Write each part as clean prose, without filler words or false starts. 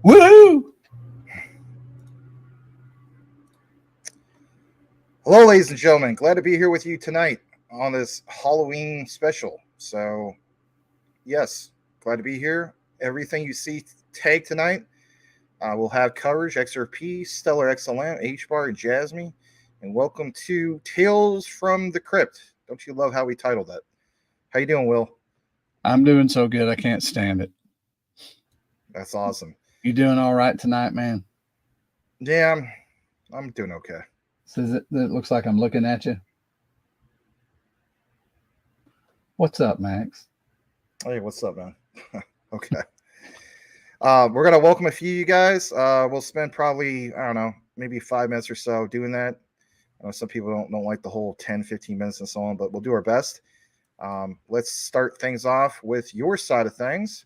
Woo! Hello, ladies and gentlemen. Glad to be here with you tonight on this Halloween special. So, yes, glad to be here. Everything you see tag tonight, we'll have coverage, XRP, Stellar XLM, Hbar, and Jasmy. And welcome to Tales from the Crypt. Don't you love how we titled that? How you doing, Will? I'm doing so good, I can't stand it. That's awesome. You doing all right tonight, man? Yeah, I'm doing okay. So it looks like I'm looking at you. What's up, Max? Hey, what's up, man? Okay. We're going to welcome a few of you guys. We'll spend probably, I don't know, maybe 5 minutes or so doing that. Some people don't like the whole 10, 15 minutes and so on, but we'll do our best. Let's start things off with your side of things.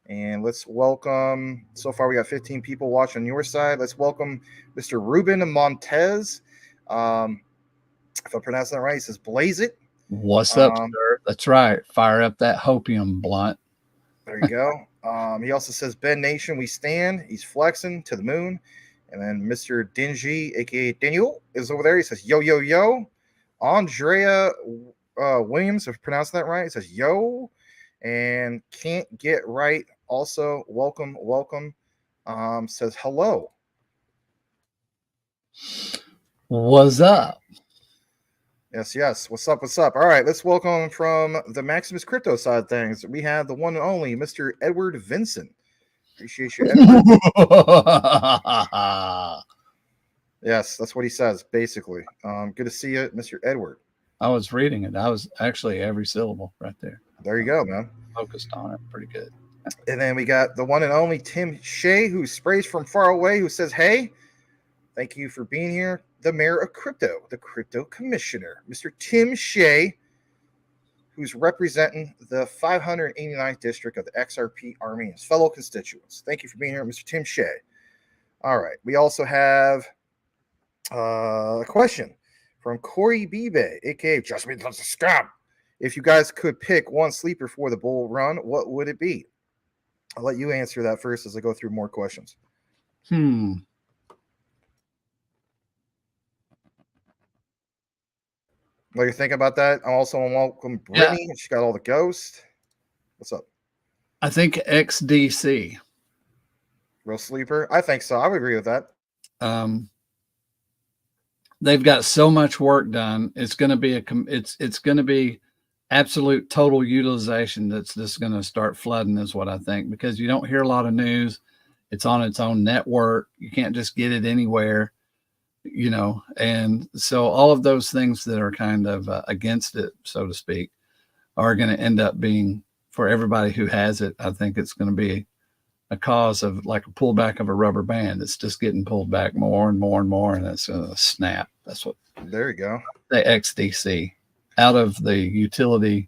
And let's welcome, so far we got 15 people watching on your side. Let's welcome Mr. Ruben Montez. If I pronounce that right, he says, blaze it. What's up, sir? That's right. Fire up that hopium blunt. There you go. He also says, Ben Nation, we stand. He's flexing to the moon. And then Mr. Dingy, a.k.a. Daniel, is over there. He says, yo, yo, yo. Andrea Williams, if I pronounce that right, he says, yo. And Can't Get Right, also, welcome. Says, hello. What's up? Yes. What's up? All right, let's welcome from the Maximus Crypto side of things. We have the one and only Mr. Edward Vincent. Appreciate you, Edward. Yes, that's what he says, basically. Good to see you, Mr. Edward. I was reading it. I was actually every syllable right there. There you go, man. Focused on it. Pretty good. And then we got the one and only Tim Shea, who sprays from far away, who says, hey, thank you for being here. The mayor of crypto, the crypto commissioner, Mr. Tim Shea, who's representing the 589th district of the XRP Army and his fellow constituents. Thank you for being here, Mr. Tim Shea. All right. We also have a question from Corey Bibe, a.k.a. Jasmy loves a scam. If you guys could pick one sleeper for the bull run, what would it be? I'll let you answer that first as I go through more questions. What are you thinking about that? I also want to welcome Brittany. Yeah. She got all the ghosts. What's up? I think XDC. Real sleeper? I think so. I would agree with that. They've got so much work done. It's going to be it's going to be absolute total utilization that's just going to start flooding is what I think, because you don't hear a lot of news. It's on its own network. You can't just get it anywhere, and so all of those things that are kind of against it, so to speak, are going to end up being, for everybody who has it, I think it's going to be a cause of like a pullback of a rubber band. It's just getting pulled back more and more and more, and it's going to snap. That's what. There you go. The XDC out of the utility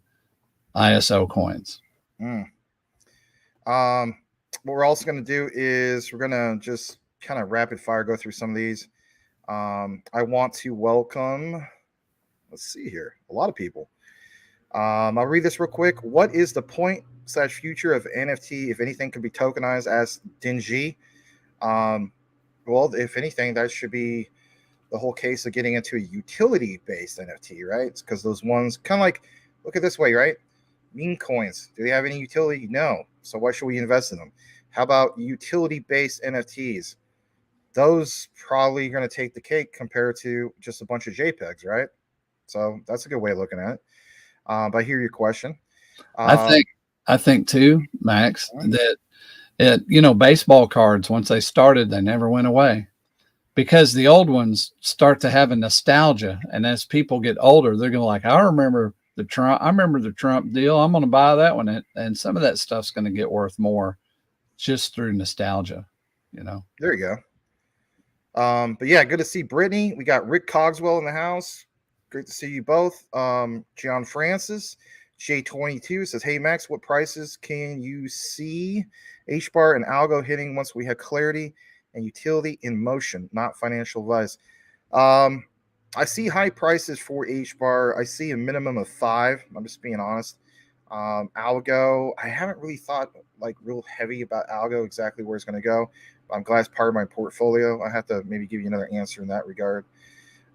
ISO coins. What we're also going to do is we're going to just kind of rapid fire go through some of these. I want to welcome, let's see here, a lot of people. I'll read this real quick. What is the point / future of NFT, if anything, could be tokenized as Dingy? Well, if anything, that should be the whole case of getting into a utility-based NFT, right? Because those ones kind of like, look at this way, right? Meme coins, do they have any utility? No. So why should we invest in them? How about utility-based NFTs? Those probably going to take the cake compared to just a bunch of JPEGs, right? So that's a good way of looking at it. But I hear your question. I think too, Max, that baseball cards, once they started, they never went away, because the old ones start to have a nostalgia, and as people get older, they're going to like, I remember the Trump deal. I'm going to buy that one, and some of that stuff's going to get worth more just through nostalgia. There you go. But yeah, good to see Brittany. We got Rick Cogswell in the house. Great to see you both. John Francis, J22 says, hey, Max, what prices can you see Hbar and Algo hitting once we have clarity and utility in motion, not financial advice? I see high prices for Hbar. I see a minimum of 5. I'm just being honest. Algo, I haven't really thought like real heavy about Algo, exactly where it's going to go. I'm glad it's part of my portfolio. I have to maybe give you another answer in that regard.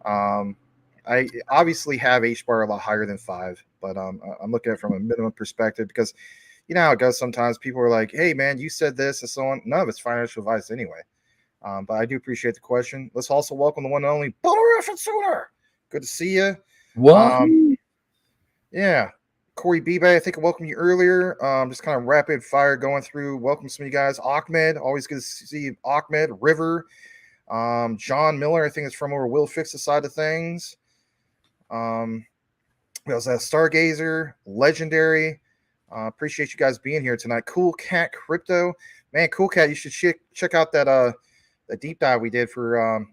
I obviously have Hbar a lot higher than 5, but I'm looking at it from a minimum perspective because you know how it goes. Sometimes people are like, "Hey, man, you said this," and so on. None of it's financial advice anyway. But I do appreciate the question. Let's also welcome the one and only Bonner Sooner. Good to see you. What? Yeah, Corey B-Bay, I think I welcomed you earlier. Just kind of rapid fire going through. Welcome some of you guys. Ahmed, always good to see Ahmed. River, John Miller, I think it's from over Will Fix the side of things. We also have Stargazer, Legendary. Appreciate you guys being here tonight. Cool Cat Crypto, man, Cool Cat, you should check out that deep dive we did for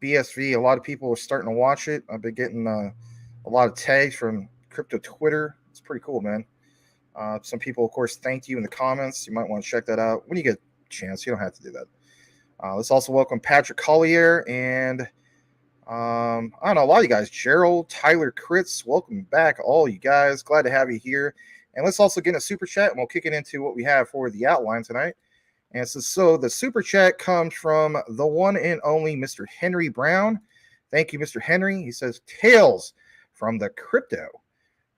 BSV. A lot of people are starting to watch it. I've been getting a lot of tags from Crypto Twitter. It's pretty cool, man. Some people, of course, thanked you in the comments. You might want to check that out when you get a chance. You don't have to do that. Let's also welcome Patrick Collier and I don't know, a lot of you guys. Gerald, Tyler, Kritz, welcome back, all you guys. Glad to have you here. And let's also get a super chat, and we'll kick it into what we have for the outline tonight. And so the super chat comes from the one and only Mr. Henry Brown. Thank you, Mr. Henry. He says, Tales from the crypto.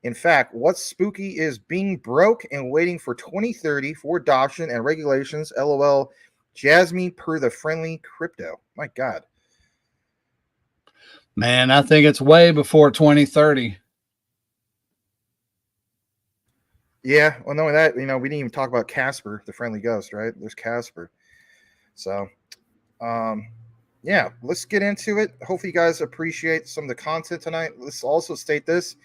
In fact, what's spooky is being broke and waiting for 2030 for adoption and regulations. LOL, Jasmy per the friendly crypto. My God. Man, I think it's way before 2030. Yeah, well, knowing that, we didn't even talk about Casper, the friendly ghost, right? There's Casper. So, yeah, let's get into it. Hopefully, you guys appreciate some of the content tonight. Let's also state this.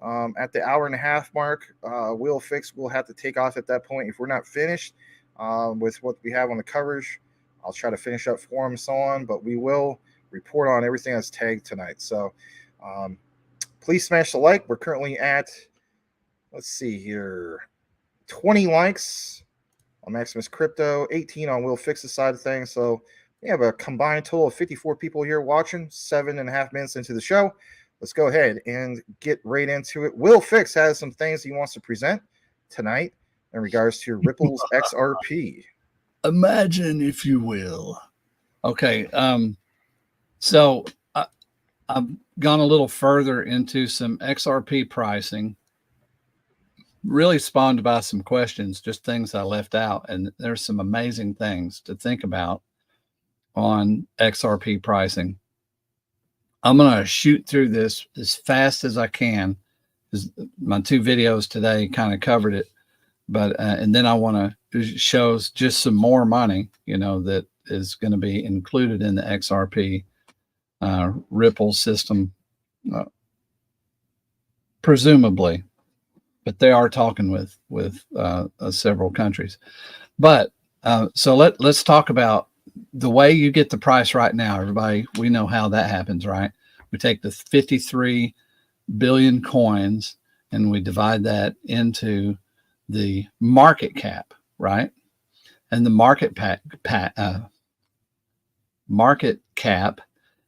At the hour and a half mark, Will Fix will have to take off at that point. If we're not finished with what we have on the coverage, I'll try to finish up for him and so on, but we will report on everything that's tagged tonight. So please smash the like. We're currently at, let's see here, 20 likes on Maximus Crypto, 18 on Will Fix's side of things. So we have a combined total of 54 people here watching, 7.5 minutes into the show. Let's go ahead and get right into it. Will Fix has some things he wants to present tonight in regards to Ripple's XRP. Imagine, if you will. Okay. So I've gone a little further into some XRP pricing, really spawned by some questions, just things I left out. And there's some amazing things to think about on XRP pricing. I'm going to shoot through this as fast as I can, because my 2 videos today kind of covered it. But and then I want to show just some more money, that is going to be included in the XRP Ripple system, presumably, but they are talking with several countries. But so let's talk about the way you get the price right now. Everybody, we know how that happens, right? We take the 53 billion coins and we divide that into the market cap, right? And the market cap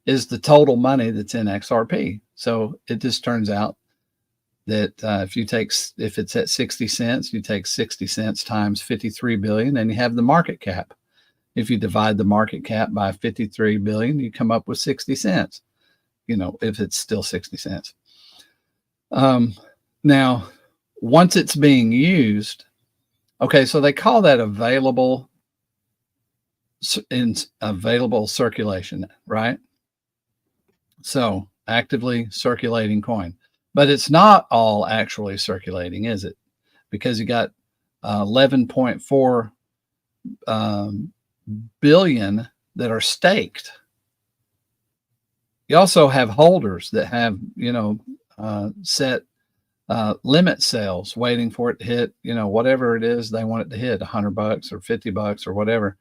is the total money that's in XRP. So it just turns out that if it's at 60 cents, you take 60 cents times 53 billion and you have the market cap. If you divide the market cap by 53 billion, you come up with 60 cents, if it's still 60 cents. Now, once it's being used, okay, so they call that available circulation, right? So actively circulating coin, but it's not all actually circulating, is it? Because you got 11.4 billion that are staked. You also have holders that have, set limit sales, waiting for it to hit, whatever it is they want it to hit, $100 or $50 or whatever.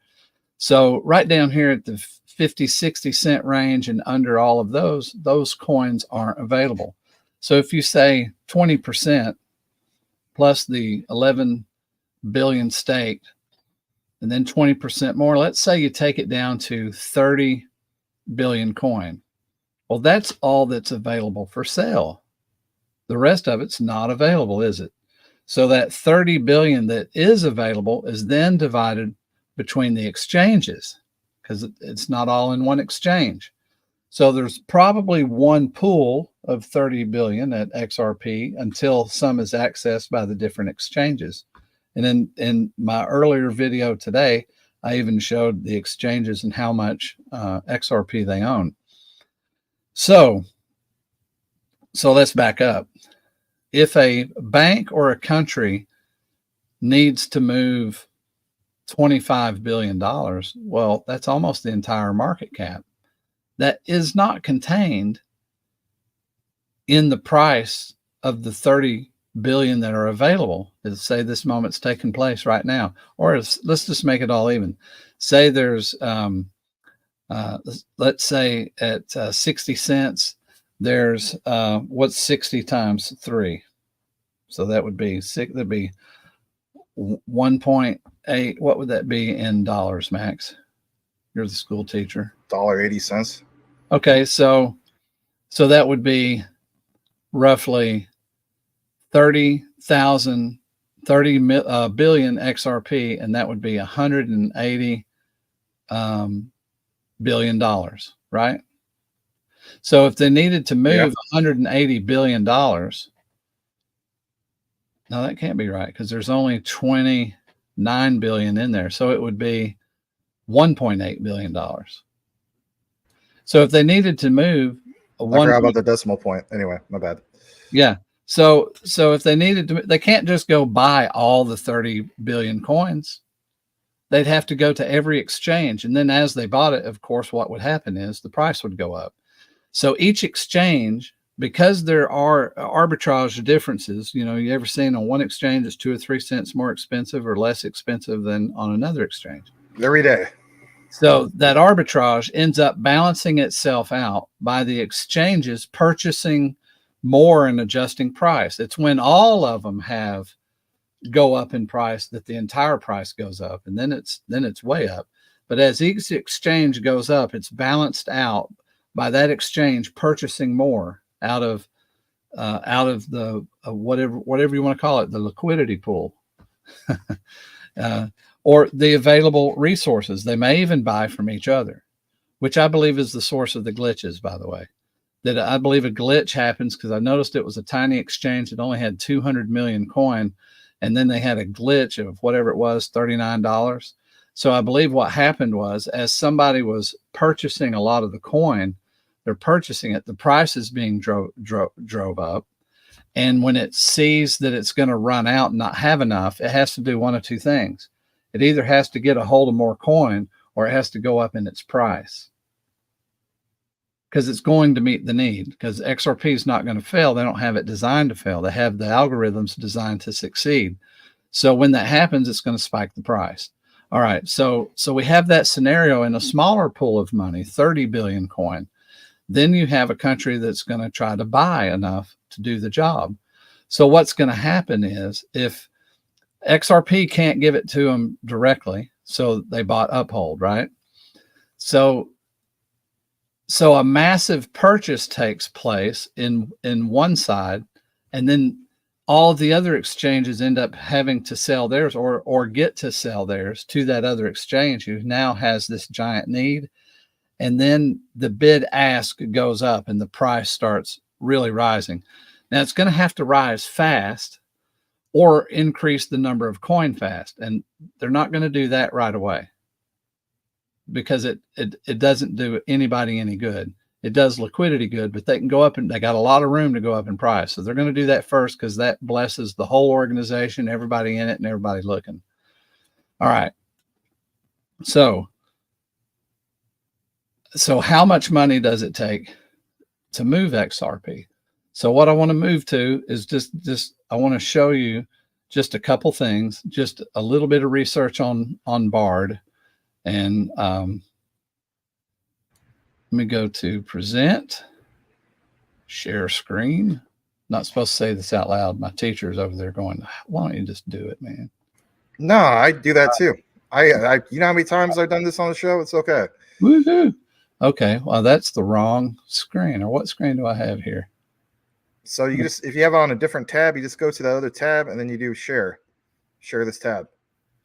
So right down here at the 50, 60 cent range and under all of those coins aren't available. So if you say 20% plus the 11 billion staked, and then 20% more, let's say you take it down to 30 billion coin. Well, that's all that's available for sale. The rest of it's not available, is it? So that 30 billion that is available is then divided between the exchanges, because it's not all in one exchange. So there's probably one pool of 30 billion at XRP until some is accessed by the different exchanges. And in my earlier video today, I even showed the exchanges and how much XRP they own. So let's back up. If a bank or a country needs to move $25 billion, well, that's almost the entire market cap. That is not contained in the price of the 30 billion that are available. Let's say this moment's taking place right now, or let's just make it all even. Say there's, let's say at 60 cents, there's what's 60 times 3? So that would be that'd be 1.8. What would that be in dollars, Max? You're the school teacher. $1.80. Okay, so that would be roughly 30 billion XRP, and that would be $180 billion, right? So if they needed to move $180 billion, no, that can't be right, because there's only 29 billion in there. So it would be $1.8 billion. So if they needed to move I forgot about the decimal point. Anyway, my bad. Yeah. So if they needed to, they can't just go buy all the 30 billion coins. They'd have to go to every exchange. And then as they bought it, of course, what would happen is the price would go up. So each exchange, because there are arbitrage differences, you ever seen on one exchange it's 2 or 3 cents more expensive or less expensive than on another exchange? Every day. So that arbitrage ends up balancing itself out by the exchanges purchasing more and adjusting price. It's when all of them go up in price that the entire price goes up, and then it's way up. But as each exchange goes up, it's balanced out by that exchange purchasing more out of the whatever you want to call it, the liquidity pool. Or the available resources. They may even buy from each other, which I believe is the source of the glitches, by the way. That I believe a glitch happens because I noticed it was a tiny exchange that only had 200 million coin, and then they had a glitch of whatever it was, $39. So I believe what happened was, as somebody was purchasing a lot of the coin, they're purchasing it, the price is being drove up. And when it sees that it's going to run out and not have enough, it has to do one of two things. It either has to get a hold of more coin, or it has to go up in its price, because it's going to meet the need, because XRP is not going to fail. They don't have it designed to fail. They have the algorithms designed to succeed. So when that happens, it's going to spike the price. All right. So we have that scenario in a smaller pool of money, 30 billion coin. Then you have a country that's going to try to buy enough to do the job. So what's going to happen is, if XRP can't give it to them directly, so they bought Uphold, right? So a massive purchase takes place in one side, and then all of the other exchanges end up having to sell theirs or get to sell theirs to that other exchange who now has this giant need. And then the bid ask goes up and the price starts really rising. Now it's going to have to rise fast or increase the number of coin fast. And they're not going to do that right away, because it doesn't do anybody any good. It does liquidity good, but they can go up, and they got a lot of room to go up in price. So they're going to do that first, because that blesses the whole organization, everybody in it, and everybody looking. All right. So how much money does it take to move XRP? So what I want to move to is just I want to show you just a couple things, just a little bit of research on Hbar. And let me go to present, share screen. Not supposed to say this out loud. My teacher's over there going, why don't you just do it, man? No, I do that too. I you know how many times I've done this on the show? It's okay. Woohoo. Okay, well, that's the wrong screen. Or what screen do I have here? So you just, if you have it on a different tab, you just go to that other tab and then you do share this tab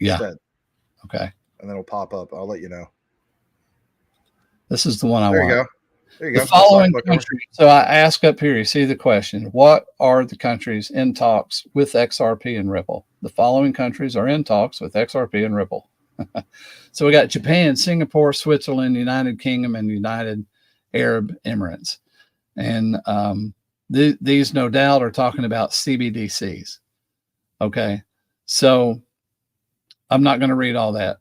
instead. Okay. And then it'll pop up. I'll let you know. This is the one I There want. You go. There you The go. following countries. So I ask up here, you see the question, what are the countries in talks with XRP and Ripple? The following countries are in talks with XRP and Ripple. So we got Japan, Singapore, Switzerland, United Kingdom, and United Arab Emirates. And these no doubt are talking about CBDCs. Okay. So I'm not going to read all that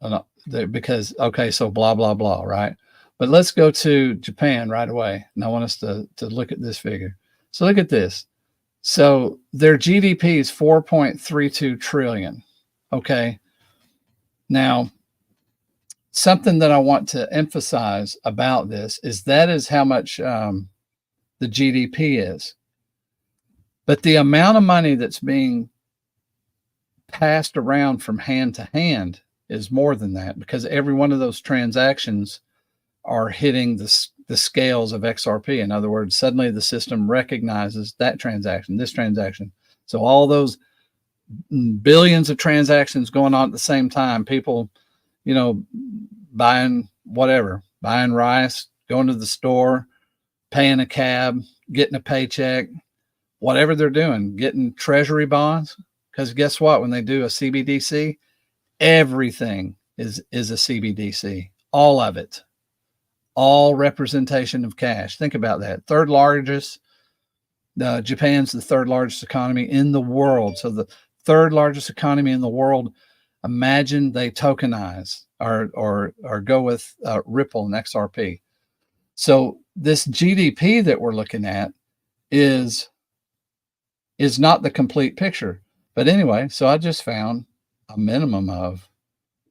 because, okay, so blah, blah, blah, right? But let's go to Japan right away. And I want us to look at this figure. So look at this. So their GDP is 4.32 trillion. Okay. Now, something that I want to emphasize about this is that is how much the GDP is. But the amount of money that's being passed around from hand to hand is more than that, because every one of those transactions are hitting the scales of XRP. In other words, suddenly the system recognizes that transaction, this transaction. So all those billions of transactions going on at the same time, people, buying whatever, buying rice, going to the store, paying a cab, getting a paycheck, whatever they're doing, getting treasury bonds. Because guess what? When they do a CBDC, everything is a CBDC, all of it. All representation of cash. Think about that. Third largest, Japan's the third largest economy in the world. So the third largest economy in the world, imagine they tokenize or go with Ripple and XRP. So this GDP that we're looking at is not the complete picture. But anyway, so I just found a minimum of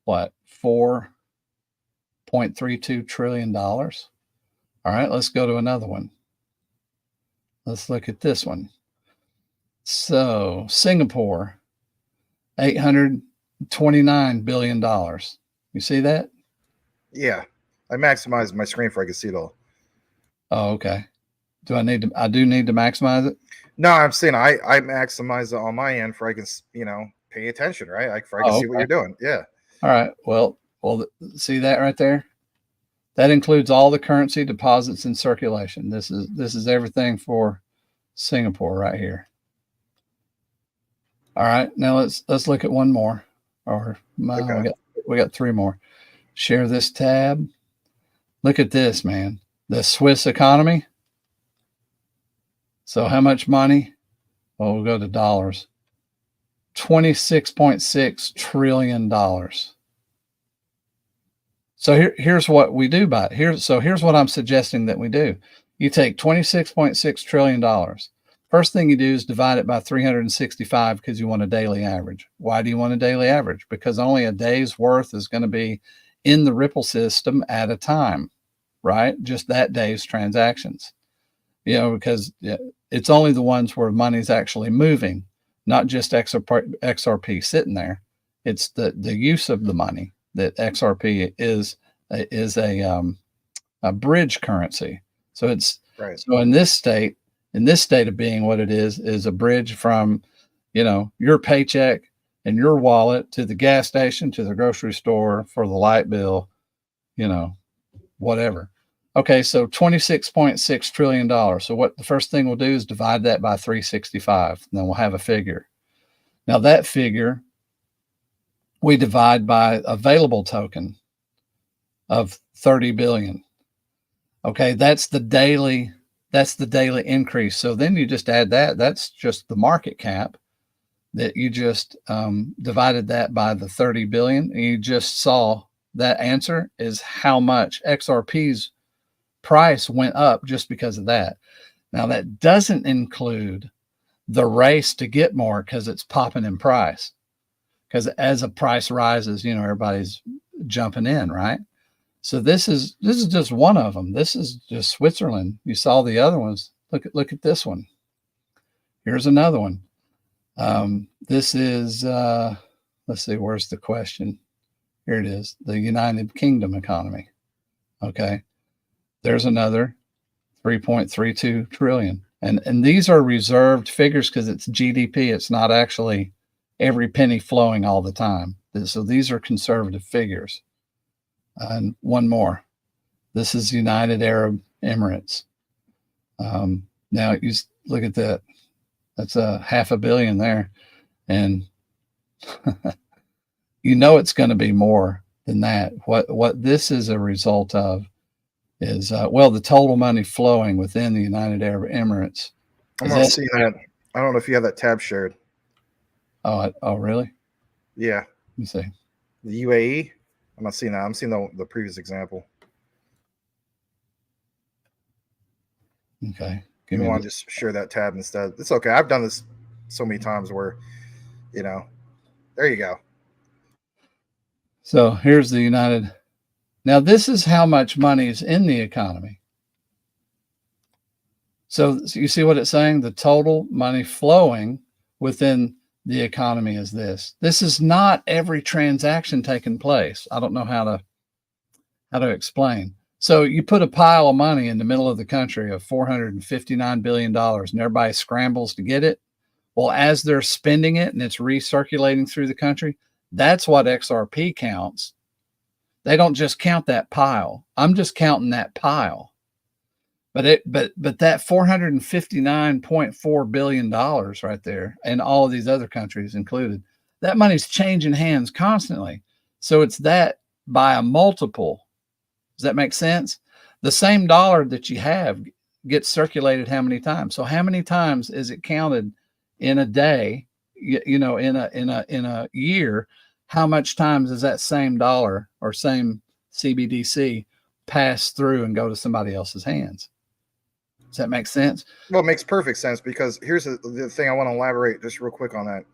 what, $4.32 trillion. All right, let's go to another one. Let's look at this one. So Singapore, $829 billion. You see that? Yeah. I maximized my screen for I can see it all. Oh, okay. I do need to maximize it? No, I'm saying I maximize it on my end for I can, pay attention, right? For I can see what you're doing. Yeah. All right. Well, see that right there? That includes all the currency deposits in circulation. This is everything for Singapore right here. All right. Now let's look at one more. Okay. we got three more. Share this tab. Look at this, man. The Swiss economy. So how much money? Well, we'll go to dollars. $26.6 trillion. So here's what we do by it. Here's what I'm suggesting that we do. You take $26.6 trillion. First thing you do is divide it by 365 because you want a daily average. Why do you want a daily average? Because only a day's worth is going to be in the Ripple system at a time, right? Just that day's transactions. Because it's only the ones where money's actually moving, not just XRP sitting there. It's the use of the money that XRP is a bridge currency. So it's right. So in this state of being, what it is a bridge from, your paycheck and your wallet to the gas station, to the grocery store for the light bill, whatever. Okay, so $26.6 trillion. So what the first thing we'll do is divide that by 365, and then we'll have a figure. Now that figure we divide by available token of 30 billion. Okay, that's the daily increase. So then you just add that. That's just the market cap that you just divided that by the 30 billion. And you just saw that answer is how much XRP's price went up just because of that. Now that doesn't include the race to get more because it's popping in price. Because as a price rises, everybody's jumping in, right? So this is just one of them. This is just Switzerland. You saw the other ones. Look at this one. Here's another one. This is let's see, where's the question? Here it is. The United Kingdom economy. Okay. There's another 3.32 trillion. And these are reserved figures because it's GDP. It's not actually every penny flowing all the time. So these are conservative figures. And one more. This is United Arab Emirates. Now you look at that. That's a $500 million there. And you know it's going to be more than that. What this is a result of is, the total money flowing within the United Arab Emirates. I'm going to see that. I don't know if you have that tab shared. Oh, really? Yeah. Let me see. The UAE? I'm not seeing that. I'm seeing the previous example. Okay. You want to just share that tab instead. It's okay. I've done this so many times where, there you go. So here's the United. Now, this is how much money is in the economy. So you see what it's saying? The total money flowing within the economy is this. This is not every transaction taking place. I don't know how to explain. So you put a pile of money in the middle of the country of $459 billion and everybody scrambles to get it. Well, as they're spending it and it's recirculating through the country, that's what XRP counts. They don't just count that pile. I'm just counting that pile. But that $459.4 billion right there, and all of these other countries included, that money's changing hands constantly. So it's that by a multiple. Does that make sense? The same dollar that you have gets circulated how many times? So how many times is it counted in a day? In a year? How much times is that same dollar or same CBDC pass through and go to somebody else's hands? Does that make sense? Well, it makes perfect sense, because here's the thing I want to elaborate just real quick on that.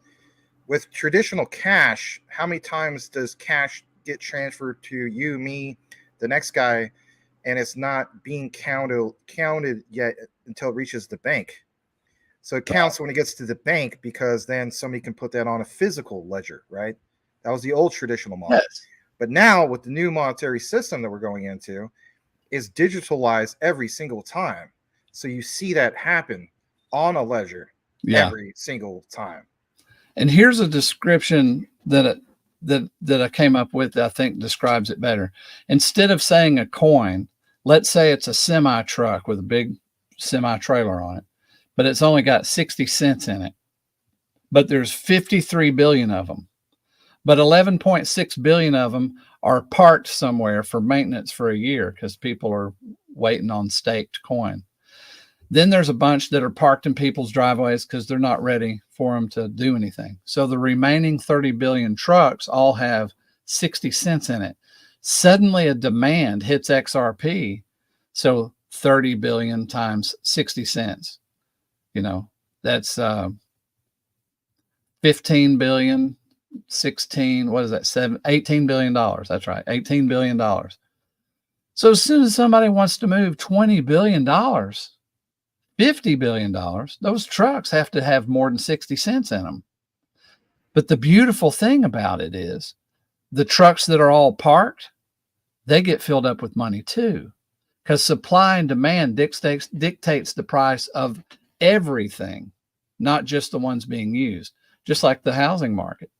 With traditional cash, how many times does cash get transferred to you, me, the next guy, and it's not being counted yet until it reaches the bank? So it counts when it gets to the bank, because then somebody can put that on a physical ledger, right? That was the old traditional model. Yes. But now with the new monetary system that we're going into, is digitalized every single time. So you see that happen on a ledger every single time. And here's a description that I came up with that I think describes it better. Instead of saying a coin, let's say it's a semi truck with a big semi trailer on it, but it's only got 60 cents in it. But there's 53 billion of them. But 11.6 billion of them are parked somewhere for maintenance for a year because people are waiting on staked coin. Then there's a bunch that are parked in people's driveways because they're not ready for them to do anything. So the remaining 30 billion trucks all have 60 cents in it. Suddenly a demand hits XRP. So 30 billion times 60 cents, that's 15 billion, 16, what is that? $18 billion. That's right. $18 billion. So as soon as somebody wants to move $20 billion, $50 billion, those trucks have to have more than 60 cents in them. But the beautiful thing about it is the trucks that are all parked, they get filled up with money too, because supply and demand dictates the price of everything, not just the ones being used, just like the housing market.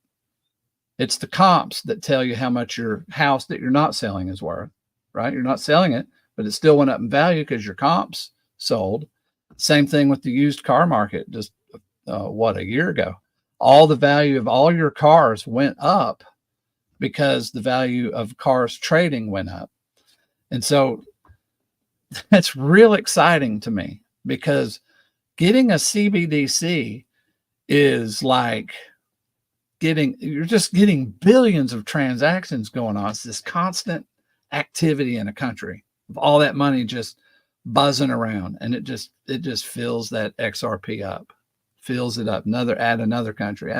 It's the comps that tell you how much your house that you're not selling is worth, right? You're not selling it, but it still went up in value because your comps sold. Same thing with the used car market. Just a year ago, all the value of all your cars went up because the value of cars trading went up. And so that's real exciting to me, because getting a CBDC is like you're just getting billions of transactions going on. It's this constant activity in a country of all that money just buzzing around, and it just fills that XRP up, fills it up. Add another country.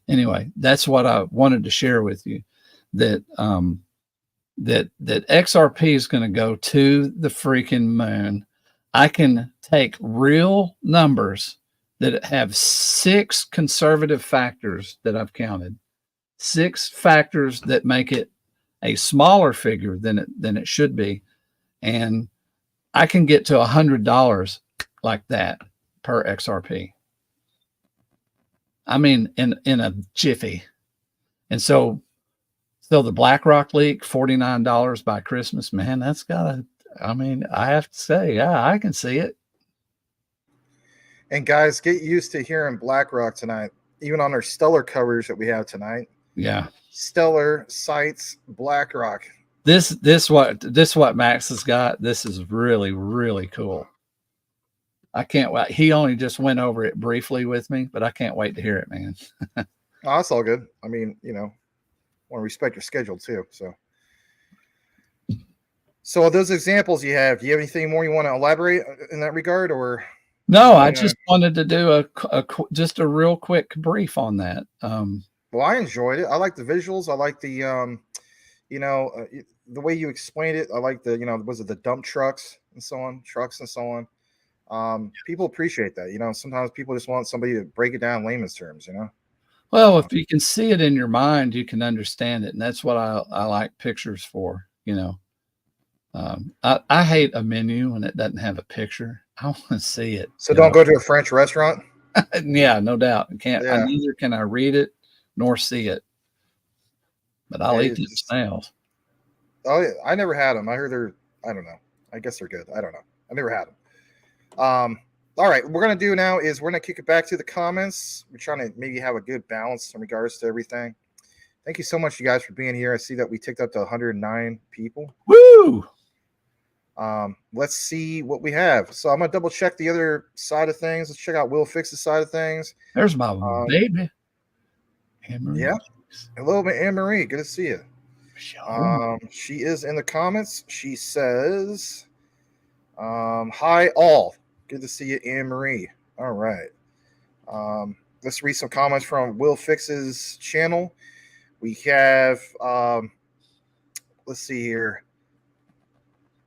Anyway, that's what I wanted to share with you, that XRP is going to go to the freaking moon. I can take real numbers that have 6 conservative factors that I've counted, 6 factors that make it a smaller figure than it should be, and I can get to $100 like that per XRP. I mean, in a jiffy. And so the BlackRock leak, $49 by Christmas, man, that's gotta, I mean, I have to say, yeah, I can see it. And guys, get used to hearing BlackRock tonight, even on our stellar coverage that we have tonight. Yeah. Stellar sites, BlackRock. This what Max has got. This is really, really cool. I can't wait. He only just went over it briefly with me, but I can't wait to hear it, man. Oh, that's all good. I mean, you know, want to respect your schedule too. So those examples you have, do you have anything more you want to elaborate in that regard, or? No, I just wanted to do just a real quick brief on that. Well, I enjoyed it. I like the visuals. I like the, you know, the way you explained it. I like the, you know, was it the dump trucks and so on. People appreciate that. You know, sometimes people just want somebody to break it down in layman's terms, you know? Well, if you can see it in your mind, you can understand it. And that's what I like pictures for, you know. I hate a menu when it doesn't have a picture. I want to see it. So don't go to a French restaurant? Yeah, no doubt. Yeah. Neither can I read it nor see it. But I'll eat the snails. Oh, yeah. I never had them. I heard I don't know. I guess they're good. I don't know. I never had them. All right. What we're going to do now is we're going to kick it back to the comments. We're trying to maybe have a good balance in regards to everything. Thank you so much, you guys, for being here. I see that we ticked up to 109 people. Woo! Let's see what we have. So I'm going to double check the other side of things. Let's check out Will Fix's side of things. There's my baby. Yeah. Hello, Anne Marie. Good to see you. She is in the comments. She says, hi, all. Good to see you, Anne Marie. All right. Let's read some comments from Will Fix's channel. We have, let's see here.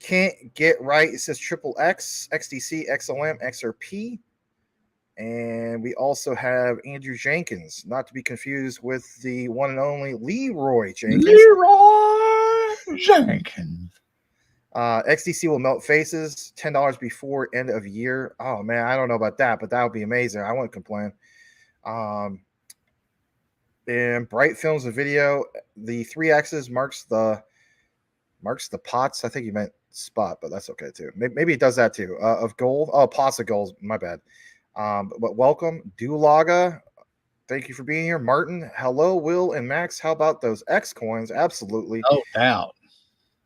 Can't get right. It says triple X, XDC, XLM, XRP. And we also have Andrew Jenkins, not to be confused with the one and only Leroy Jenkins. XDC will melt faces, $10 before end of year. Oh, man, I don't know about that, but that would be amazing. I wouldn't complain. And Bright Films and Video, the 3 X's marks the pots. I think you meant spot, but that's okay too. Maybe it does that too. Of gold. Oh, pots of gold. My bad. But welcome, Dulaga. Thank you for being here, Martin. Hello, Will and Max. How about those X coins? Absolutely. No doubt.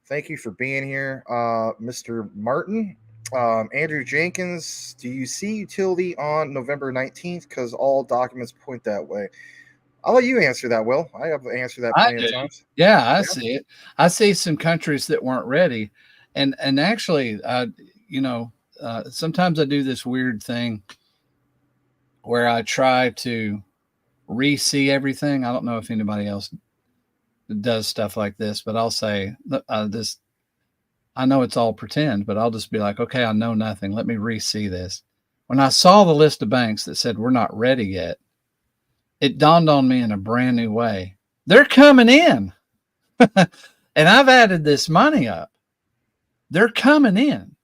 Thank you for being here, Mr. Martin. Andrew Jenkins, do you see utility on November 19th? Because all documents point that way. I'll let you answer that, Will. I have answered that plenty of times. Yeah, I see it. I see some countries that weren't ready. And actually, you know, sometimes I do this weird thing where I try to re-see everything. I don't know if anybody else does stuff like this, but I'll say this. I know it's all pretend, but I'll just be like, okay, I know nothing. Let me re-see this. When I saw the list of banks that said we're not ready yet, it dawned on me in a brand new way. They're coming in. And I've added this money up. They're coming in.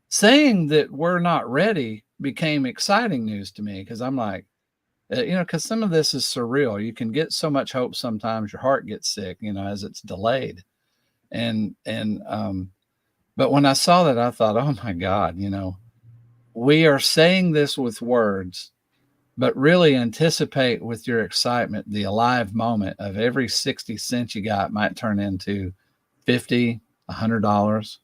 Saying that we're not ready became exciting news to me because I'm like, you know, because some of this is surreal. You can get so much hope sometimes your heart gets sick, you know, as it's delayed. But when I saw that, I thought, oh my God, you know, we are saying this with words, but really anticipate with your excitement the alive moment of every 60 cents you got might turn into $50, $100.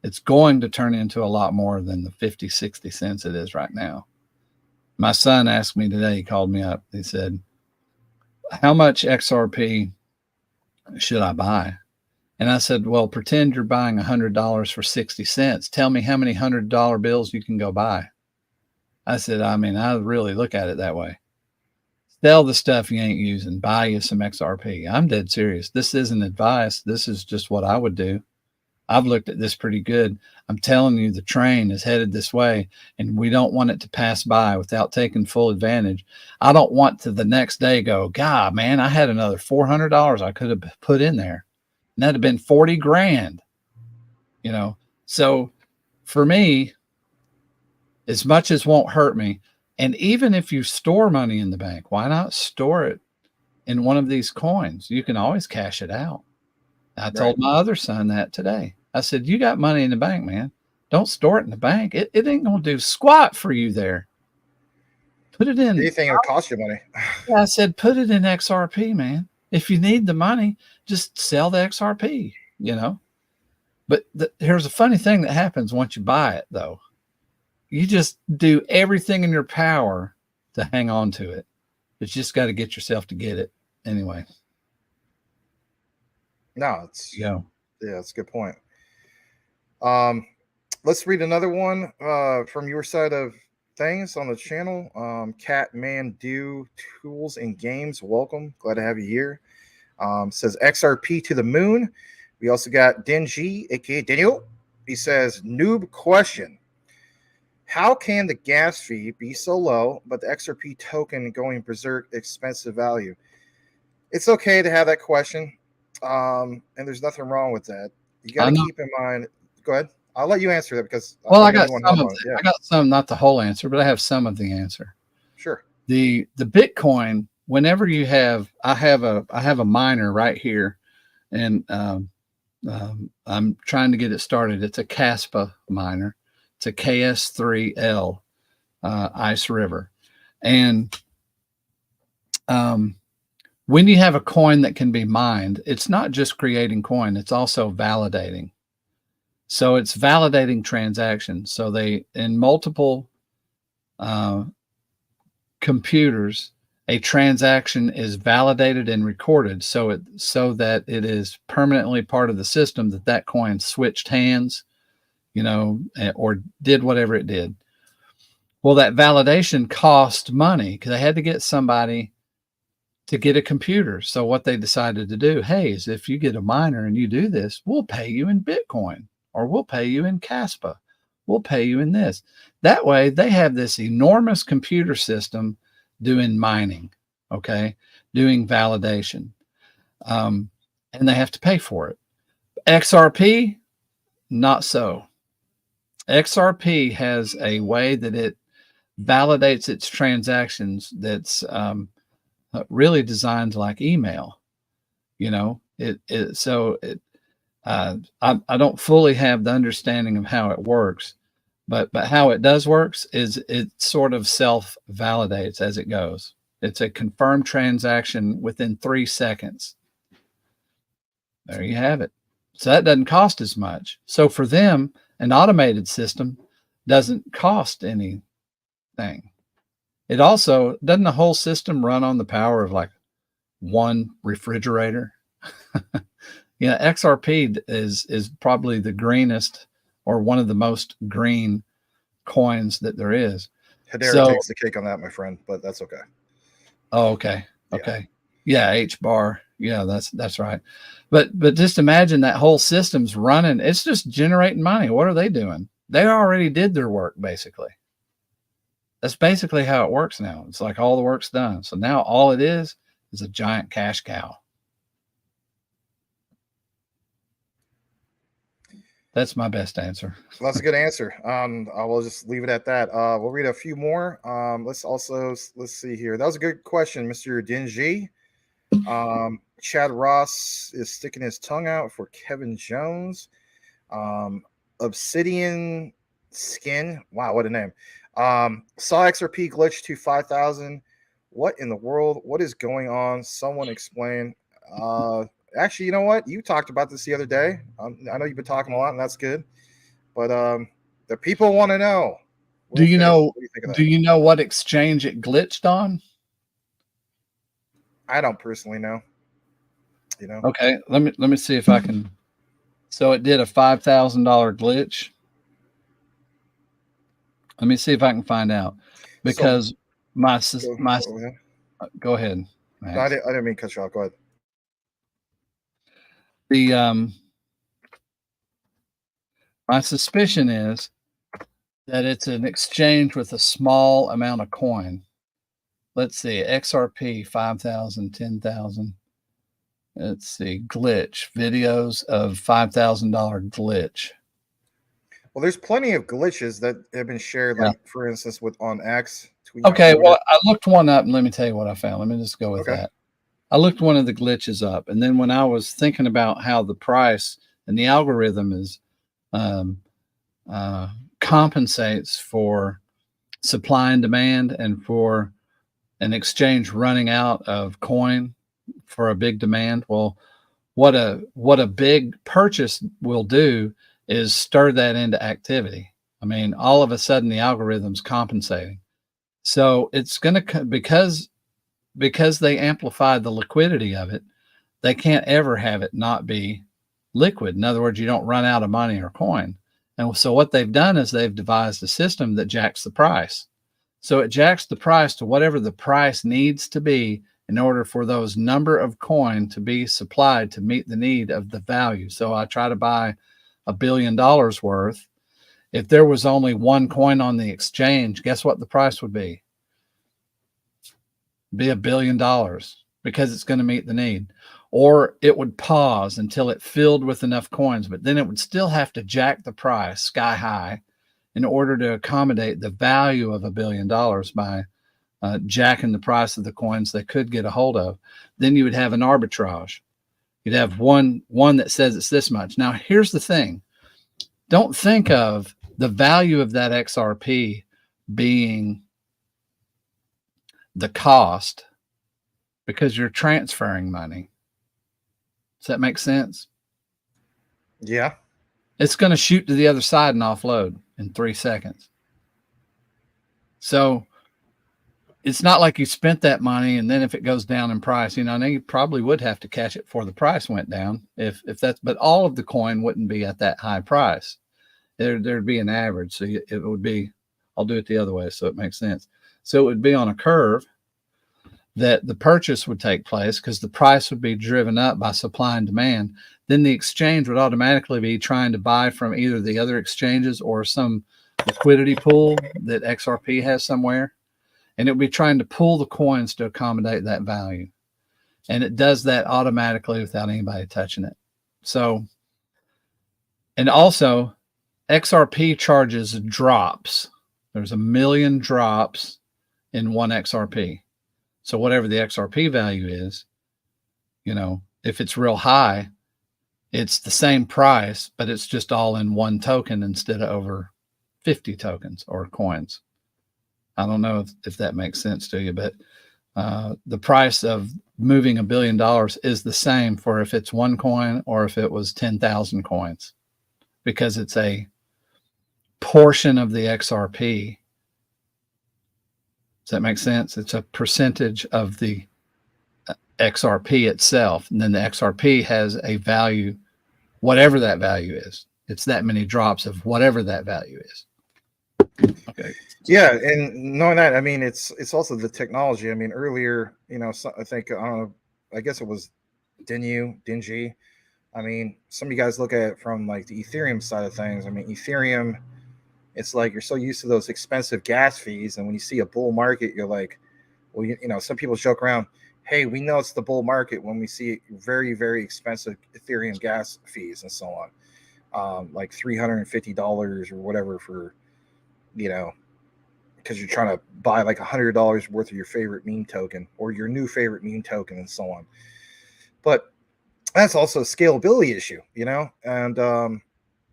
It's going to turn into a lot more than the 50, 60 cents it is right now. My son asked me today, he called me up. He said, how much XRP should I buy? And I said, well, pretend you're buying $100 for 60 cents. Tell me how many $100 bills you can go buy. I said, I mean, I really look at it that way. Sell the stuff you ain't using. Buy you some XRP. I'm dead serious. This isn't advice. This is just what I would do. I've looked at this pretty good. I'm telling you, the train is headed this way, and we don't want it to pass by without taking full advantage. I don't want to the next day go, God, man, I had another $400 I could have put in there. And that'd have been 40 grand, you know? So for me, as much as won't hurt me. And even if you store money in the bank, why not store it in one of these coins? You can always cash it out. I told my other son that today. I said, you got money in the bank, man. Don't store it in the bank. It ain't going to do squat for you there. Put it in. Anything that would cost you money. I said, put it in XRP, man. If you need the money, just sell the XRP, you know. But here's a funny thing that happens once you buy it, though. You just do everything in your power to hang on to it. It's just got to get yourself to get it anyway. No, it's yeah, that's a good point. Let's read another one from your side of things on the channel. Catman Do Tools and Games, welcome. Glad to have you here. Says XRP to the moon. We also got Dingy, aka Daniel. He says, noob question. How can the gas fee be so low, but the XRP token going berserk expensive value? It's okay to have that question. And there's nothing wrong with that. You got to keep in mind. Go ahead. I'll let you answer that because I got some, not the whole answer, but I have some of the answer. Sure. The Bitcoin, whenever you have, I have a miner right here, and I'm trying to get it started. It's a Caspa miner. It's a KS3L Ice River, and when you have a coin that can be mined, it's not just creating coin, it's also validating. So it's validating transactions. So they, in multiple computers, a transaction is validated and recorded so that it is permanently part of the system that coin switched hands, you know, or did whatever it did. Well, that validation cost money because they had to get somebody to get a computer. So what they decided to do, hey, is if you get a miner and you do this, we'll pay you in Bitcoin, or we'll pay you in Caspa. We'll pay you in this. That way they have this enormous computer system doing mining, okay, doing validation. And they have to pay for it. XRP, not so. XRP has a way that it validates its transactions that's really designed like email. You know, I don't fully have the understanding of how it works, but how it does works is it sort of self-validates as it goes. It's a confirmed transaction within 3 seconds. There you have it. So that doesn't cost as much. So for them, an automated system doesn't cost anything. It also doesn't the whole system run on the power of like one refrigerator? You know, XRP is probably the greenest or one of the most green coins that there is. Hbar takes the cake on that, my friend, but that's okay. Oh, okay. Okay. Yeah, Hbar. Yeah, that's right. But just imagine that whole system's running. It's just generating money. What are they doing? They already did their work, basically. That's basically how it works now. It's like all the work's done. So now all it is a giant cash cow. That's my best answer. Well, that's a good answer. I will just leave it at that. We'll read a few more. Let's see here. That was a good question, Mr. Dingy. Chad Ross is sticking his tongue out for Kevin Jones. Obsidian Skin. Wow, what a name. Saw XRP glitch to 5,000. What in the world? What is going on? Someone explain. Actually, you know what? You talked about this the other day. I know you've been talking a lot, and that's good. But the people want to know. Do you know what exchange it glitched on? I don't personally know. You know. Okay, let me see if I can. So it did a $5,000 glitch. Let me see if I can find out, because go ahead. No, I didn't mean to cut you off. Go ahead. My suspicion is that it's an exchange with a small amount of coin. Let's see, XRP 5,000, 10,000. Let's see, glitch videos of $5,000 glitch. Well, there's plenty of glitches that have been shared, Yeah. like for instance, with on X. Okay, well, I looked one up, and let me tell you what I found. Let me just go with Okay. that. I looked one of the glitches up, and then when I was thinking about how the price and the algorithm is um, compensates for supply and demand and for an exchange running out of coin for a big demand. Well, what a big purchase will do is stir that into activity. I mean, all of a sudden the algorithm's compensating. So it's going to, because they amplify the liquidity of it, they can't ever have it not be liquid. In other words, you don't run out of money or coin. And so what they've done is they've devised a system that jacks the price. So it jacks the price to whatever the price needs to be in order for those number of coin to be supplied to meet the need of the value. So I try to buy $1 billion worth. If there was only one coin on the exchange, guess what the price would be? Be $1 billion, because it's going to meet the need. Or it would pause until it filled with enough coins, but then it would still have to jack the price sky high in order to accommodate the value of $1 billion by jacking the price of the coins they could get a hold of. Then you would have an arbitrage. You'd have one that says it's this much. Now, here's the thing. Don't think of the value of that XRP being the cost, because you're transferring money. Does that make sense? Yeah. It's going to shoot to the other side and offload in 3 seconds. So it's not like you spent that money and then if it goes down in price, you know, and you probably would have to catch it before the price went down. If that's, but all of the coin wouldn't be at that high price. There'd be an average. So it would be, I'll do it the other way so it makes sense. So it would be on a curve that the purchase would take place because the price would be driven up by supply and demand. Then the exchange would automatically be trying to buy from either the other exchanges or some liquidity pool that XRP has somewhere. And it would be trying to pull the coins to accommodate that value. And it does that automatically without anybody touching it. So, and also XRP charges drops. There's 1 million drops in one XRP. So whatever the XRP value is, you know, if it's real high, it's the same price, but it's just all in one token instead of over 50 tokens or coins. I don't know if that makes sense to you, but the price of moving $1 billion is the same for if it's one coin or if it was 10,000 coins, because it's a portion of the XRP. Does that make sense? It's a percentage of the XRP itself. And then the XRP has a value, whatever that value is. It's that many drops of whatever that value is. Okay. Yeah, and knowing that, I mean, it's also the technology. I mean, earlier, you know, I think I don't know, I guess it was Dingy. I mean, some of you guys look at it from like the Ethereum side of things. I mean, Ethereum, it's like you're so used to those expensive gas fees, and when you see a bull market, you're like, well, you know, some people joke around, hey, we know it's the bull market when we see very, very expensive Ethereum gas fees and so on, like $350 or whatever for, you know, because you're trying to buy like $100 worth of your favorite meme token or your new favorite meme token and so on. But that's also a scalability issue, you know, and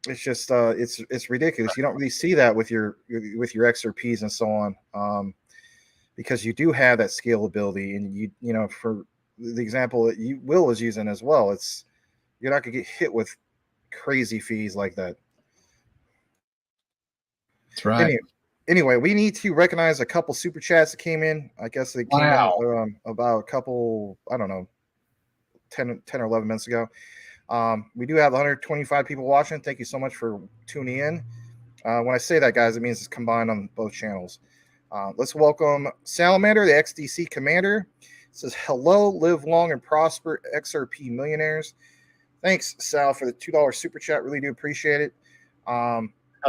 it's just it's ridiculous. You don't really see that with your XRPs and so on, because you do have that scalability, and you know, for the example that Will is using as well, it's you're not gonna get hit with crazy fees like that. That's right. Anyway, we need to recognize a couple super chats that came in. I guess they came in about a couple, I don't know, 10 or 11 minutes ago. We do have 125 people watching. Thank you so much for tuning in. When I say that, guys, it means it's combined on both channels. Let's welcome Salamander, the XDC commander. It says, hello, live long and prosper, XRP millionaires. Thanks, Sal, for the $2 super chat. Really do appreciate it. How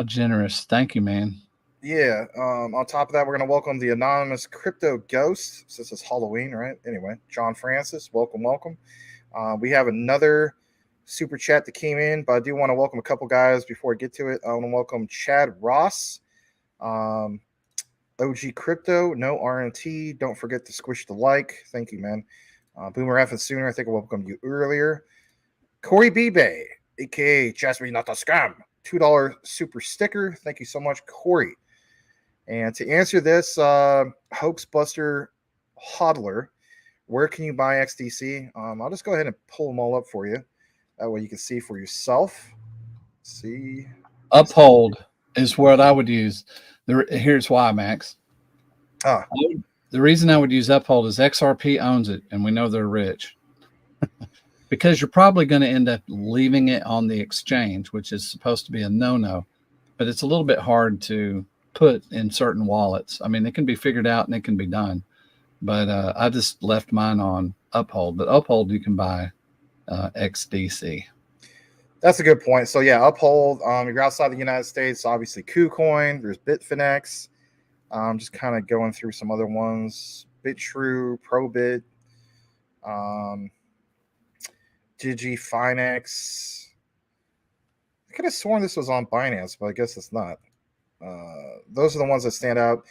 generous. Thank you, man. Yeah. On top of that, we're going to welcome the anonymous crypto ghost. So this is Halloween, right? Anyway, John Francis, welcome. We have another super chat that came in, but I do want to welcome a couple guys before I get to it. I want to welcome Chad Ross, OG Crypto, no RNT. Don't forget to squish the like. Thank you, man. Boomer F and Sooner, I think I welcomed you earlier. Corey Bebe, aka Jasmy Not a Scam, $2 super sticker. Thank you so much, Corey. And to answer this, Hoax Buster Hodler, where can you buy XDC? I'll just go ahead and pull them all up for you. That way you can see for yourself. See. Uphold is what I would use. Here's why, Max. The reason I would use Uphold is XRP owns it, and we know they're rich. Because you're probably going to end up leaving it on the exchange, which is supposed to be a no-no. But it's a little bit hard to put in certain wallets. I mean, it can be figured out and it can be done. But I just left mine on Uphold. But Uphold, you can buy XDC. That's a good point. So yeah, Uphold. If you're outside the United States, obviously KuCoin. There's Bitfinex. Just kind of going through some other ones. BitTrue, Probit, DigiFinex. I could have sworn this was on Binance, but I guess it's not. Those are the ones that stand out.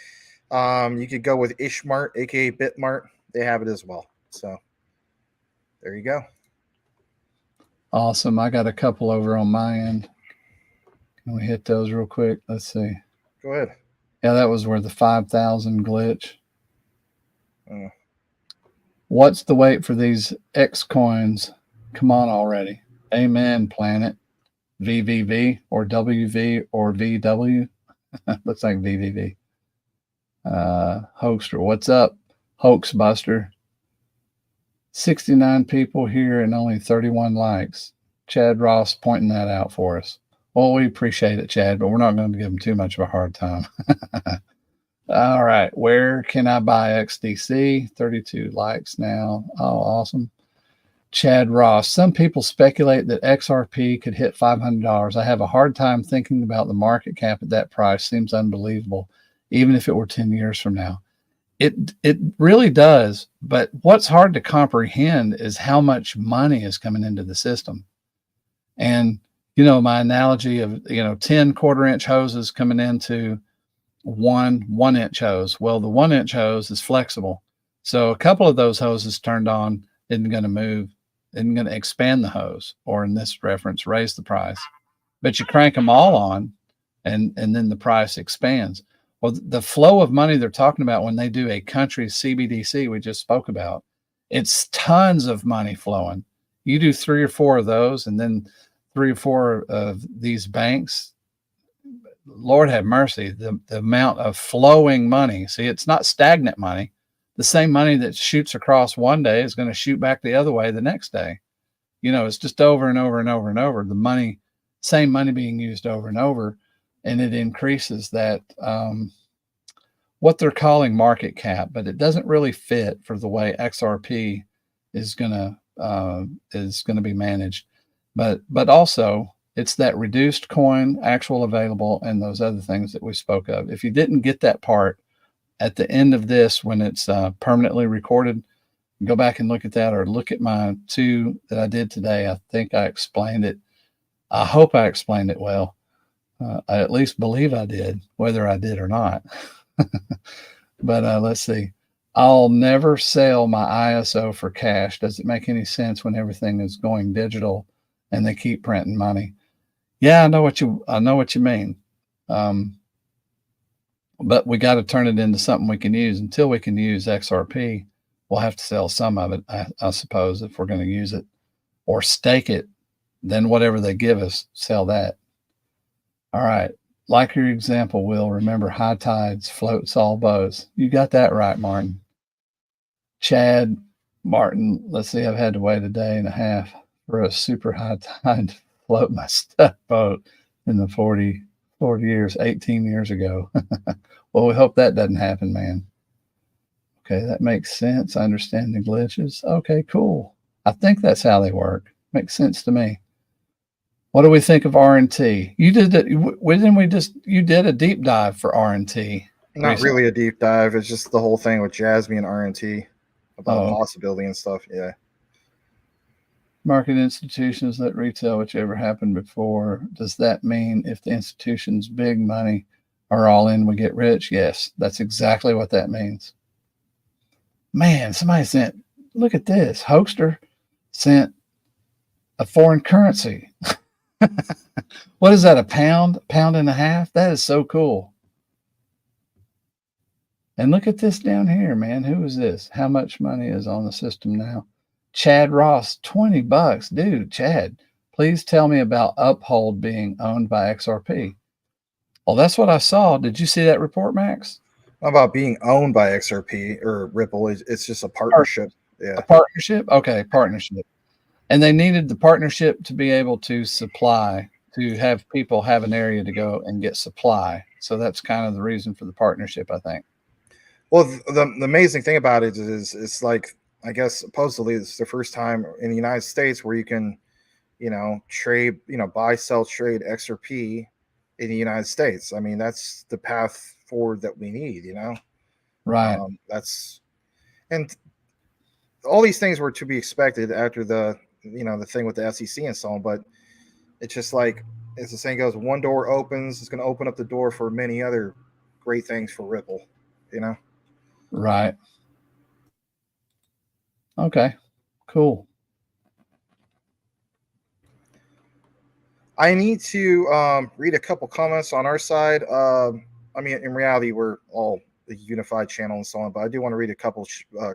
You could go with Ishmart, aka Bitmart. They have it as well. So there you go. Awesome. I got a couple over on my end. Can we hit those real quick? Let's see. Go ahead. Yeah, that was where the 5,000 glitch. What's the wait for these X coins? Come on already. Amen, Planet. VVV or WV or VW. Looks like VVV. Hoaxer, what's up? Hoax Buster. 69 people here and only 31 likes. Chad Ross pointing that out for us. Well, we appreciate it, Chad, but we're not going to give him too much of a hard time. All right. Where can I buy XDC? 32 likes now. Oh, awesome. Chad Ross. Some people speculate that XRP could hit $500. I have a hard time thinking about the market cap at that price. Seems unbelievable, even if it were 10 years from now. It really does. But what's hard to comprehend is how much money is coming into the system. And, you know, my analogy of, 10 quarter-inch hoses coming into one 1-inch hose. Well, the 1-inch hose is flexible. So a couple of those hoses turned on isn't going to move, isn't going to expand the hose, or in this reference, raise the price. But you crank them all on, and then the price expands. Well, the flow of money they're talking about when they do a country's CBDC we just spoke about, it's tons of money flowing. You do 3 or 4 of those, and then 3 or 4 of these banks, Lord have mercy, the amount of flowing money. See, it's not stagnant money. The same money that shoots across one day is going to shoot back the other way the next day. It's just over and over and over and over. The money, same money being used over and over, and it increases that, what they're calling market cap, but it doesn't really fit for the way XRP is going to be managed. But also, it's that reduced coin, actual available, and those other things that we spoke of. If you didn't get that part at the end of this, when it's permanently recorded, go back and look at that, or look at my 2 that I did today. I think I explained it. I hope I explained it well. I at least believe I did, whether I did or not. But let's see. I'll never sell my ISO for cash. Does it make any sense when everything is going digital and they keep printing money? Yeah, I know what you mean. But we got to turn it into something we can use. Until we can use XRP, we'll have to sell some of it, I suppose, if we're going to use it, or stake it. Then whatever they give us, sell that. All right. Like your example, Will, remember high tides floats all boats. You got that right, Martin. Chad, Martin, let's see, I've had to wait a day and a half for a super high tide to float my stuck boat in the 40 years, 18 years ago. Well, we hope that doesn't happen, man. Okay, that makes sense. I understand the glitches. Okay, cool. I think that's how they work. Makes sense to me. What do we think of RNT? You did that. You did a deep dive for RNT. Not recently. Really a deep dive. It's just the whole thing with Jasmy and RNT about Oh. possibility and stuff. Yeah. Market institutions let retail, whichever happened before. Does that mean if the institution's big money are all in, we get rich? Yes, that's exactly what that means. Man, somebody sent, look at this. Hoaxter sent a foreign currency. What is that, a pound, pound and a half? That is so cool. And look at this down here, man. Who is this? How much money is on the system now? Chad Ross, $20. Dude, Chad, please tell me about Uphold being owned by XRP. Well, that's what I saw. Did you see that report, Max? How about being owned by XRP or Ripple? It's just a partnership. Yeah. A partnership? Okay, partnership. And they needed the partnership to be able to supply, to have people have an area to go and get supply. So that's kind of the reason for the partnership, I think. Well, the amazing thing about it is it's like, I guess supposedly it's the first time in the United States where you can, trade, buy, sell, trade XRP in the United States. I mean, that's the path forward that we need, Right. And all these things were to be expected after the thing with the SEC and so on, but it's just like, as the saying goes, one door opens, it's going to open up the door for many other great things for Ripple, Right. Okay, cool. I need to read a couple comments on our side. I mean, in reality, we're all a unified channel and so on, but I do want to read a couple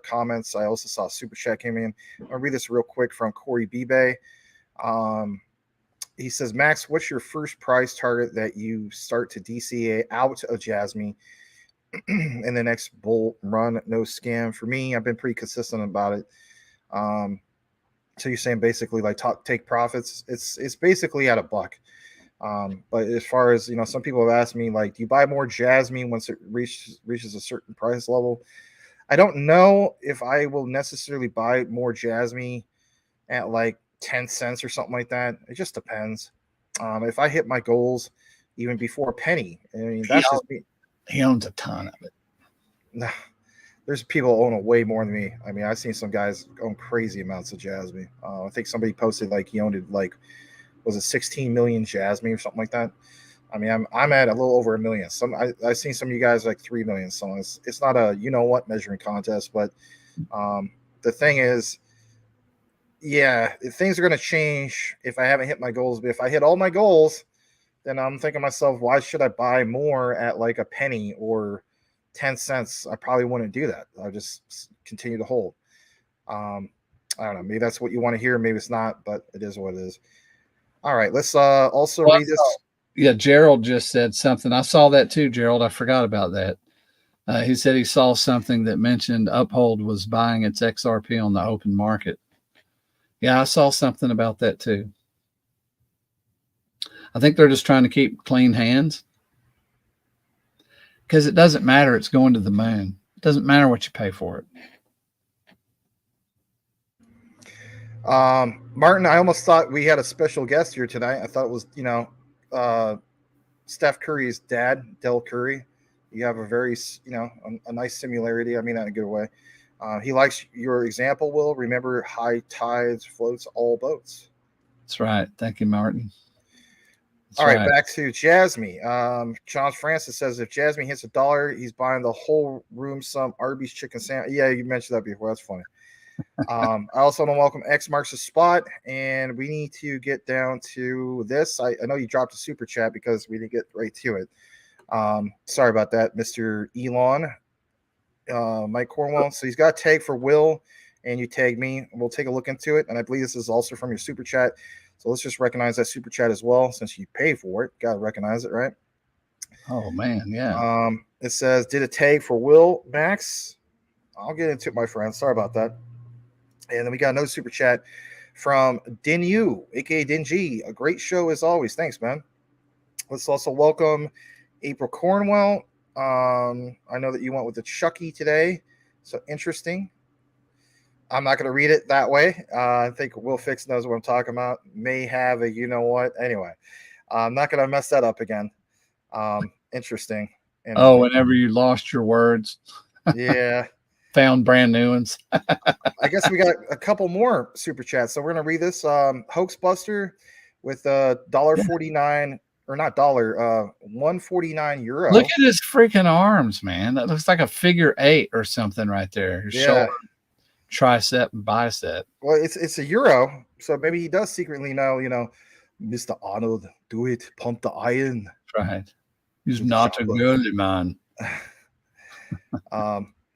comments. I also saw a super chat came in. I'll read this real quick from Corey Bibe. He says, Max, what's your first price target that you start to DCA out of Jasmy in the next bull run? No scam. For me, I've been pretty consistent about it. So you're saying basically like take profits. It's basically at $1. But as far as, some people have asked me, like, do you buy more Jasmy once it reaches a certain price level? I don't know if I will necessarily buy more Jasmy at like 10 cents or something like that. It just depends. If I hit my goals even before a penny, I mean, that's just me. He owns a ton of it. Nah, there's people who own it way more than me. I mean, I've seen some guys own crazy amounts of Jasmy. I think somebody posted like he owned it like, was it 16 million Jasmy or something like that? I mean, I'm at a little over 1 million. I've seen some of you guys like 3 million. So it's not a measuring contest, but the thing is, yeah, things are going to change if I haven't hit my goals. But if I hit all my goals, then I'm thinking to myself, why should I buy more at like a penny or 10 cents? I probably wouldn't do that. I'll just continue to hold. I don't know. Maybe that's what you want to hear. Maybe it's not, but it is what it is. All right. Let's also read this. Yeah, Gerald just said something. I saw that too, Gerald. I forgot about that. He said he saw something that mentioned Uphold was buying its XRP on the open market. Yeah, I saw something about that too. I think they're just trying to keep clean hands because it doesn't matter. It's going to the moon. It doesn't matter what you pay for it. Martin, I almost thought we had a special guest here tonight. I thought it was, Steph Curry's dad, Del Curry. You have a very, a nice similarity. I mean that in a good way. He likes your example, Will. Remember, high tides floats all boats. That's right. Thank you, Martin. All right, back to Jasmy. John Francis says if Jasmy hits $1, he's buying the whole room some Arby's chicken sandwich. Yeah, you mentioned that before. That's funny. I also want to welcome X marks the spot, and we need to get down to this. I know you dropped a super chat because we didn't get right to it. Sorry about that, Mr. Elon. Mike Cornwell. So he's got a tag for Will, and you tag me. We'll take a look into it, and I believe this is also from your super chat. So let's just recognize that super chat as well, since you pay for it. Got to recognize it, right? Oh man, yeah. It says, did a tag for Will Max. I'll get into it, my friend. Sorry about that. And then we got another super chat from Dinu, aka Dingy. A great show as always. Thanks, man. Let's also welcome April Cornwell. I know that you went with the Chucky today, so interesting. I'm not going to read it that way. I think Will Fix knows what I'm talking about. May have a Anyway, I'm not going to mess that up again. Interesting. And whenever you lost your words. Yeah. found brand new ones. I guess we got a couple more super chats, so we're gonna read this. Hoax Buster with $1.49 or not dollar, 149 euro. Look at his freaking arms, man. That looks like a figure 8 or something right there. His shoulder, tricep, and bicep. Well, it's a euro, so maybe he does secretly know. Mr. Arnold, do it, pump the iron. Right. He's not a girly man.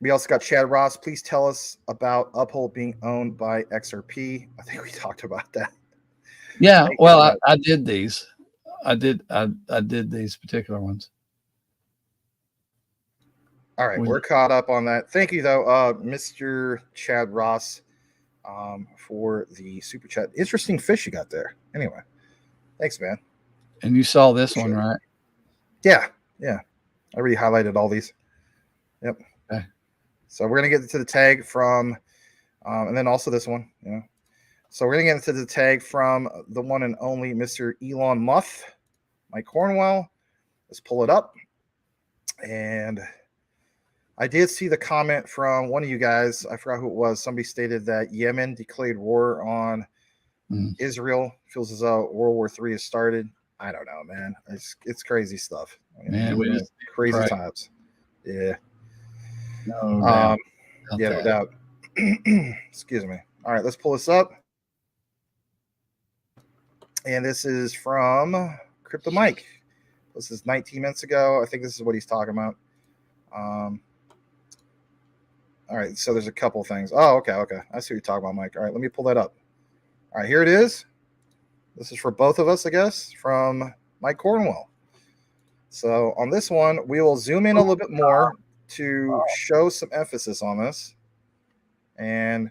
We also got Chad Ross. Please tell us about Uphold being owned by XRP. I think we talked about that. Yeah, well, I did these. I did these particular ones. All right, we're caught up on that. Thank you, though, Mr. Chad Ross, for the super chat. Interesting fish you got there. Anyway, thanks, man. And you saw this one, right? Yeah. I already highlighted all these. Yep. Okay. So we're gonna get to the tag from, and then also this one. So we're gonna get into the tag from the one and only Mr. Elon Musk, Mike Cornwell. Let's pull it up. And I did see the comment from one of you guys. I forgot who it was. Somebody stated that Yemen declared war on Israel. Feels as though World War III has started. I don't know, man. It's crazy stuff. Man, crazy times. Yeah. No doubt. No doubt. Excuse me. All right, let's pull this up. And this is from Crypto Mike. This is 19 minutes ago. I think this is what he's talking about. All right, so there's a couple things. Oh, okay. I see what you're talking about, Mike. All right, let me pull that up. All right, here it is. This is for both of us, I guess, from Mike Cornwell. So on this one, we will zoom in a little bit more to show some emphasis on this. And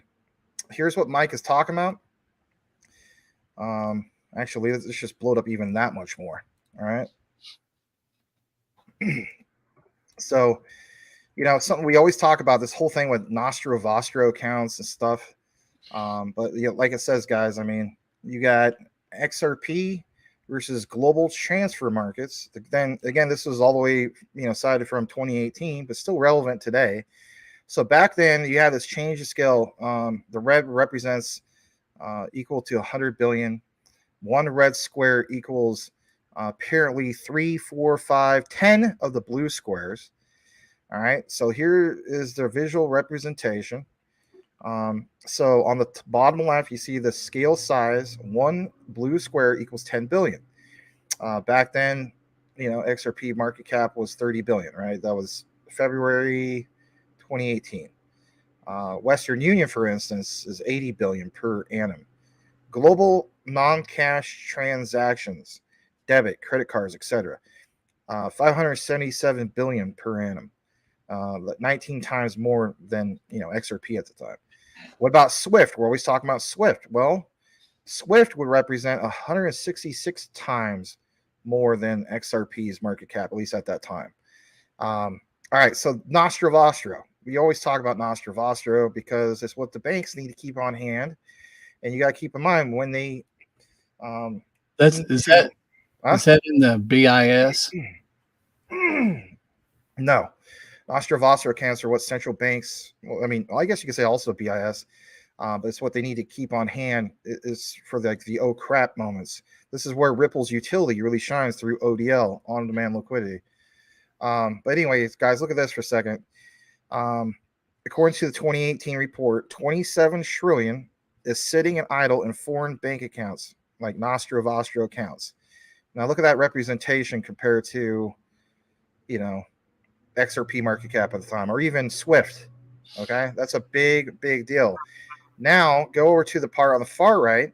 here's what Mike is talking about. Actually, let's just blow it up even that much more. All right. So, something we always talk about, this whole thing with Nostro Vostro accounts and stuff. But like it says, guys, I mean, you got XRP versus global transfer markets. Then again, this was all the way, cited from 2018, but still relevant today. So back then you had this change of scale. The red represents equal to 100 billion. One red square equals apparently 3, 4, 5, 10 of the blue squares. All right. So here is the visual representation. So on the bottom left, you see the scale size. One blue square equals 10 billion. Back then, XRP market cap was 30 billion, right? That was February 2018. Western Union, for instance, is 80 billion per annum. Global non-cash transactions, debit, credit cards, etc., 577 billion per annum. 19 times more than XRP at the time. What about Swift? We're always talking about Swift. Well, Swift would represent 166 times more than XRP's market cap, at least at that time. All right, so Nostro Vostro. We always talk about Nostro Vostro because it's what the banks need to keep on hand, and you got to keep in mind when they. Is that in the BIS? No. Nostro Vostro accounts are what central banks, I guess you could say also BIS, but it's what they need to keep on hand is for the oh crap moments. This is where Ripple's utility really shines through ODL, on-demand liquidity. But anyways, guys, look at this for a second. According to the 2018 report, 27 trillion is sitting and idle in foreign bank accounts, like Nostro Vostro accounts. Now look at that representation compared to, XRP market cap at the time, or even Swift. Okay, that's a big deal. Now go over to the part on the far right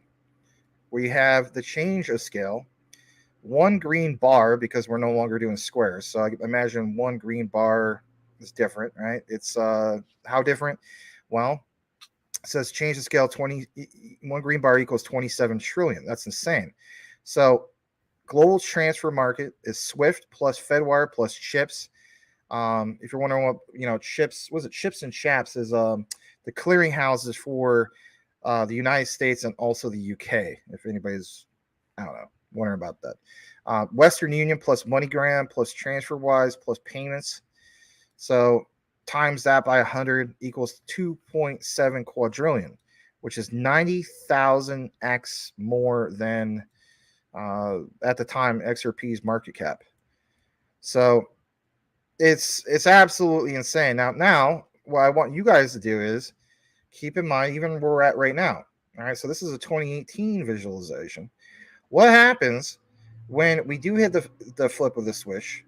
where you have the change of scale. One green bar, because we're no longer doing squares. So I imagine one green bar is different, right? It's how different? Well, it says change the scale 20. One green bar equals 27 trillion. That's insane. So global transfer market is Swift plus Fedwire plus chips. If you're wondering what chips, was it chips and chaps is the clearing houses for the United States and also the UK, if anybody's wondering about that. Western Union plus MoneyGram plus TransferWise plus payments. So times that by 100 equals 2.7 quadrillion, which is 90,000x more than at the time XRP's market cap. So it's absolutely insane. Now, what I want you guys to do is keep in mind even where we're at right now. All right, so this is a 2018 visualization. What happens when we do hit the flip of the switch,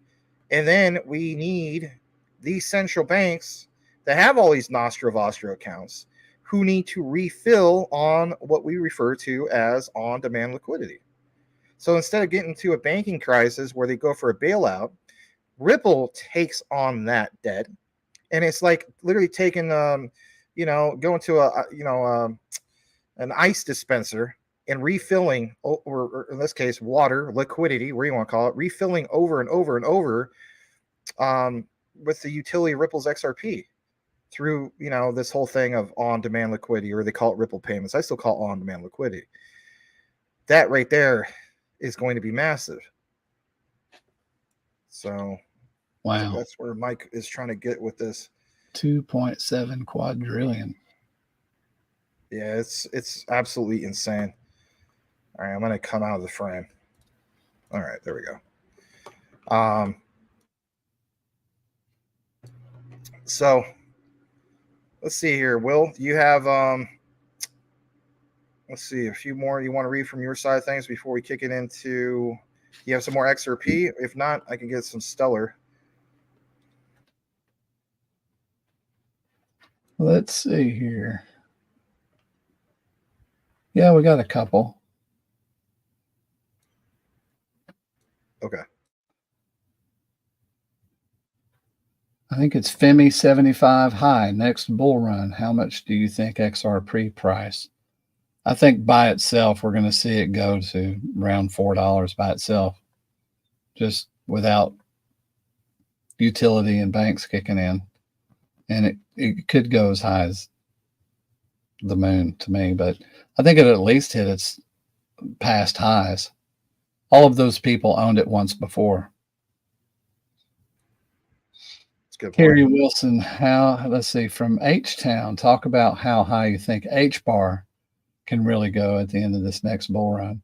and then we need these central banks that have all these Nostro Vostro accounts who need to refill on what we refer to as on-demand liquidity. So instead of getting to a banking crisis where they go for a bailout, Ripple takes on that debt, and it's like literally taking, going to an ice dispenser and refilling, or in this case, water, liquidity, where you want to call it, refilling over and over and over with the utility Ripple's XRP through, this whole thing of on-demand liquidity, or they call it Ripple payments. I still call it on-demand liquidity. That right there is going to be massive. So wow, that's where Mike is trying to get with this. 2.7 quadrillion. Yeah, it's absolutely insane. All right, I'm going to come out of the frame. All right, there we go. So let's see here. Will, you have let's see, a few more you want to read from your side of things before we kick it into, you have some more XRP? If not, I can get some Stellar. Let's see here. Yeah, we got a couple. Okay. I think it's Femi 75 high. Next bull run. How much do you think XRP price? I think by itself, we're going to see it go to around $4 by itself, just without utility and banks kicking in. And it could go as high as the moon to me, but I think it at least hit its past highs. All of those people owned it once before. Kerry Wilson, let's see, from H-Town, talk about how high you think Hbar can really go at the end of this next bull run.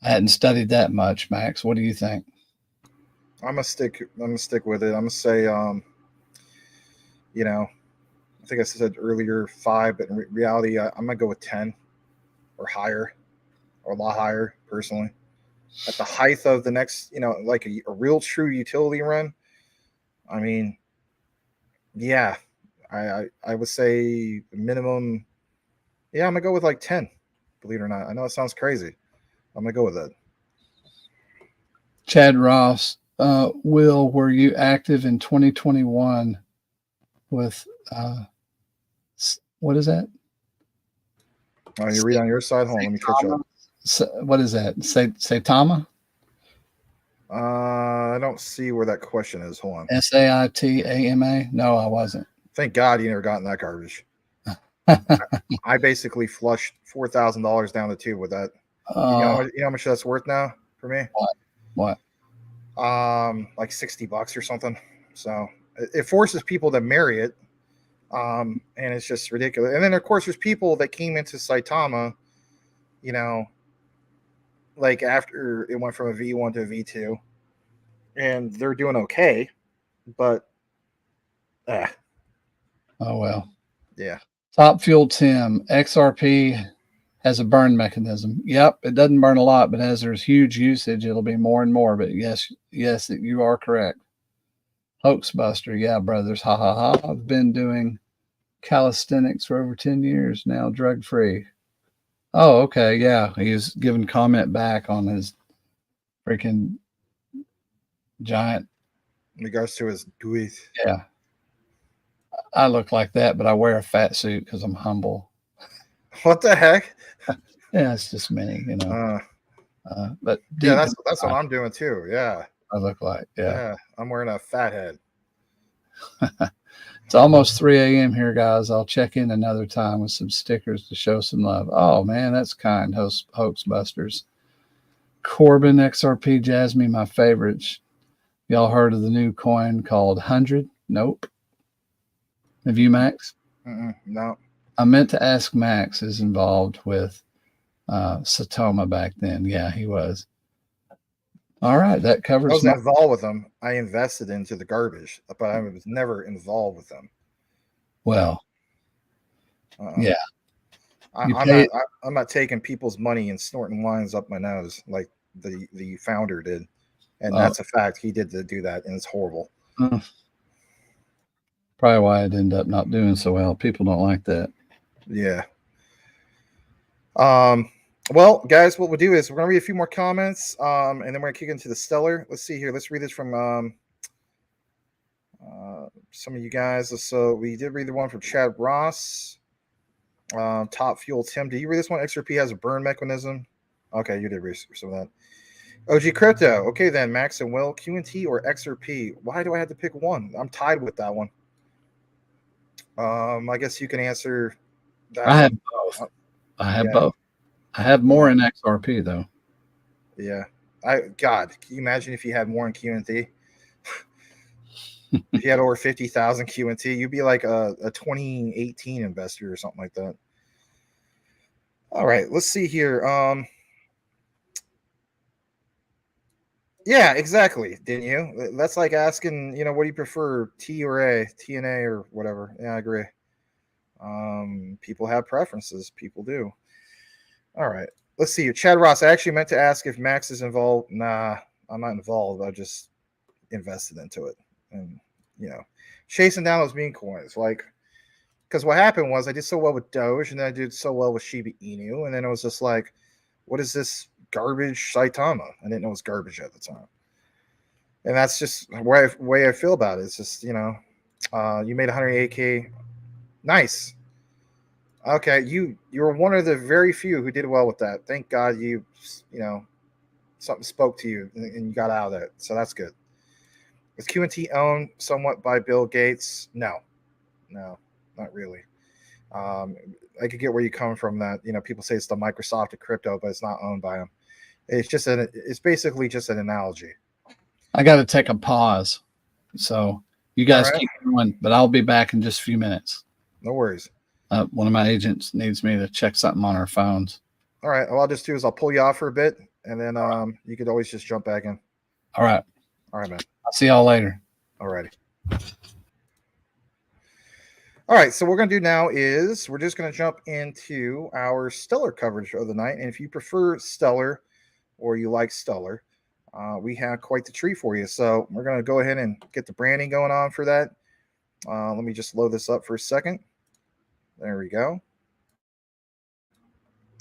I hadn't studied that much, Max. What do you think? I'm gonna stick with it. I'm gonna say, I think I said earlier 5, but in reality, I'm gonna go with 10 or higher, or a lot higher personally. At the height of the next, like a real true utility run, I mean, yeah, I would say minimum. Yeah, I'm gonna go with like 10. Believe it or not, I know it sounds crazy. I'm gonna go with that. Chad Ross, Will, were you active in 2021 with what is that? Oh, you read on your side. Hold on, let me catch up. What is that? Saitama? I don't see where that question is. Hold on. Saitama? No, I wasn't. Thank God you never got in that garbage. I basically flushed $4,000 down the tube with that. You know how much that's worth now for me? What? Like $60 or something. So it forces people to marry it. And it's just ridiculous. And then of course there's people that came into Saitama, like after it went from a V1 to a V2, and they're doing okay, but oh well. Yeah. Top Fuel Tim, XRP has a burn mechanism. Yep, it doesn't burn a lot, but as there's huge usage, it'll be more and more. But yes, you are correct. Hoaxbuster, yeah, brothers, ha ha ha. I've been doing calisthenics for over 10 years now, drug free. Oh, okay, yeah. He was giving comment back on his freaking giant. In regards to his tweet. Yeah. I look like that, but I wear a fat suit because I'm humble. What the heck? Yeah, it's just me, but yeah, that's what I'm doing too. Yeah, I look like yeah. I'm wearing a fat head. It's almost 3 a.m. here, guys. I'll check in another time with some stickers to show some love. Oh man, that's kind, hoax busters. Corbin, XRP, Jasmy, my favorites. Y'all heard of the new coin called 100? Nope. Have you, Max? No. I meant to ask Max is involved with Satoma back then. Yeah, he was. All right, that I covers. wasn't involved with them. I invested into the garbage, but I was never involved with them. Well, yeah. I'm not taking people's money and snorting lines up my nose like the founder did, and that's a fact. He did do that, and it's horrible. Probably why it ended up not doing so well. People don't like that. Yeah. Well, guys, what we'll do is we're gonna read a few more comments, and then we're gonna kick into the stellar. Let's see here. Let's read this from some of you guys. So we did read the one from Chad Ross. Top Fuel Tim. Did you read this one? XRP has a burn mechanism. Okay, you did read some of that. OG Crypto. Okay, then Max and Will, QNT or XRP? Why do I have to pick one? I'm tied with that one. I guess you can answer that. I have both. I have both. I have more in XRP though. Yeah. God, can you imagine if you had more in QNT? If you had over 50,000 QNT, you'd be like a 2018 investor or something like that. All right, let's see here. Yeah, exactly. Didn't you? That's like asking, what do you prefer, T or A, TNA or whatever. Yeah, I agree. People have preferences. People do. All right. Let's see. Chad Ross, I actually meant to ask if Max is involved. Nah, I'm not involved. I just invested into it. And, chasing down those meme coins. Because what happened was I did so well with Doge, and then I did so well with Shiba Inu. And then it was just like, what is this garbage Saitama? I didn't know it was garbage at the time. And that's just the way I feel about it. It's just, you made 108K. Nice. Okay, you're one of the very few who did well with that. Thank God something spoke to you and you got out of that. So that's good. Is QNT owned somewhat by Bill Gates? No, not really. I could get where you come from that. People say it's the Microsoft of crypto, but it's not owned by them. It's basically just an analogy. I got to take a pause. So you guys keep going, but I'll be back in just a few minutes. No worries. One of my agents needs me to check something on our phones. All right. All I'll just do is I'll pull you off for a bit, and then you could always just jump back in. All right. All right, man. I'll see y'all later. All righty. All right. So what we're going to do now is we're just going to jump into our stellar coverage of the night. And if you prefer stellar or you like stellar, we have quite the treat for you. So we're going to go ahead and get the branding going on for that. Let me just load this up for a second. There we go.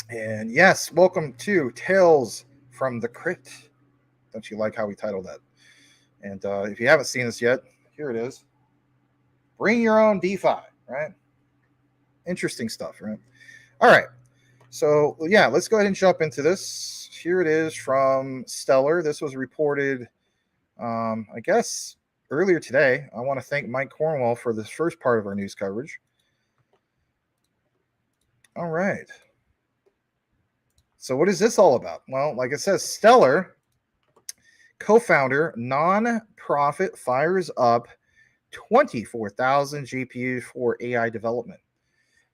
And yes, welcome to Tales from the Crypt. Don't you like how we titled that? And if you haven't seen this yet, here it is. Bring your own DeFi, right? Interesting stuff, right? All right. So, yeah, let's go ahead and jump into this. Here it is from Stellar. This was reported, I guess, earlier today. I want to thank Mike Cornwell for this first part of our news coverage. All right. So what is this all about? Well, like it says, Stellar co-founder non-profit fires up 24,000 GPUs for AI development.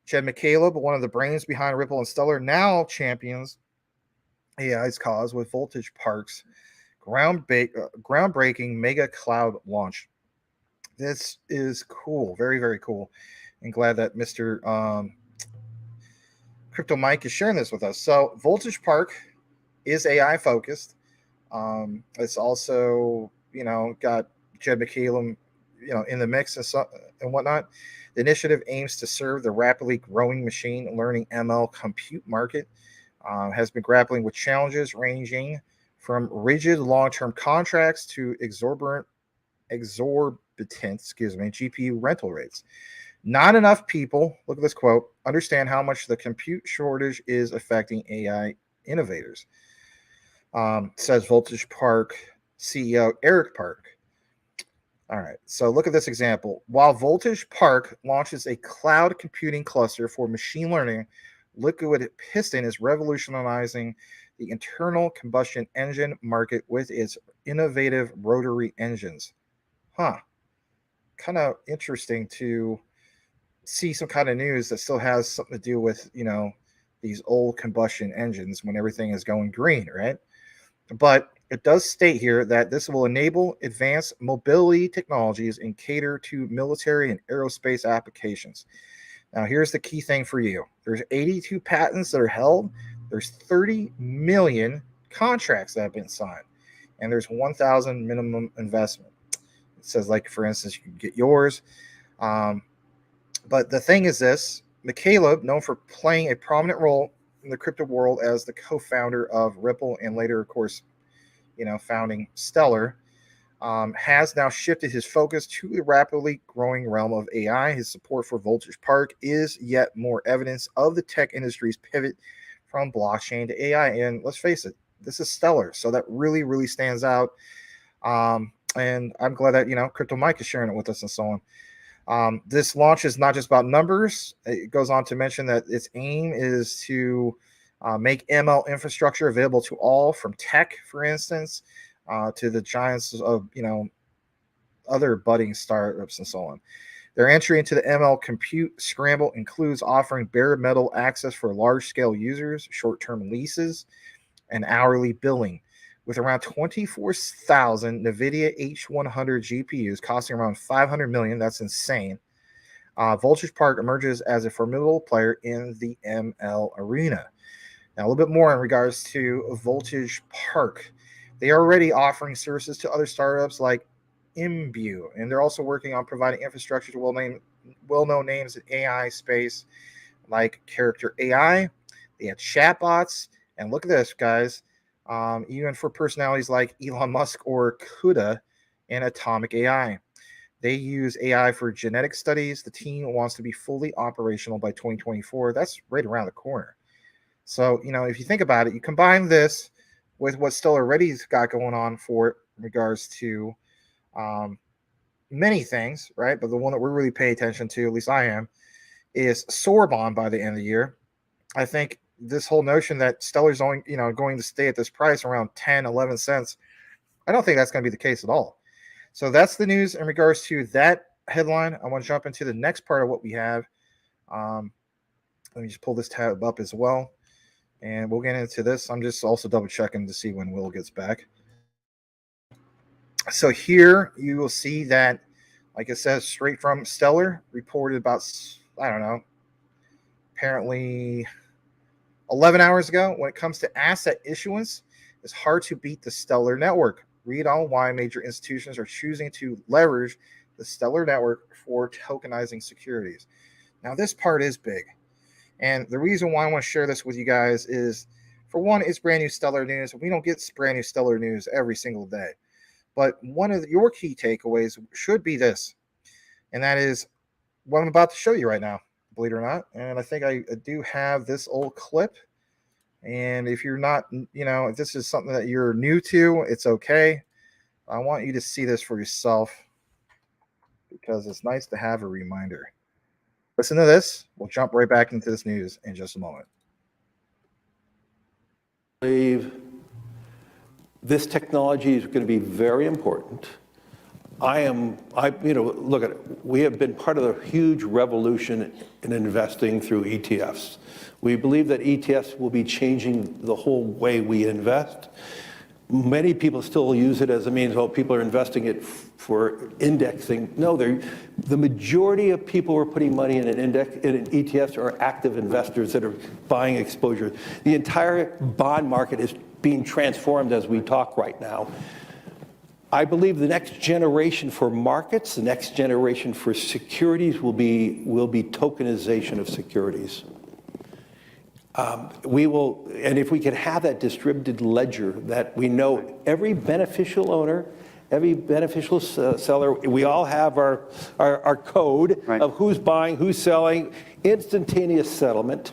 Jed McCaleb, one of the brains behind Ripple and Stellar, now champions AI's cause with Voltage Park's groundbreaking mega cloud launch. This is cool. Very, very cool. And glad that Mr. Crypto Mike is sharing this with us. So Voltage Park is AI focused. It's also, got Jed McCaleb, in the mix and whatnot. The initiative aims to serve the rapidly growing machine learning ML compute market. Has been grappling with challenges ranging from rigid long-term contracts to exorbitant GPU rental rates. Not enough people, look at this quote, understand how much the compute shortage is affecting AI innovators, says Voltage Park CEO Eric Park. All right, so look at this example. While Voltage Park launches a cloud computing cluster for machine learning, Liquid Piston is revolutionizing the internal combustion engine market with its innovative rotary engines. Kind of interesting to see some kind of news that still has something to do with, these old combustion engines when everything is going green, right? But it does state here that this will enable advanced mobility technologies and cater to military and aerospace applications. Now, here's the key thing for you. There's 82 patents that are held. There's 30 million contracts that have been signed, and there's 1,000 minimum investment. It says, like, for instance, you can get yours. But the thing is this, Michaela, known for playing a prominent role in the crypto world as the co-founder of Ripple and later, of course, founding Stellar, has now shifted his focus to the rapidly growing realm of AI. His support for Voltage Park is yet more evidence of the tech industry's pivot from blockchain to AI. And let's face it, this is Stellar, so that really, really stands out. And I'm glad that, Crypto Mike is sharing it with us and so on. This launch is not just about numbers. It goes on to mention that its aim is to make ML infrastructure available to all, from tech, for instance, to the giants of, other budding startups and so on. Their entry into the ML compute scramble includes offering bare metal access for large-scale users, short-term leases, and hourly billing. With around 24,000 NVIDIA H100 GPUs costing around $500 million, that's insane. Voltage Park emerges as a formidable player in the ML arena. Now, a little bit more in regards to Voltage Park. They are already offering services to other startups like Imbue, and they're also working on providing infrastructure to well-known names in AI space like Character AI. They have chatbots, and look at this, guys. Even for personalities like Elon Musk or CUDA and Atomic AI. They use AI for genetic studies. The team wants to be fully operational by 2024. That's right around the corner. So, if you think about it, you combine this with what Stellar already's got going on for it in regards to many things, right? But the one that we're really paying attention to, at least I am, is Sorbonne by the end of the year. I think this whole notion that Stellar's only, going to stay at this price around 10, 11 cents, I don't think that's going to be the case at all. So that's the news in regards to that headline. I want to jump into the next part of what we have. Let me just pull this tab up as well, and we'll get into this. I'm just also double checking to see when Will gets back. So here you will see that, like it says, straight from Stellar, reported about, I don't know, apparently 11 hours ago. When it comes to asset issuance, it's hard to beat the Stellar network. Read on why major institutions are choosing to leverage the Stellar network for tokenizing securities. Now, this part is big. And the reason why I want to share this with you guys is, for one, it's brand new Stellar news. We don't get brand new Stellar news every single day. But one of your key takeaways should be this, and that is what I'm about to show you right now, believe it or not. And I think I do have this old clip. And if you're not, if this is something that you're new to, it's okay. I want you to see this for yourself because it's nice to have a reminder. Listen to this. We'll jump right back into this news in just a moment. I believe this technology is going to be very important. Look at it. We have been part of a huge revolution in investing through ETFs. We believe that ETFs will be changing the whole way we invest. Many people still use it as a means, people are investing it for indexing. No, the majority of people who are putting money in an ETFs are active investors that are buying exposure. The entire bond market is being transformed as we talk right now. I believe the next generation for markets, the next generation for securities will be tokenization of securities. And if we can have that distributed ledger that we know every beneficial owner, every beneficial seller, we all have our code of who's buying, who's selling, instantaneous settlement.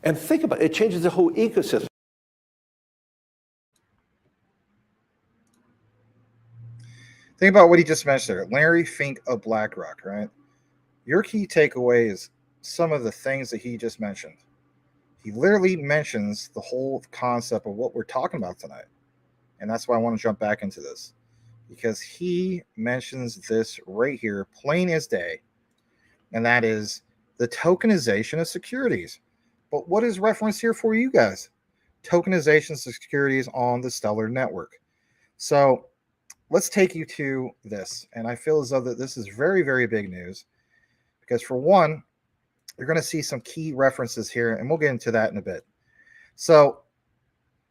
And think about it, it changes the whole ecosystem. Think about what he just mentioned there. Larry Fink of BlackRock, right? Your key takeaway is some of the things that he just mentioned. He literally mentions the whole concept of what we're talking about tonight. And that's why I want to jump back into this, because he mentions this right here, plain as day, and that is the tokenization of securities. But what is referenced here for you guys? Tokenization of securities on the Stellar network. So let's take you to this. And I feel as though that this is very, very big news because, for one, you're going to see some key references here, and we'll get into that in a bit. So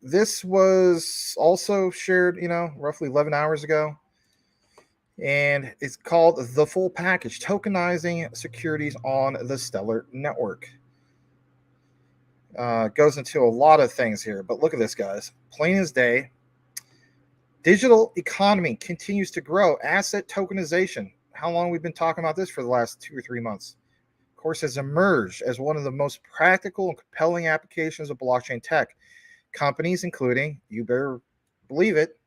this was also shared, roughly 11 hours ago. And it's called The Full Package, Tokenizing Securities on the Stellar Network. Goes into a lot of things here, but look at this, guys. Plain as day. Digital economy continues to grow. Asset tokenization. How long we've been talking about this for the last 2 or 3 months? Of course, has emerged as one of the most practical and compelling applications of blockchain tech. Companies including, you better believe it,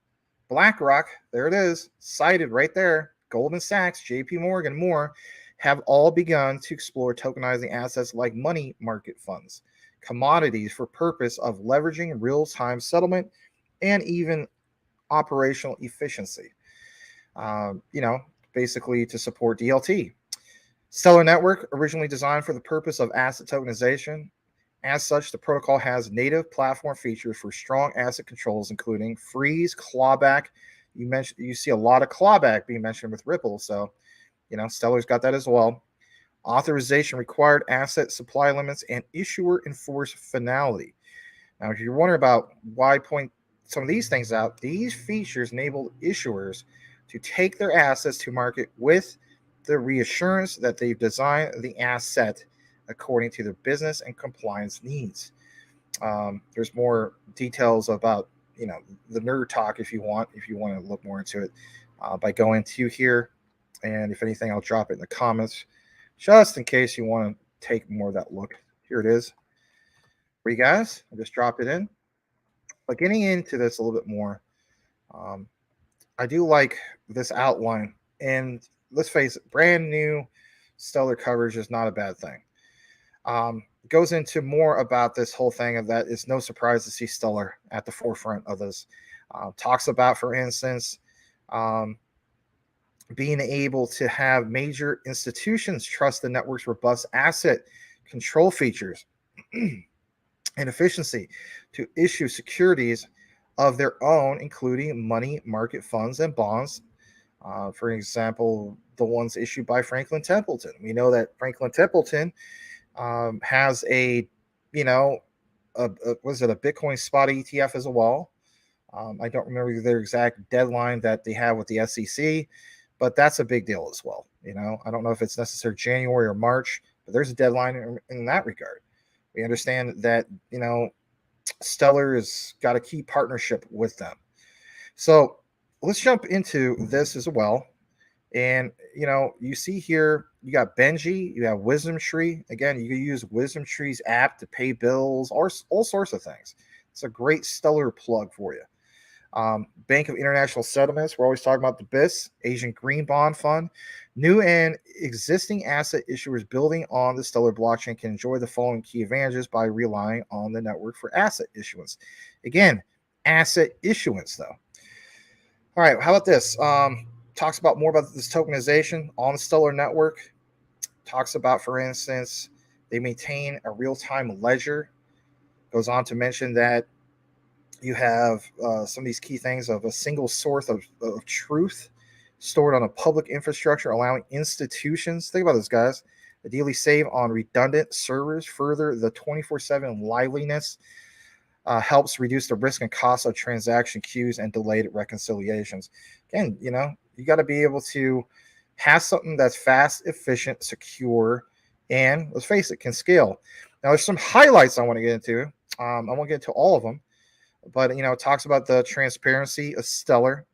BlackRock, there it is, cited right there, Goldman Sachs, JP Morgan, more, have all begun to explore tokenizing assets like money market funds, commodities for purpose of leveraging real-time settlement and even operational efficiency. Basically to support DLT. Stellar Network, originally designed for the purpose of asset tokenization. As such, the protocol has native platform features for strong asset controls, including freeze, clawback. You see a lot of clawback being mentioned with Ripple, so Stellar's got that as well. Authorization required asset supply limits and issuer enforced finality. Now, if you're wondering about why I point some of these things out, these features enable issuers to take their assets to market with the reassurance that they've designed the asset according to their business and compliance needs. There's more details about the nerd talk if you want to look more into it by going to here, and if anything I'll drop it in the comments just in case you want to take more of that look. Here it is for you guys. I just dropped it in. But getting into this a little bit more, I do like this outline, and let's face it, brand new Stellar coverage is not a bad thing. Goes into more about this whole thing, of that it's no surprise to see Stellar at the forefront of this. Talks about, for instance, being able to have major institutions trust the network's robust asset control features and efficiency to issue securities of their own, including money market funds and bonds. For example, the ones issued by Franklin Templeton. We know that Franklin Templeton has a Bitcoin spot ETF as well. I don't remember their exact deadline that they have with the SEC, but that's a big deal as well. I don't know if it's necessary January or March, but there's a deadline in that regard. We understand that Stellar has got a key partnership with them. So let's jump into this as well. And, you see here, you got Benji, you have Wisdom Tree. Again, you can use Wisdom Tree's app to pay bills or all sorts of things. It's a great Stellar plug for you. Bank of International Settlements. We're always talking about the BIS, Asian Green Bond Fund. New and existing asset issuers building on the Stellar blockchain can enjoy the following key advantages by relying on the network for asset issuance. Again, asset issuance, though. All right, how about this? Talks about more about this tokenization on the Stellar network. Talks about, for instance, they maintain a real-time ledger. Goes on to mention that you have some of these key things of a single source of truth stored on a public infrastructure, allowing institutions, think about this, guys, ideally save on redundant servers. Further, the 24/7 liveliness helps reduce the risk and cost of transaction queues and delayed reconciliations. Again, you got to be able to have something that's fast, efficient, secure, and let's face it, can scale. Now, there's some highlights I want to get into. I won't get into all of them, but it talks about the transparency of Stellar.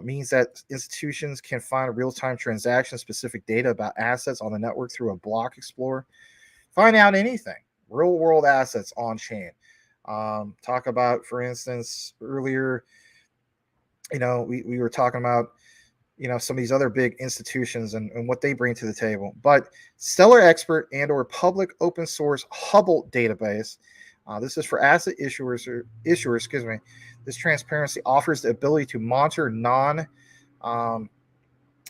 Means that institutions can find real-time transaction-specific data about assets on the network through a block explorer. Find out anything, real-world assets on chain. Talk about, for instance, earlier, we were talking about, some of these other big institutions and what they bring to the table. But Stellar Expert and or public open source Hubble database. This is for asset issuers. This transparency offers the ability to monitor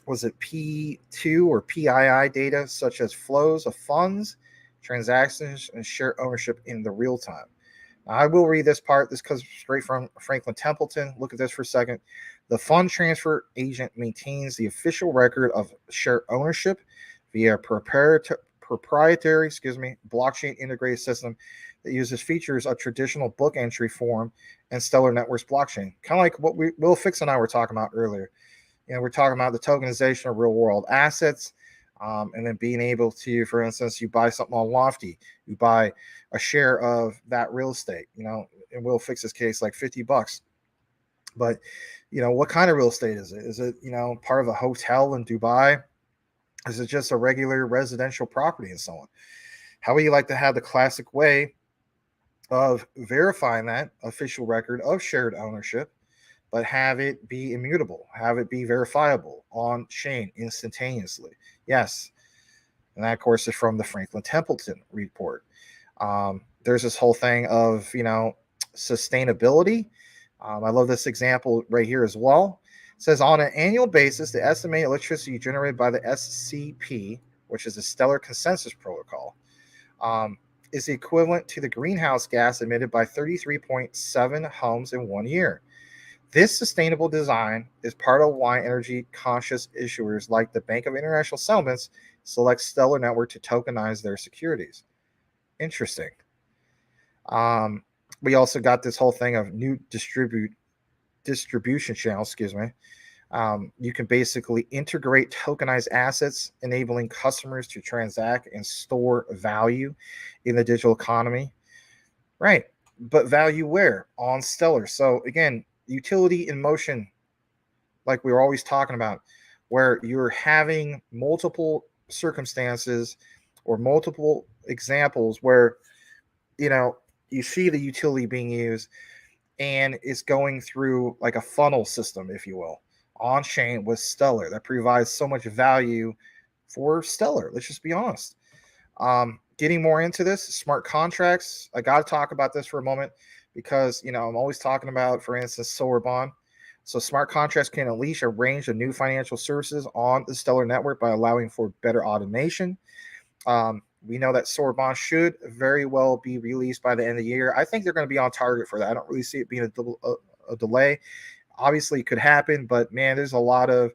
was it P2 or PII data, such as flows of funds, transactions, and share ownership in the real time. Now, I will read this part. This comes straight from Franklin Templeton. Look at this for a second. The fund transfer agent maintains the official record of share ownership via proprietary blockchain integrated system that uses features of traditional book entry form and Stellar Networks blockchain. Kind of like what Will Fix and I were talking about earlier. We're talking about the tokenization of real world assets, and then being able to, for instance, you buy something on Lofty, you buy a share of that real estate, and Will Fix this case like $50. But, what kind of real estate is it? Is it, part of a hotel in Dubai? Is it just a regular residential property and so on? How would you like to have the classic way of verifying that official record of shared ownership, but have it be immutable, have it be verifiable on chain instantaneously? Yes. And that, of course, is from the Franklin Templeton report. There's this whole thing of, sustainability. I love this example right here as well. It says on an annual basis, the estimated electricity generated by the SCP, which is the Stellar Consensus Protocol, is equivalent to the greenhouse gas emitted by 33.7 homes in 1 year. This sustainable design is part of why energy conscious issuers like the Bank of International Settlements select Stellar Network to tokenize their securities. Interesting. We also got this whole thing of new distribution channels, you can basically integrate tokenized assets, enabling customers to transact and store value in the digital economy. Right. But value where? On Stellar. So again, utility in motion, like we were always talking about, where you're having multiple circumstances or multiple examples where, you see the utility being used and it's going through like a funnel system, if you will, on chain with Stellar that provides so much value for Stellar. Let's just be honest. Getting more into this, smart contracts. I got to talk about this for a moment because, I'm always talking about, for instance, Solar Bond. So smart contracts can unleash a range of new financial services on the Stellar network by allowing for better automation. We know that Solar Bond should very well be released by the end of the year. I think they're going to be on target for that. I don't really see it being a delay. Obviously, it could happen, but man, there's a lot of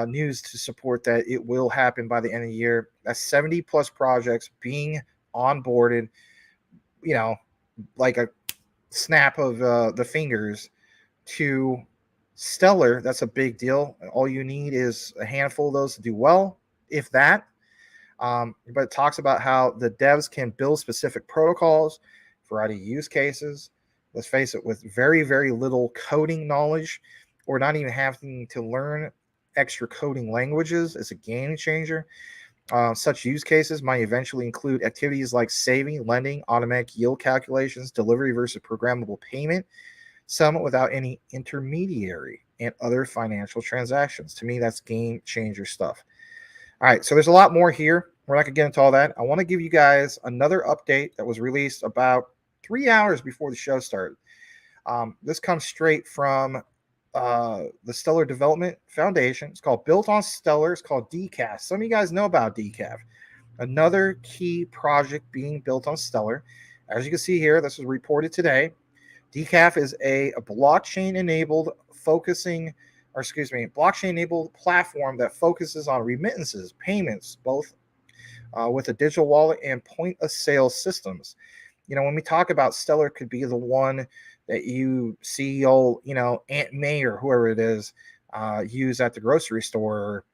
news to support that it will happen by the end of the year. That's 70 plus projects being onboarded, like a snap of the fingers to Stellar. That's a big deal. All you need is a handful of those to do well, if that. But it talks about how the devs can build specific protocols, variety of use cases. Let's face it, with very, very little coding knowledge, or not even having to learn extra coding languages, is a game changer. Such use cases might eventually include activities like saving, lending, automatic yield calculations, delivery versus programmable payment, settlement without any intermediary, and other financial transactions. To me, that's game changer stuff. All right, so there's a lot more here. We're not going to get into all that. I want to give you guys another update that was released about 3 hours before the show started. This comes straight from the Stellar Development Foundation. It's called Built on Stellar. It's called Decaf. Some of you guys know about Decaf. Another key project being built on Stellar. As you can see here, this was reported today. Decaf is a blockchain-enabled blockchain-enabled platform that focuses on remittances, payments, both with a digital wallet and point-of-sale systems. When we talk about Stellar, could be the one that you see old, Aunt May or whoever it is use at the grocery store, or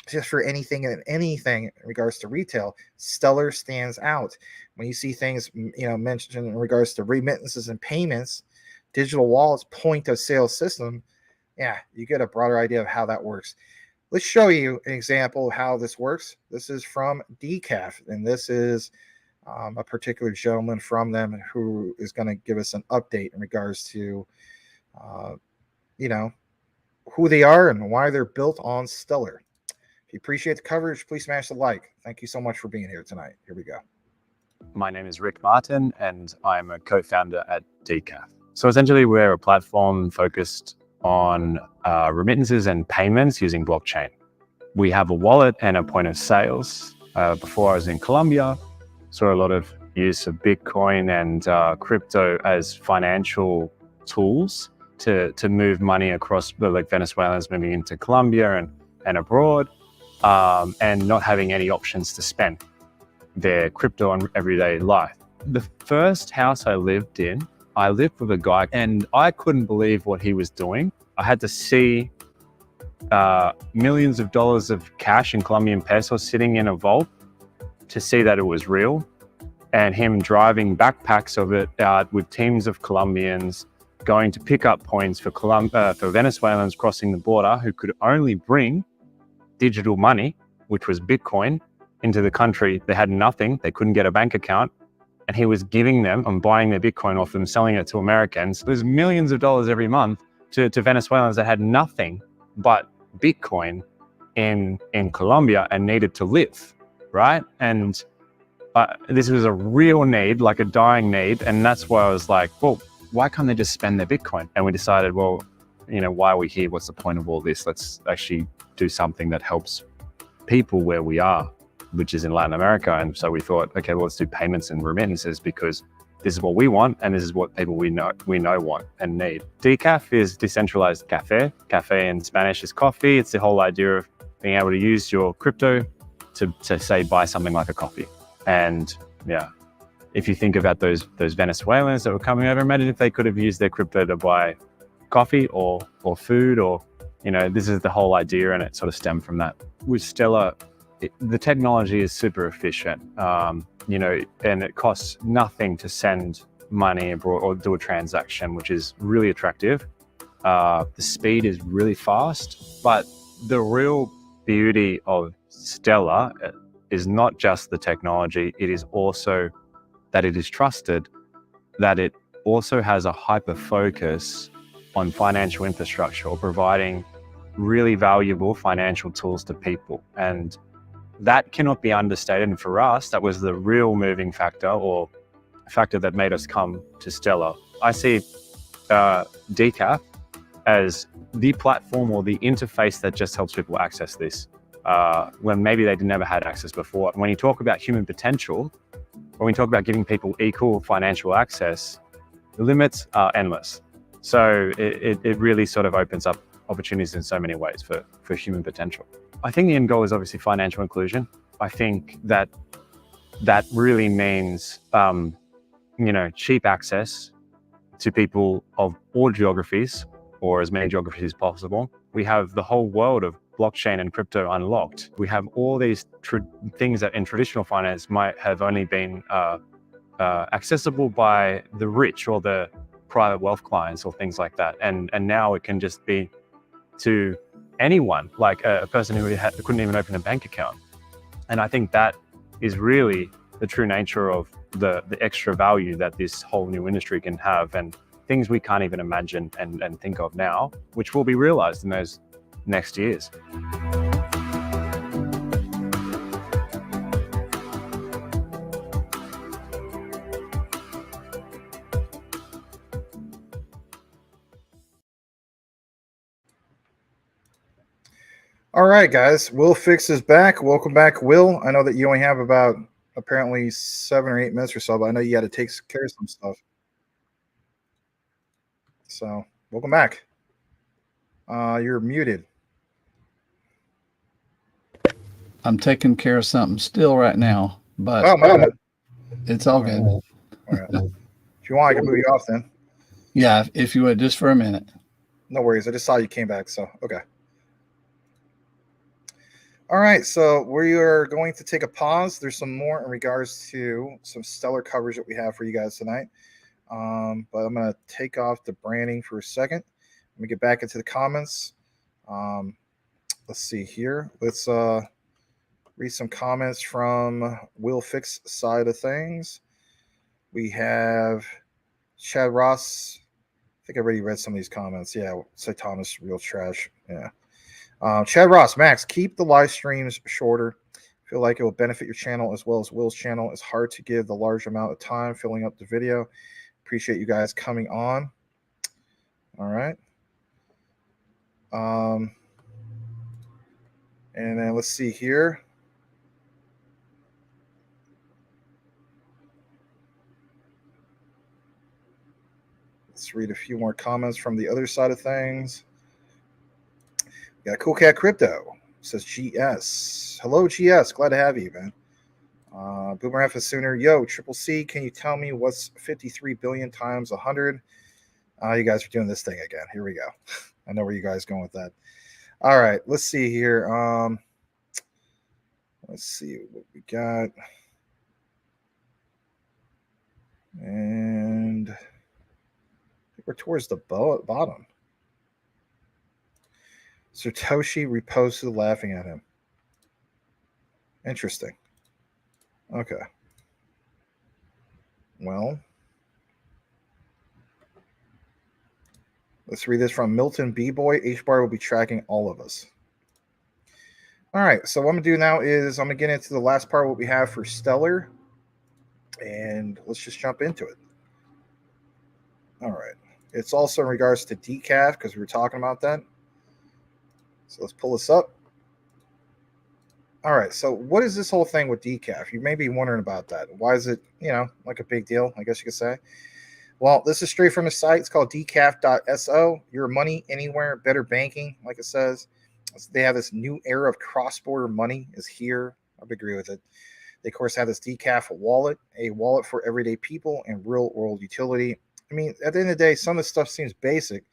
just for anything in regards to retail. Stellar stands out. When you see things, mentioned in regards to remittances and payments, digital wallets, point-of-sale system, yeah, you get a broader idea of how that works. Let's show you an example of how this works. This is from Decaf, and this is a particular gentleman from them who is going to give us an update in regards to, who they are and why they're built on Stellar. If you appreciate the coverage, please smash the like. Thank you so much for being here tonight. Here we go. My name is Rick Martin, and I'm a co-founder at Decaf. So essentially, we're a platform focused on remittances and payments using blockchain. We have a wallet and a point of sales. Before I was in Colombia, saw a lot of use of Bitcoin and crypto as financial tools to move money across, like Venezuelans moving into Colombia and abroad, and not having any options to spend their crypto on everyday life. The first house I lived in, I lived with a guy and I couldn't believe what he was doing. I had to see millions of dollars of cash in Colombian pesos sitting in a vault to see that it was real, and him driving backpacks of it out with teams of Colombians going to pick up points for Venezuelans crossing the border who could only bring digital money, which was Bitcoin, into the country. They had nothing. They couldn't get a bank account. And he was giving them and buying their Bitcoin off them, selling it to Americans. There's millions of dollars every month to Venezuelans that had nothing but Bitcoin in Colombia and needed to live, right? And this was a real need, like a dying need. And that's why I was like, well, why can't they just spend their Bitcoin? And we decided, well, you know, why are we here? What's the point of all this? Let's actually do something that helps people where we are, which is in Latin America. And so we thought, okay, well, let's do payments and remittances because this is what we want and this is what people we know want and need. Decaf is decentralized cafe. Cafe in Spanish is coffee. It's the whole idea of being able to use your crypto to say buy something like a coffee. And yeah, if you think about those Venezuelans that were coming over, imagine if they could have used their crypto to buy coffee or food, or, you know, this is the whole idea, and it sort of stemmed from that. With Stellar, the technology is super efficient, you know, and it costs nothing to send money abroad or do a transaction, which is really attractive. The speed is really fast, but the real beauty of Stellar is not just the technology, it is also that it is trusted, that it also has a hyper focus on financial infrastructure or providing really valuable financial tools to people. And that cannot be understated. And for us, that was the real moving factor, or factor that made us come to Stellar. I see Decaf as the platform or the interface that just helps people access this when maybe they never had access before. When you talk about human potential, when we talk about giving people equal financial access, the limits are endless. So it really sort of opens up opportunities in so many ways for human potential. I think the end goal is obviously financial inclusion. I think that really means, you know, cheap access to people of all geographies, or as many geographies as possible. We have the whole world of blockchain and crypto unlocked. We have all these things that in traditional finance might have only been accessible by the rich or the private wealth clients or things like that. And now it can just be to anyone, like a person who couldn't even open a bank account. And I think that is really the true nature of the extra value that this whole new industry can have, and things we can't even imagine and think of now, which will be realized in those next years. All right, guys. Will Fix is back. Welcome back, Will. I know that you only have about apparently 7 or 8 minutes or so, but I know you got to take care of some stuff. So, welcome back. You're muted. I'm taking care of something still right now, but Oh, my bad. it's all good. All right. If you want, I can move you off then. Yeah, if you would, just for a minute. No worries. I just saw you came back, so okay. All right, so we are going to take a pause. There's some more in regards to some stellar coverage that we have for you guys tonight. But I'm going to take off the branding for a second. Let me get back into the comments. Let's see here. Let's read some comments from Will Fix side of things. We have Chad Ross. I think I already read some of these comments. Yeah, say Thomas, real trash. Yeah. Chad Ross, Max, keep the live streams shorter. Feel like it will benefit your channel as well as Will's channel. It's hard to give the large amount of time filling up the video. Appreciate you guys coming on. All right. And And then let's see here. Let's read a few more comments from the other side of things. We got Cool Cat Crypto. Says GS. Hello, GS. Glad to have you, man. Boomer F is sooner. Yo, Triple C, can you tell me what's 53 billion times 100? You guys are doing this thing again. Here we go. I know where you guys are going with that. All right, let's see here. Let's see what we got. And I think we're towards the bottom. Satoshi reposted laughing at him. Interesting. Okay. Well, let's read this from Milton B-Boy. Hbar will be tracking all of us. All right. So what I'm going to do now is I'm going to get into the last part, what we have for Stellar. And let's just jump into it. All right. It's also in regards to Decaf because we were talking about that. So let's pull this up. All right. So what is this whole thing with Decaf? You may be wondering about that. Why is it, like a big deal, I guess you could say? Well, this is straight from the site. It's called decaf.so. Your money anywhere, better banking, like it says. They have this new era of cross-border money is here. I would agree with it. They, of course, have this Decaf wallet, a wallet for everyday people and real-world utility. I mean, at the end of the day, some of this stuff seems basic.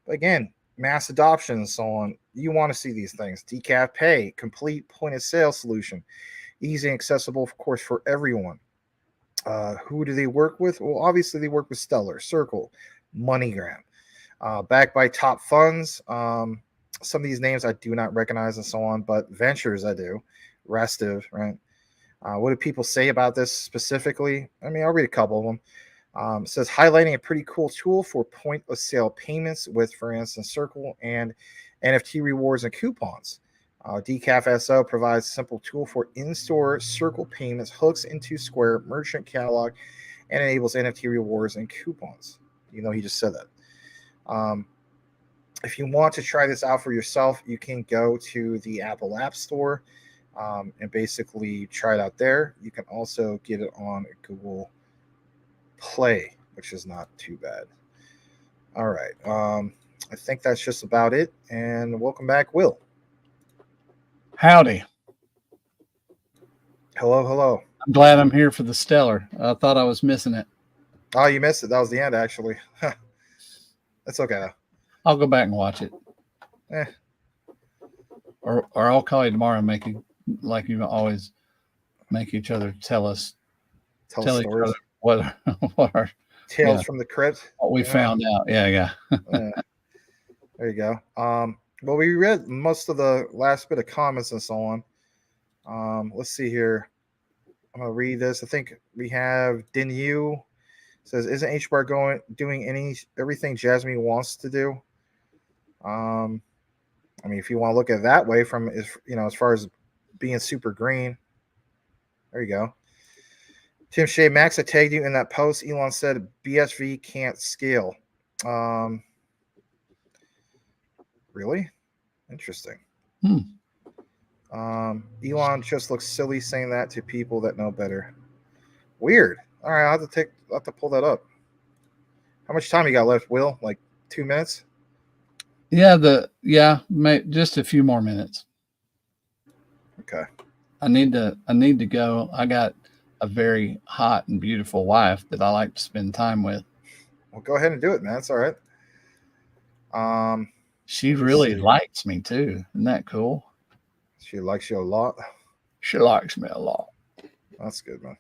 But again, mass adoption and so on. You want to see these things. Decaf Pay, complete point-of-sale solution. Easy and accessible, of course, for everyone. Who do they work with? Well, obviously, they work with Stellar, Circle, MoneyGram. Backed by top funds. Some of these names I do not recognize and so on, but Ventures I do. Restive, right? What do people say about this specifically? I mean, I'll read a couple of them. It says highlighting a pretty cool tool for point-of-sale payments with, for instance, Circle and NFT rewards and coupons. Decaf SO provides a simple tool for in-store Circle payments, hooks into Square merchant catalog, and enables NFT rewards and coupons. He just said that. If you want to try this out for yourself, you can go to the Apple App Store and basically try it out there. You can also get it on Google Play, which is not too bad. All right. I think that's just about it. And welcome back, Will. Howdy. Hello. I'm glad I'm here for the Stellar. I thought I was missing it. Oh, you missed it. That was the end, actually. That's okay. I'll go back and watch it. Or I'll call you tomorrow and make you, like you always make each other tell each stories. other what our Tales from the Crypt. What we found out. Yeah. There you go. Well, we read most of the last bit of comments and so on. Let's see here. I'm gonna read this. I think we have Dinu says, "Isn't Hbar doing everything Jasmy wants to do?" I mean, if you want to look at it that way, from as far as being super green. There you go. Tim Shea, Max, I tagged you in that post. Elon said BSV can't scale. Really? Interesting. Elon just looks silly saying that to people that know better. Weird. All right, I'll have to pull that up. How much time you got left, Will? Like 2 minutes? Just a few more minutes. Okay. I need to go. I got a very hot and beautiful wife that I like to spend time with. Well, go ahead and do it, man. It's all right. She really likes me too. Isn't that cool? She likes you a lot. She likes me a lot. That's good, man.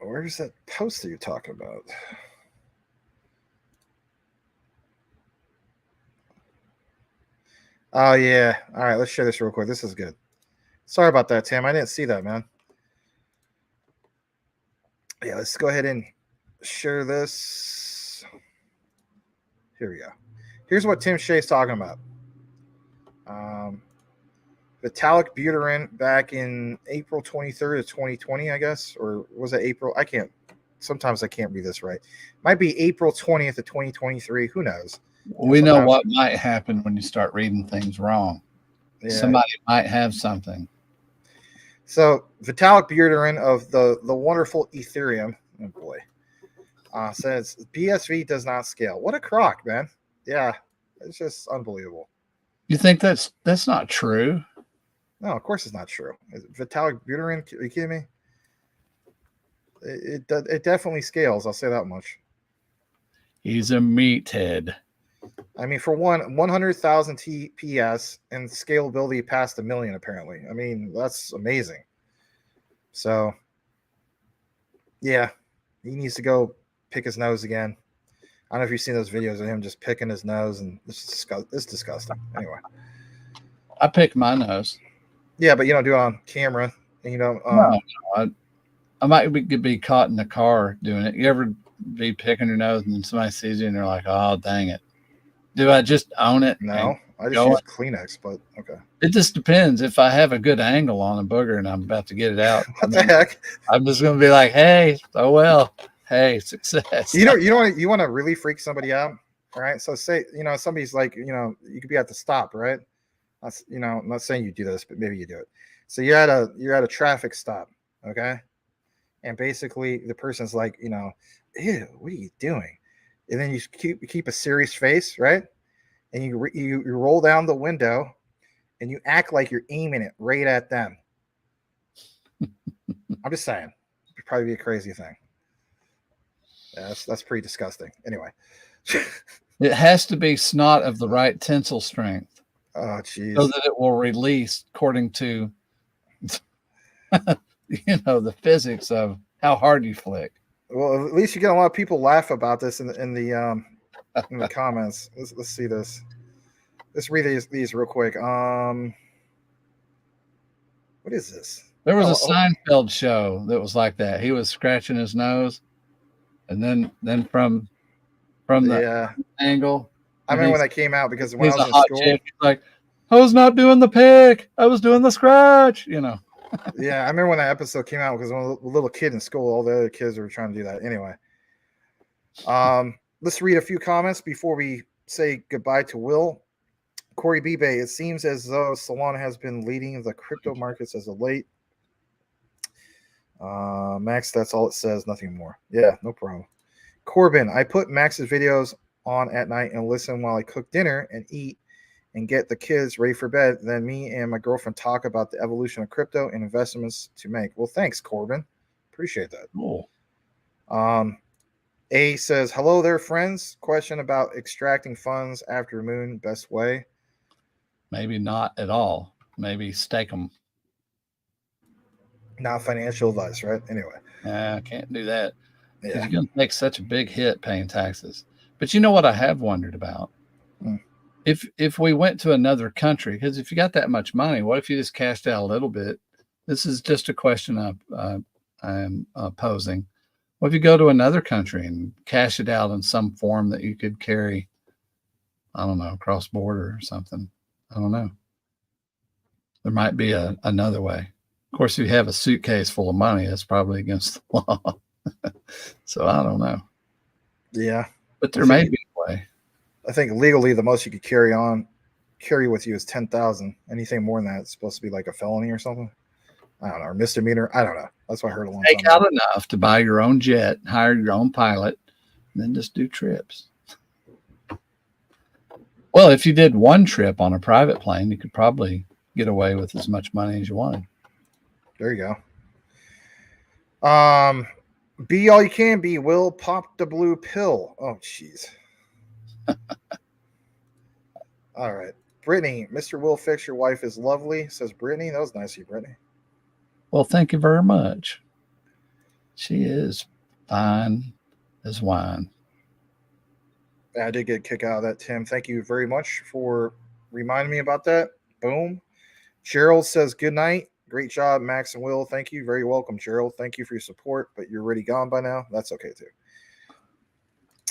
Where's that poster you're talking about? Oh, yeah. All right, let's share this real quick. This is good. Sorry about that, Tim. I didn't see that, man. Yeah, let's go ahead and share this. Here we go. Here's what Tim Shea's talking about. Vitalik Buterin back in April 23rd of 2020, I guess. Or was it April? Sometimes I can't read this right. Might be April 20th of 2023. Who knows? We know sometimes- what might happen when you start reading things wrong. Yeah. Somebody might have something. So Vitalik Buterin of the wonderful Ethereum, oh boy, says BSV does not scale. What a crock, man. Yeah, it's just unbelievable. You think that's not true? No, of course it's not true. Vitalik Buterin, are you kidding me? It definitely scales. I'll say that much. He's a meathead. I mean, for 100,000 TPS and scalability past 1 million, apparently. I mean, that's amazing. So, yeah, he needs to go pick his nose again. I don't know if you've seen those videos of him just picking his nose, and it's disgusting. Anyway. I pick my nose. Yeah, but you don't do it on camera. And you don't. No, I might be caught in the car doing it. You ever be picking your nose and then somebody sees you and they're like, "Oh, dang it." Do I just own it? No, I just go use Kleenex, but okay. It just depends. If I have a good angle on a booger and I'm about to get it out, What the heck? I'm just going to be like, "Hey, oh well, hey, success." You want to really freak somebody out, right? So say, somebody's like, you could be at the stop, right? That's, I'm not saying you do this, but maybe you do it. So you're at a traffic stop, okay? And basically the person's like, ew, what are you doing? And then you keep a serious face, right? And you roll down the window and you act like you're aiming it right at them. I'm just saying, it'd probably be a crazy thing. Yeah, that's pretty disgusting. Anyway. It has to be snot of the right tensile strength. Oh, geez. So that it will release according to, the physics of how hard you flick. Well, at least you get a lot of people laugh about this in the comments. Let's see this. Let's read these real quick. What is this? There was a Seinfeld show that was like that. He was scratching his nose, and then from the angle. I remember when that came out because when I He's was a in hot school, chick. He's like, I was not doing the pick. I was doing the scratch. Yeah, I remember when that episode came out because when I was a little kid in school, all the other kids were trying to do that. Anyway, let's read a few comments before we say goodbye to Will. Corey Bebe, it seems as though Solana has been leading the crypto markets as of late. Max, that's all it says, nothing more. Yeah, no problem. Corbin, I put Max's videos on at night and listen while I cook dinner and eat and get the kids ready for bed. Then me and my girlfriend talk about the evolution of crypto and investments to make. Well, thanks, Corbin. Appreciate that. Cool. A says, hello there, friends. Question about extracting funds after moon. Best way? Maybe not at all. Maybe stake them. Not financial advice, right? Anyway. I can't do that. Yeah. You're going to take such a big hit paying taxes. But you know what I have wondered about? If we went to another country, because if you got that much money, what if you just cashed out a little bit? This is just a question I'm posing. What if you go to another country and cash it out in some form that you could carry, I don't know, cross border or something? I don't know. There might be another way. Of course, if you have a suitcase full of money, that's probably against the law. So I don't know. Yeah. But there may be a way. I think legally the most you could carry with you is 10,000. Anything more than that, it's supposed to be like a felony or something. I don't know, or misdemeanor. I don't know. That's what I heard a long time Take out enough to buy your own jet, hire your own pilot, and then just do trips. Well, if you did one trip on a private plane, you could probably get away with as much money as you wanted. There you go. Be all you can be. Will pop the blue pill. Oh, jeez. All right. Brittany, Mr. Will Fix, your wife is lovely, says Brittany. That was nice of you, Brittany. Well, thank you very much. She is fine as wine. I did get a kick out of that, Tim. Thank you very much for reminding me about that. Boom. Gerald says, good night. Great job, Max and Will. Thank you. Very welcome, Gerald. Thank you for your support, but you're already gone by now. That's okay, too.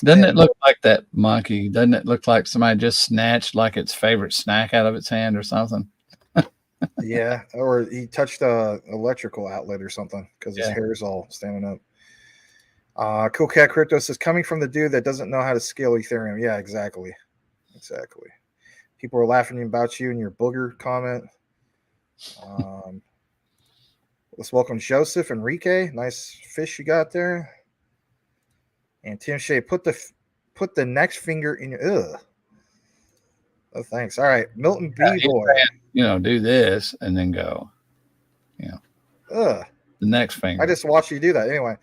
Doesn't it look like that monkey? Doesn't it look like somebody just snatched like its favorite snack out of its hand or something? Yeah, or he touched a electrical outlet or something because his hair is all standing up. Cool Cat Crypto says, coming from the dude that doesn't know how to scale Ethereum. Yeah, exactly. Exactly. People were laughing about you in your booger comment. Let's welcome Joseph Enrique. Nice fish you got there. And Tim Shea, put the next finger in your Oh, thanks. All right, Milton B boy. Do this and then go. The next finger. I just watched you do that. Anyway.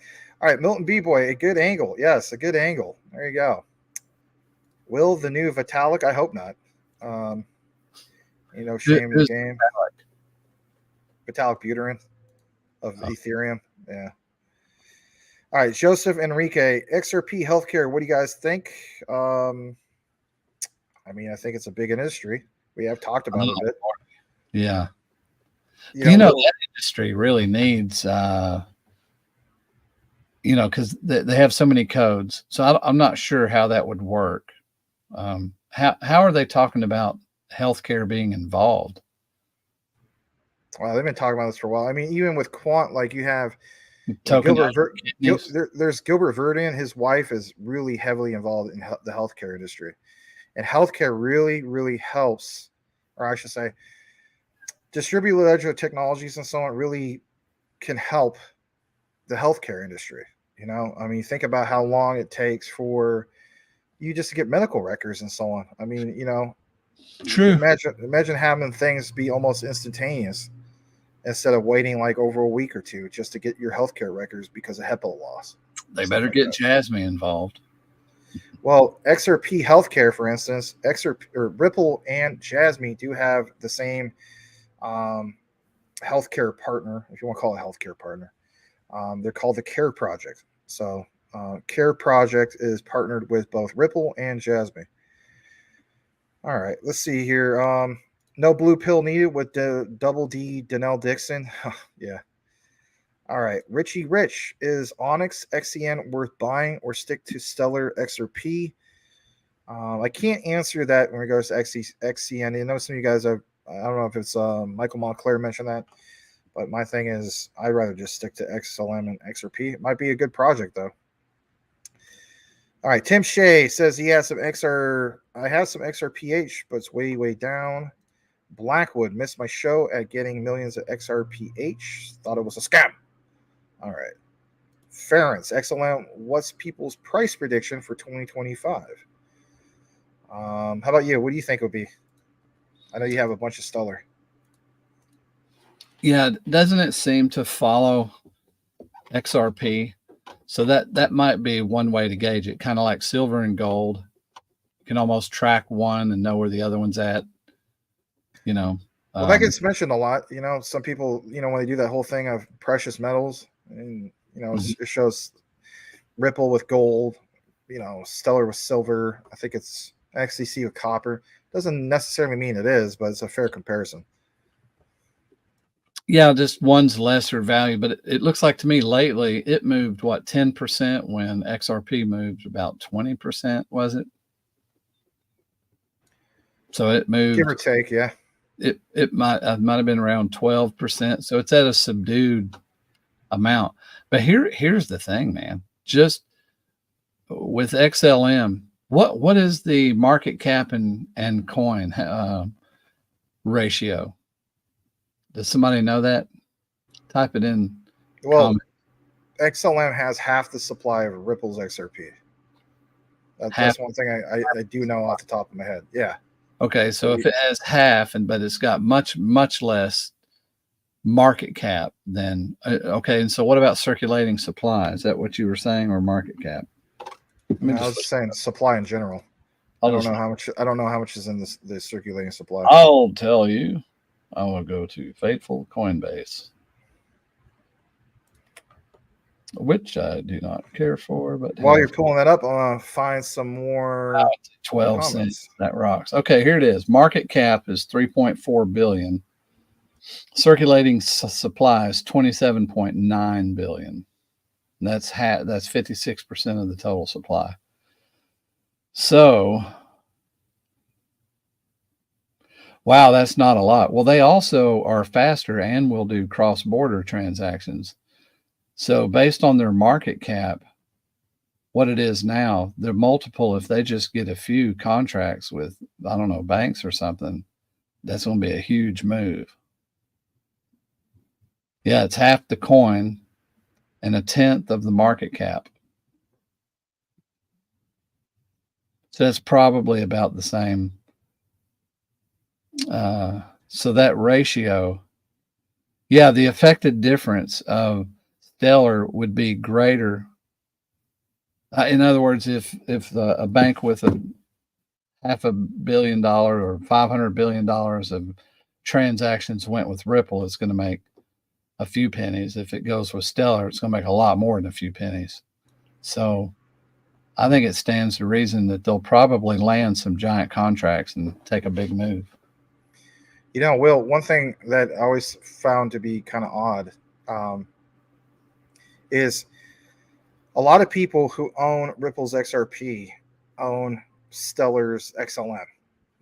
All right, Milton B boy, a good angle. Yes, a good angle. There you go. Will the new Vitalik? I hope not. Shame in the game. Vitalik Buterin of Ethereum. Yeah. All right, Joseph Enrique, XRP Healthcare. What do you guys think? I think it's a big industry. We have talked about it a bit. Yeah. That industry really needs, because they have so many codes. So I'm not sure how that would work. How are they talking about healthcare being involved? Well, they've been talking about this for a while. I mean, even with quant, like you have Gilbert there's Gilbert Verdin. His wife is really heavily involved in the healthcare industry, and healthcare really, really helps, or I should say, distributed ledger technologies and so on really can help the healthcare industry. Think about how long it takes for you just to get medical records and so on. True. Imagine having things be almost instantaneous instead of waiting like over a week or two just to get your healthcare records because of HIPAA laws. They better get Jasmy involved. Well, XRP Healthcare, for instance, Ripple and Jasmy do have the same healthcare partner, if you want to call it a healthcare partner. They're called the CARE Project. So CARE Project is partnered with both Ripple and Jasmy. All right, let's see here. No blue pill needed with the double D Danelle Dixon. Yeah. All right. Richie Rich, is Onyx XCN worth buying or stick to Stellar XRP? I can't answer that in regards to XCN. You know, some of you guys have, I don't know if it's Michael Montclair mentioned that, but my thing is I'd rather just stick to XLM and XRP. It might be a good project though. All right, Tim Shea says he has some I have some XRPH, but it's way, way down. Blackwood, missed my show at getting millions of XRPH. Thought it was a scam. All right. Ference, XLM, what's people's price prediction for 2025? How about you? What do you think it would be? I know you have a bunch of Stellar. Yeah, doesn't it seem to follow XRP? So that might be one way to gauge it, kind of like silver and gold. You can almost track one and know where the other one's at. Well, that gets mentioned a lot. Some people, when they do that whole thing of precious metals, and it shows Ripple with gold, Stellar with silver. I think it's XCC with copper. Doesn't necessarily mean it is, but it's a fair comparison. Yeah, just one's lesser value, but it looks like to me lately it moved 10% when XRP moved about 20%, was it? So it moved, give or take, yeah. It might have been around 12%. So it's at a subdued amount. But here's the thing, man. Just with XLM, what is the market cap and coin ratio? Does somebody know that? Type it in. Well, comment. XLM has half the supply of Ripple's XRP. That's one thing I do know off the top of my head. Yeah. Okay, so if it has half, but it's got much, much less market cap, then okay. And so, what about circulating supply? Is that what you were saying, or market cap? I was just saying supply in general. I don't know how much is in the circulating supply. I'll tell you. I will go to Faithful Coinbase, which I do not care for. But while you're pulling that up, I want to find some more. 12 cents. That rocks. Okay, here it is. Market cap is 3.4 billion. Circulating supply is 27.9 billion. That's 56% of the total supply. So, wow, that's not a lot. Well, they also are faster and will do cross-border transactions. So based on their market cap, what it is now, the multiple, if they just get a few contracts with, I don't know, banks or something, that's going to be a huge move. Yeah, it's half the coin and a tenth of the market cap. So that's probably about the same. So that ratio, yeah, the affected difference of Stellar would be greater. In other words, if a bank with a $500 million or $500 billion of transactions went with Ripple, it's going to make a few pennies. If it goes with Stellar, it's going to make a lot more than a few pennies. So I think it stands to reason that they'll probably land some giant contracts and take a big move. You know, Will, one thing that I always found to be kind of odd is a lot of people who own Ripple's XRP own Stellar's XLM,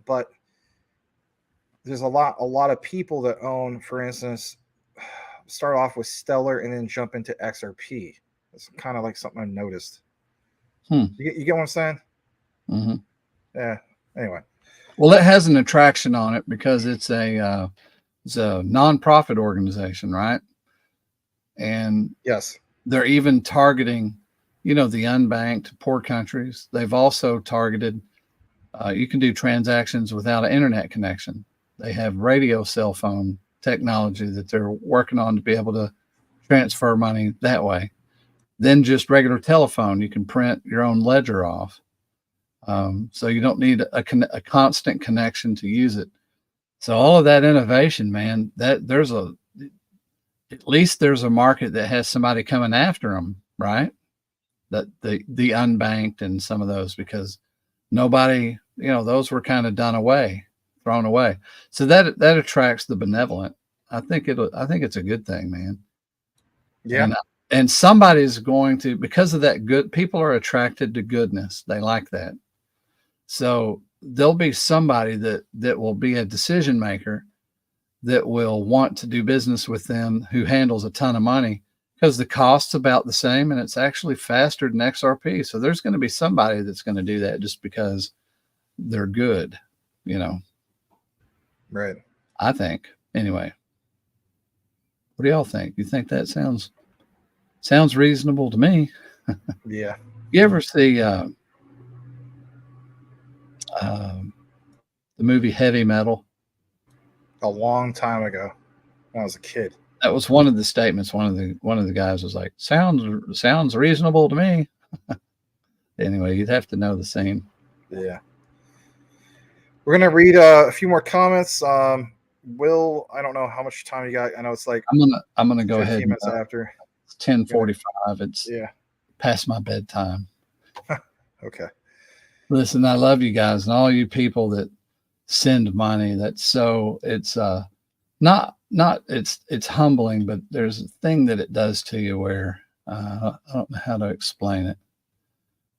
but there's a lot of people that own, for instance, start off with Stellar and then jump into XRP. It's kind of like something I've noticed. You get what I'm saying? Mm-hmm. Yeah. Anyway. Well, it has an attraction on it because it's a nonprofit organization, right? And yes, they're even targeting, the unbanked poor countries. They've also targeted, you can do transactions without an internet connection. They have radio cell phone technology that they're working on to be able to transfer money that way. Then just regular telephone, you can print your own ledger off. So you don't need a constant connection to use it. So all of that innovation, man, that at least there's a market that has somebody coming after them, right? That the unbanked and some of those, because nobody, those were kind of thrown away. So that attracts the benevolent. I think it's a good thing, man. Yeah. And somebody's going to, because of that good, people are attracted to goodness. They like that. So there'll be somebody that will be a decision maker that will want to do business with them, who handles a ton of money, because the cost's about the same and it's actually faster than XRP. So there's going to be somebody that's going to do that just because they're good, Right. I think. Anyway, what do y'all think? You think that sounds reasonable to me? Yeah. You ever see the movie Heavy Metal? A long time ago when I was a kid. That was one of the statements. One of the guys was like, sounds reasonable to me. Anyway, you'd have to know the scene. Yeah. We're going to read a few more comments. Will, I don't know how much time you got. I know it's like I'm gonna go ahead. Minutes after. It's 10:45. It's past my bedtime. Okay. Listen, I love you guys and all you people that send money. It's not it's humbling, but there's a thing that it does to you where I don't know how to explain it,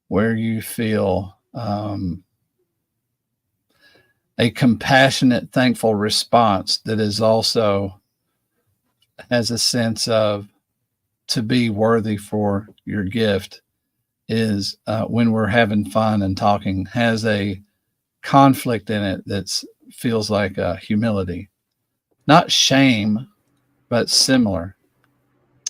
where you feel a compassionate, thankful response that is also has a sense of to be worthy for your gift is when we're having fun and talking, has a conflict in it that feels like humility, not shame, but similar.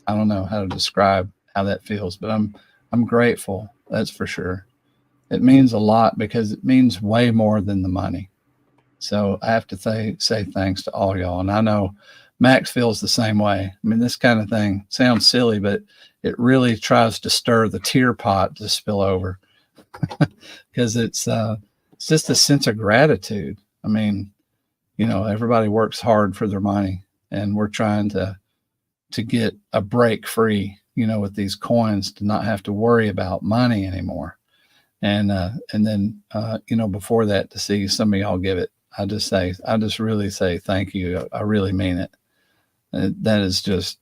I don't know how to describe how that feels, but I'm grateful. That's for sure. It means a lot because it means way more than the money. So I have to say thanks to all y'all. And I know Max feels the same way. I mean, this kind of thing sounds silly, but it really tries to stir the tear pot to spill over because it's just a sense of gratitude. I mean, everybody works hard for their money, and we're trying to get a break free, with these coins, to not have to worry about money anymore. And then, before that, to see some of y'all give it, I just really say thank you. I really mean it. That is just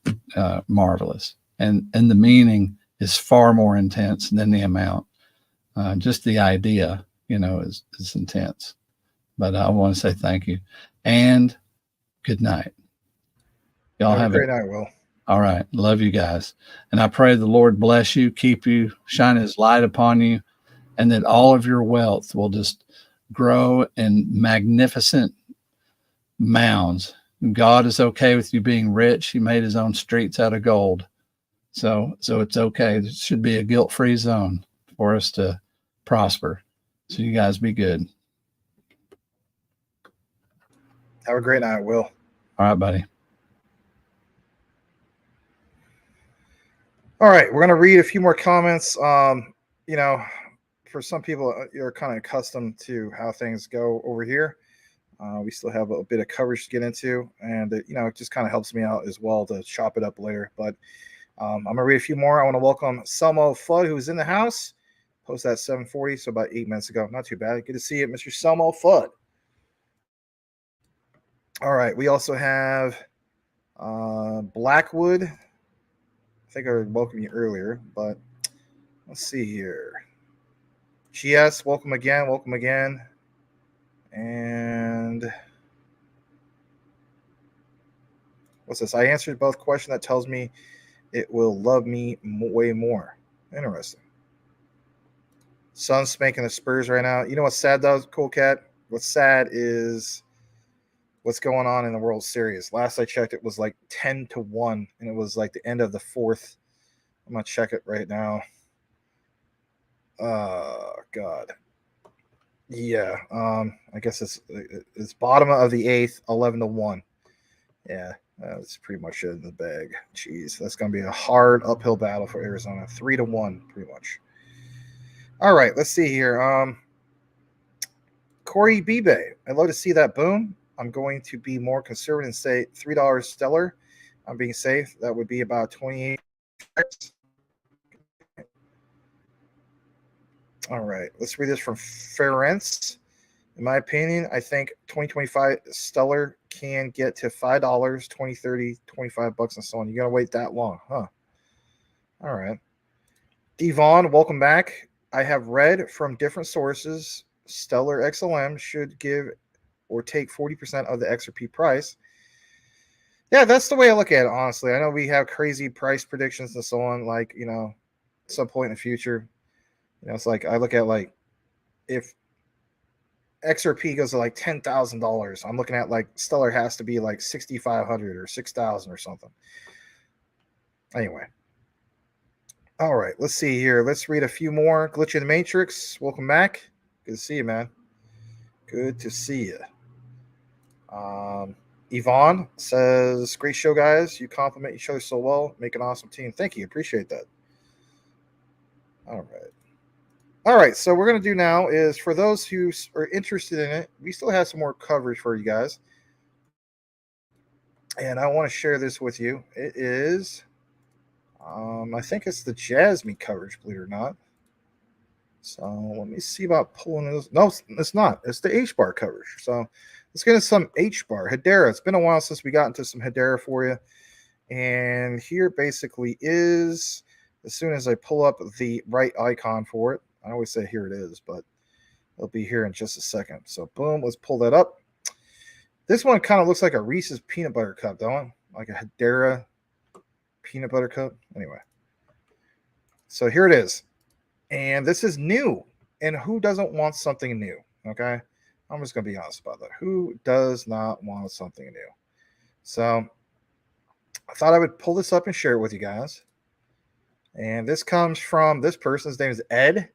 marvelous. And the meaning is far more intense than the amount. Just the idea, is intense. But I want to say thank you and good night. Y'all have a great night, Will. All right. Love you guys. And I pray the Lord bless you, keep you, shine his light upon you, and that all of your wealth will just grow in magnificent mounds. God is okay with you being rich. He made his own streets out of gold. So it's okay. It should be a guilt-free zone for us to prosper. So you guys be good. Have a great night, Will. All right, buddy. All right, we're going to read a few more comments. You know, for some people, you're kind of accustomed to how things go over here. We still have a bit of coverage to get into, and you know, it just kind of helps me out as well to chop it up later. But I'm going to read a few more. I want to welcome Selmo Fudd, who's in the house. Posted at 7:40, so about 8 minutes ago. Not too bad. Good to see you, Mr. Selmo Fudd. All right, we also have Blackwood. I think I welcomed you earlier, but let's see here. GS, welcome again, welcome again. And what's this? I answered both questions. That tells me it will love me way more. Interesting. Sun's spanking the Spurs right now. You know what's sad though, Cool Cat? What's sad is what's going on in the World Series. Last I checked, it was like 10-1, and it was like the end of the fourth. I'm gonna check it right now. God. Yeah. I guess it's bottom of the eighth, 11-1. Yeah, that's pretty much it in the bag. Jeez, that's gonna be a hard uphill battle for Arizona. 3-1, pretty much. All right, let's see here. Corey Bibe, I'd love to see that boom. I'm going to be more conservative and say $3 stellar. I'm being safe. That would be about 28. All right, let's read this from Ference. In my opinion, I think 2025 stellar can get to $5, 20, 30, 25 bucks and so on. You got to wait that long, huh? All right. Devon, welcome back. I have read from different sources Stellar XLM should give or take 40% of the XRP price. Yeah, that's the way I look at it, honestly. I know we have crazy price predictions and so on, like, you know, at some point in the future. You know, it's like I look at like if XRP goes to like $10,000, I'm looking at like Stellar has to be like 6,500 or 6,000 or something. Anyway. All right, let's see here. Let's read a few more. Glitch in the Matrix, welcome back. Good to see you, man. Good to see you. Yvonne says, great show, guys. You compliment each other so well. Make an awesome team. Thank you. Appreciate that. All right. All right, so what we're going to do now is for those who are interested in it, we still have some more coverage for you guys. And I want to share this with you. It is, I think it's the Jasmy coverage, believe it or not. So let me see about pulling this. No, it's not. It's the Hbar coverage. So let's get into some Hbar. Hedera. It's been a while since we got into some Hedera for you. And here basically is, as soon as I pull up the right icon for it, I always say here it is, but it'll be here in just a second. So boom, let's pull that up. This one kind of looks like a Reese's peanut butter cup, don't it? Like a Hedera peanut butter cup. Anyway. So here it is. And this is new. And who doesn't want something new? Okay. I'm just going to be honest about that. Who does not want something new? So I thought I would pull this up and share it with you guys. And this comes from this person. His name is Ed.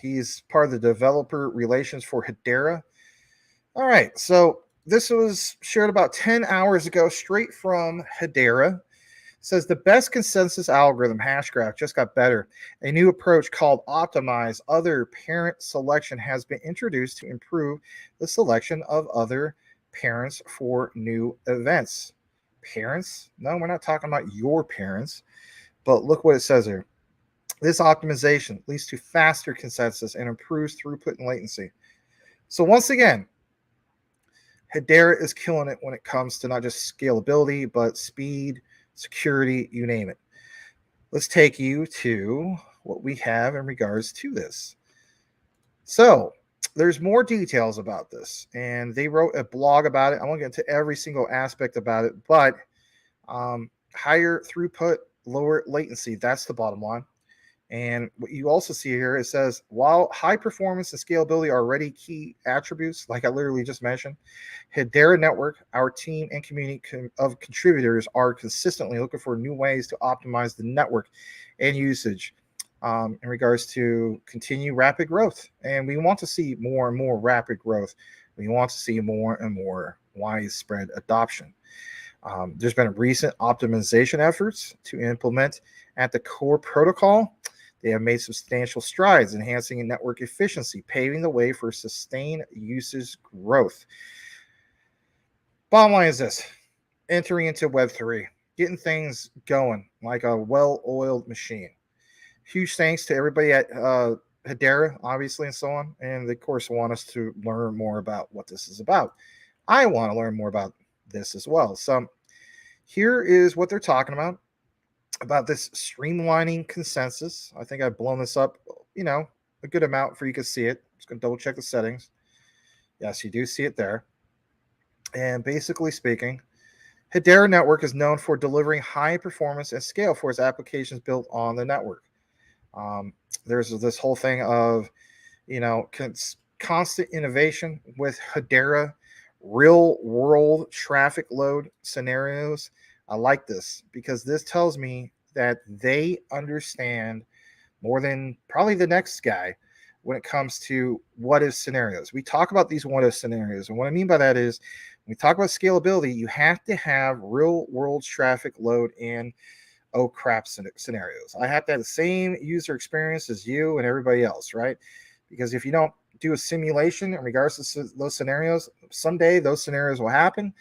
He's part of the developer relations for Hedera. All right. So this was shared about 10 hours ago, straight from Hedera. Says the best consensus algorithm, Hashgraph, just got better. A new approach called Optimize Other Parent Selection has been introduced to improve the selection of other parents for new events. Parents? No, we're not talking about your parents. But look what it says here. This optimization leads to faster consensus and improves throughput and latency. So once again, Hedera is killing it when it comes to not just scalability, but speed, security, you name it. Let's take you to what we have in regards to this. So there's more details about this, and they wrote a blog about it. I won't get into every single aspect about it, but higher throughput, lower latency. That's the bottom line. And what you also see here, it says, while high performance and scalability are already key attributes, like I literally just mentioned, Hedera Network, our team and community of contributors are consistently looking for new ways to optimize the network and usage in regards to continue rapid growth. And we want to see more and more rapid growth. We want to see more and more widespread adoption. There's been recent optimization efforts to implement at the core protocol. They have made substantial strides enhancing network efficiency, paving the way for sustained usage growth. Bottom line is this: entering into Web3, getting things going like a well-oiled machine. Huge thanks to everybody at Hedera, obviously, and so on. And they, of course, want us to learn more about what this is about. I want to learn more about this as well. So here is what they're talking about this streamlining consensus. I think I've blown this up, a good amount for you to see it. Just going to double check the settings. Yes, you do see it there. And basically speaking, Hedera Network is known for delivering high performance and scale for its applications built on the network. There's this whole thing of, constant innovation with Hedera, real world traffic load scenarios. I like this because this tells me that they understand more than probably the next guy when it comes to what if scenarios. We talk about these what if scenarios. And what I mean by that is when we talk about scalability, you have to have real world traffic load and oh crap scenarios. I have to have the same user experience as you and everybody else, right? Because if you don't do a simulation in regards to those scenarios, someday those scenarios will happen.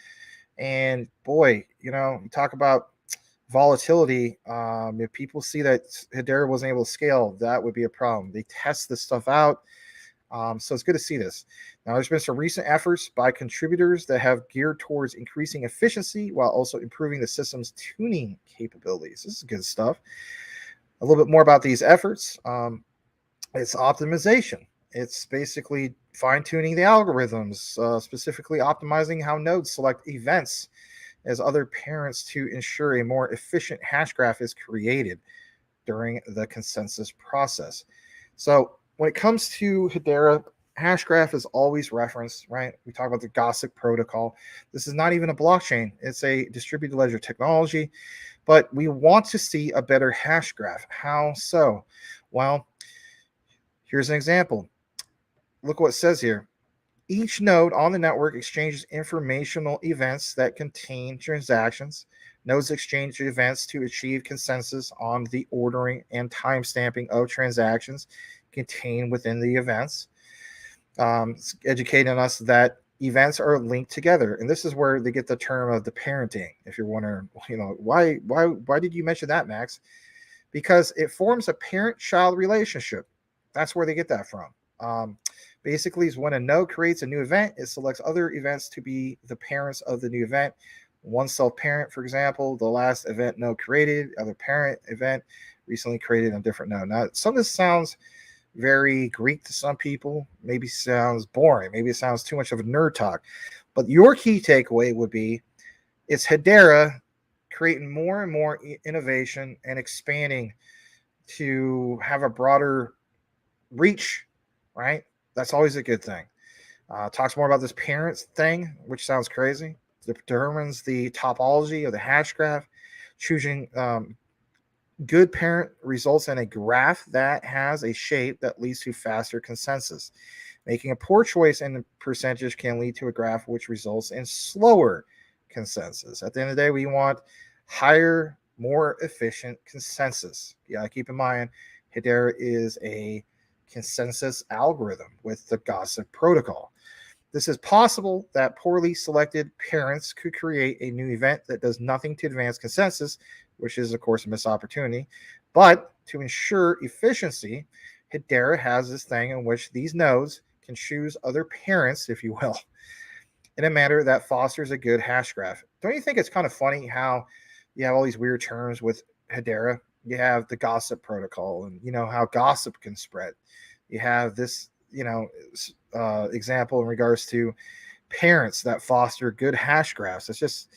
And boy, you talk about volatility. If people see that Hedera wasn't able to scale, that would be a problem. They test this stuff out. So it's good to see this. Now, there's been some recent efforts by contributors that have geared towards increasing efficiency while also improving the system's tuning capabilities. This is good stuff. A little bit more about these efforts. It's optimization. It's basically fine-tuning the algorithms, specifically optimizing how nodes select events as other parents to ensure a more efficient hash graph is created during the consensus process. So when it comes to Hedera, hash graph is always referenced, right? We talk about the Gossip protocol. This is not even a blockchain. It's a distributed ledger technology, but we want to see a better hash graph. How so? Well, here's an example. Look what it says here. Each node on the network exchanges informational events that contain transactions. Nodes exchange events to achieve consensus on the ordering and timestamping of transactions contained within the events. It's educating us that events are linked together, and this is where they get the term of the parenting. If you're wondering, why did you mention that, Max? Because it forms a parent-child relationship. That's where they get that from. Basically, is when a node creates a new event, it selects other events to be the parents of the new event. One self-parent, for example, the last event node created, other parent event recently created on a different node. Now, some of this sounds very Greek to some people, maybe sounds boring, maybe it sounds too much of a nerd talk, but your key takeaway would be it's Hedera creating more and more innovation and expanding to have a broader reach, right? That's always a good thing. Talks more about this parents thing, which sounds crazy. Determines the topology of the hash graph. Choosing good parent results in a graph that has a shape that leads to faster consensus. Making a poor choice in the percentage can lead to a graph which results in slower consensus. At the end of the day, we want higher, more efficient consensus. Yeah, keep in mind, Hedera is a consensus algorithm with the Gossip protocol. This is possible that poorly selected parents could create a new event that does nothing to advance consensus, which is, of course, a missed opportunity. But to ensure efficiency, Hedera has this thing in which these nodes can choose other parents, if you will, in a manner that fosters a good hash graph. Don't you think it's kind of funny how you have all these weird terms with Hedera? You have the Gossip protocol and, how gossip can spread. You have this, example in regards to parents that foster good hash graphs. It's just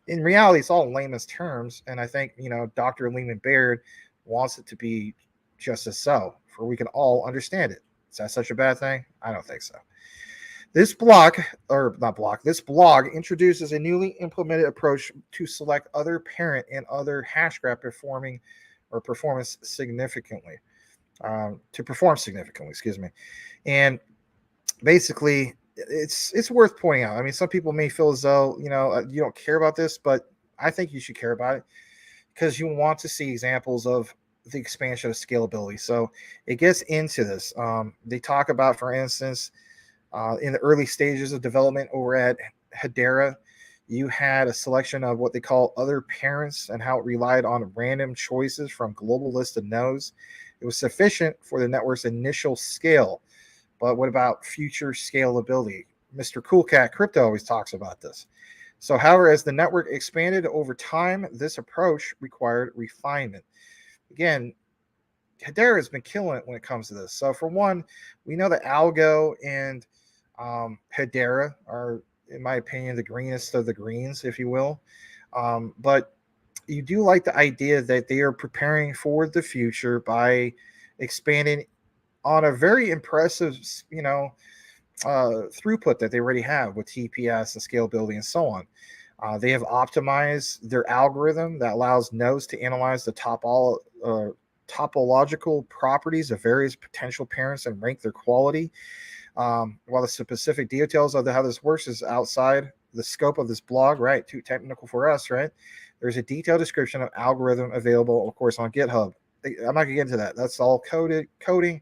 in reality, it's all in layman's terms. And I think, Dr. Lehman Baird wants it to be just as so, for we can all understand it. Is that such a bad thing? I don't think so. This blog introduces a newly implemented approach to select other parent and other hashgraph performance significantly, excuse me. And basically, it's worth pointing out. I mean, some people may feel as though, you don't care about this, but I think you should care about it because you want to see examples of the expansion of scalability. So it gets into this. They talk about, for instance, in the early stages of development over at Hedera, you had a selection of what they call other parents and how it relied on random choices from global list of nodes. It was sufficient for the network's initial scale. But what about future scalability? Mr. Coolcat Crypto always talks about this. So, however, as the network expanded over time, this approach required refinement. Again, Hedera has been killing it when it comes to this. So, for one, we know that Algo and Hedera are, in my opinion, the greenest of the greens, if you will. But you do like the idea that they are preparing for the future by expanding on a very impressive, throughput that they already have with TPS and scalability and so on. They have optimized their algorithm that allows nodes to analyze the topological properties of various potential parents and rank their quality. While the specific details of how this works is outside the scope of this blog, right? Too technical for us, right? There's a detailed description of algorithm available, of course, on GitHub. I'm not going to get into that. That's all coding,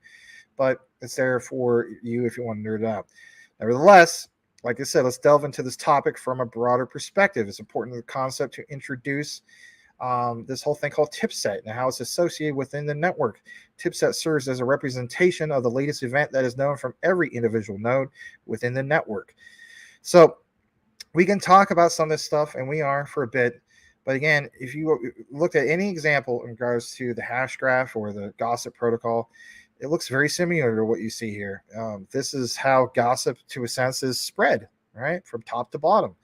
but it's there for you if you want to nerd it out. Nevertheless, like I said, let's delve into this topic from a broader perspective. It's important to the concept to introduce this whole thing called tipset and how it's associated within the network. Tipset serves as a representation of the latest event that is known from every individual node within the network. So we can talk about some of this stuff, and we are for a bit. But again, if you looked at any example in regards to the hash graph or the gossip protocol, it looks very similar to what you see here. This is how gossip, to a sense, is spread, right, from top to bottom.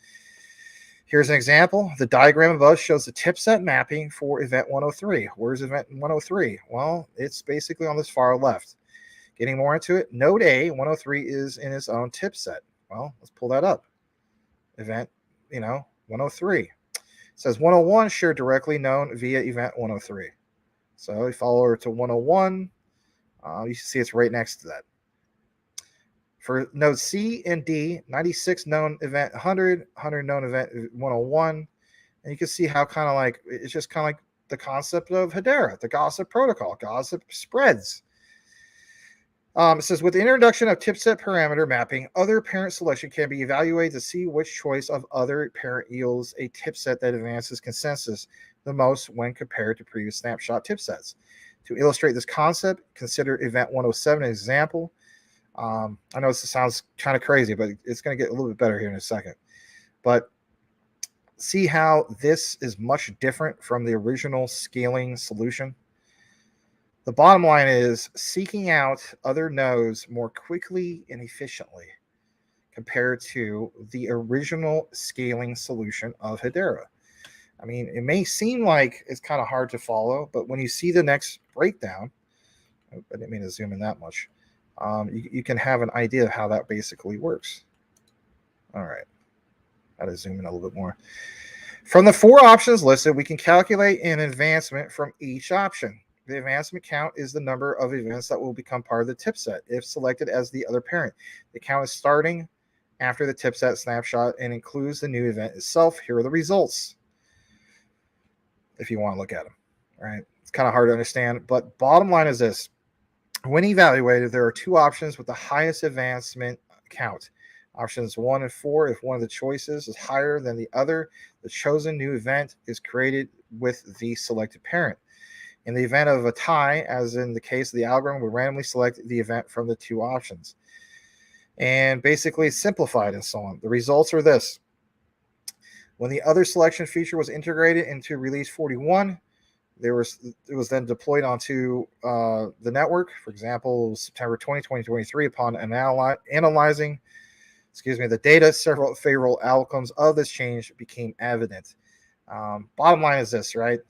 Here's an example. The diagram above shows the tipset mapping for event 103. Where's event 103? Well, it's basically on this far left. Getting more into it, node A, 103 is in its own tipset. Well, let's pull that up. Event, 103. It says 101 shared directly known via event 103. So we follow over to 101. You see it's right next to that. For node C and D, 96 known event 100, 100 known event 101. And you can see how it's just kind of like the concept of Hedera, the gossip protocol. Gossip spreads. It says, with the introduction of tipset parameter mapping, other parent selection can be evaluated to see which choice of other parent yields a tipset that advances consensus the most when compared to previous snapshot tipsets. To illustrate this concept, consider event 107 as an example. I know this sounds kind of crazy, but it's going to get a little bit better here in a second. But see how this is much different from the original scaling solution? The bottom line is seeking out other nodes more quickly and efficiently compared to the original scaling solution of Hedera. I mean, it may seem like it's kind of hard to follow, but when you see the next breakdown, I didn't mean to zoom in that much, you can have an idea of how that basically works. All right. I had to zoom in a little bit more. From the 4 options listed, we can calculate an advancement from each option. The advancement count is the number of events that will become part of the tipset if selected as the other parent. The count is starting after the tipset snapshot and includes the new event itself. Here are the results, if you want to look at them. All right. It's kind of hard to understand, but bottom line is this. When evaluated, there are 2 options with the highest advancement count. Options 1 and 4, if one of the choices is higher than the other, the chosen new event is created with the selected parent. In the event of a tie, as in the case of the algorithm, we randomly select the event from the 2 options. And basically simplified and so on. The results are this. When the other selection feature was integrated into release 41, it was then deployed onto the network. For example, September 20, 2023, upon analyzing the data, several favorable outcomes of this change became evident. Bottom line is this, right?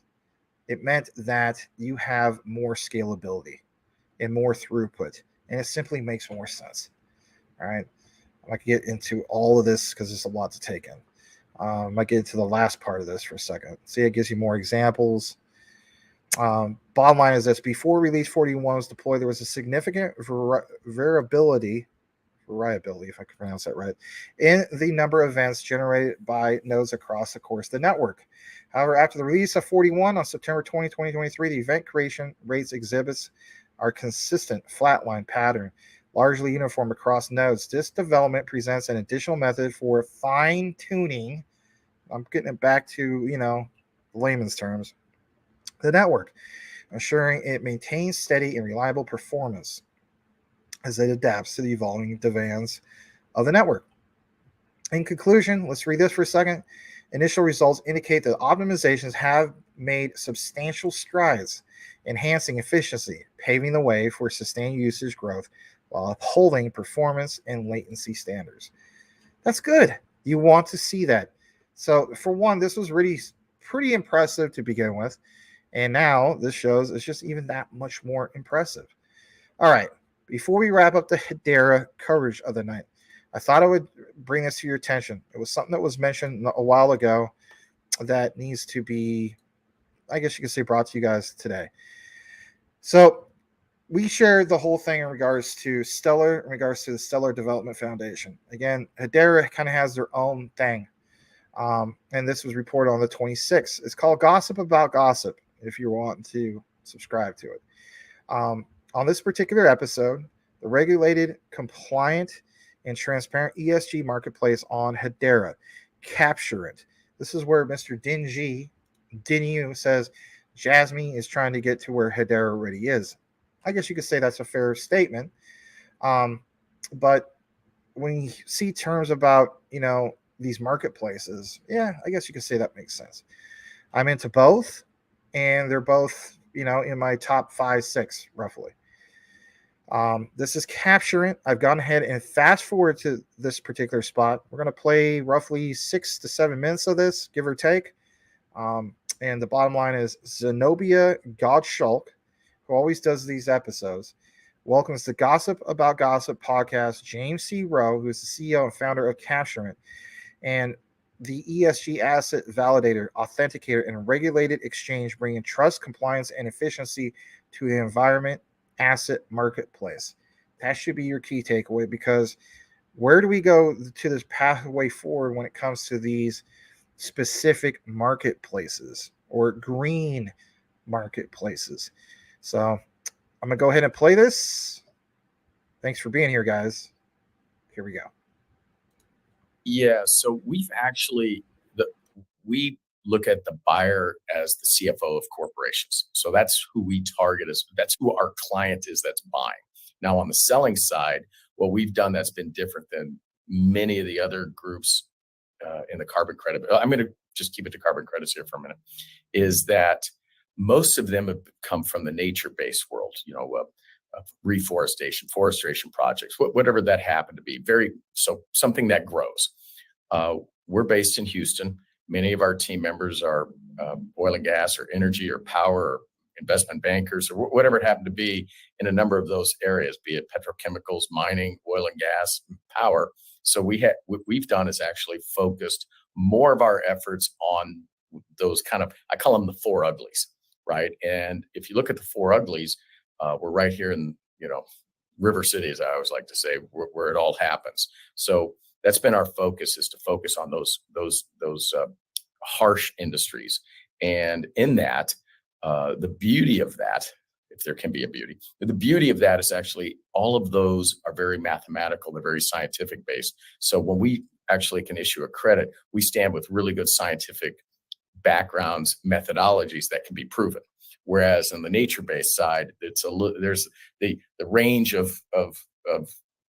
It meant that you have more scalability and more throughput, and it simply makes more sense. All right. I might get into all of this because there's a lot to take in. I might get into the last part of this for a second. See, it gives you more examples. Bottom line is this: before release 41 was deployed, there was a significant variability, if I can pronounce that right, in the number of events generated by nodes across the course of the network. However, after the release of 41 on September 20, 2023, the event creation rates exhibits are consistent flatline pattern, largely uniform across nodes. This development presents an additional method for fine-tuning. I'm getting it back to, layman's terms, the network, ensuring it maintains steady and reliable performance as it adapts to the evolving demands of the network. In conclusion, let's read this for a second. Initial results indicate that optimizations have made substantial strides, enhancing efficiency, paving the way for sustained usage growth while upholding performance and latency standards. That's good. You want to see that. So, for one, this was really pretty impressive to begin with. And now this shows it's just even that much more impressive. All right. Before we wrap up the Hedera coverage of the night, I thought I would bring this to your attention. It was something that was mentioned a while ago that needs to be, I guess you could say, brought to you guys today. So we shared the whole thing in regards to Stellar, in regards to the Stellar Development Foundation. Again, Hedera kind of has their own thing. And this was reported on the 26th. It's called Gossip About Gossip, if you want to subscribe to it. On this particular episode, the regulated, compliant, and transparent ESG marketplace on Hedera, Capture It. This is where Mr. Dinyu says Jasmy is trying to get to where Hedera already is. I guess you could say that's a fair statement. But when you see terms about, these marketplaces, yeah, I guess you could say that makes sense. I'm into both, and they're both, in my top 5, 6, roughly. This is Capture It. I've gone ahead and fast forward to this particular spot. We're going to play roughly 6 to 7 minutes of this, give or take. And the bottom line is Zenobia Gottschalk, who always does these episodes, welcomes the Gossip About Gossip podcast James C. Rowe, who is the CEO and founder of Capture It, and the ESG asset validator, authenticator, and regulated exchange, bringing trust, compliance, and efficiency to the environment asset marketplace. That should be your key takeaway, because where do we go to this pathway forward when it comes to these specific marketplaces or green marketplaces? So I'm going to go ahead and play this. Thanks for being here, guys. Here we go. Yeah, so we've actually, we look at the buyer as the CFO of corporations. So that's who we target, that's who our client is that's buying. Now on the selling side, what we've done that's been different than many of the other groups in the carbon credit, I'm going to just keep it to carbon credits here for a minute, is that most of them have come from the nature-based world, reforestation, forestration projects, whatever that happened to be. So something that grows. We're based in Houston. Many of our team members are oil and gas or energy or power or investment bankers or whatever it happened to be in a number of those areas, be it petrochemicals, mining, oil and gas, power. So what we've done is actually focused more of our efforts on those kind of, I call them the 4 uglies, right? And if you look at the 4 uglies, we're right here in, River City, as I always like to say, where it all happens. So that's been our focus, is to focus on those harsh industries. And in that, the beauty of that, if there can be a beauty, the beauty of that is actually all of those are very mathematical. They're very scientific based. So when we actually can issue a credit, we stand with really good scientific backgrounds, methodologies that can be proven. Whereas on the nature-based side, there's the range of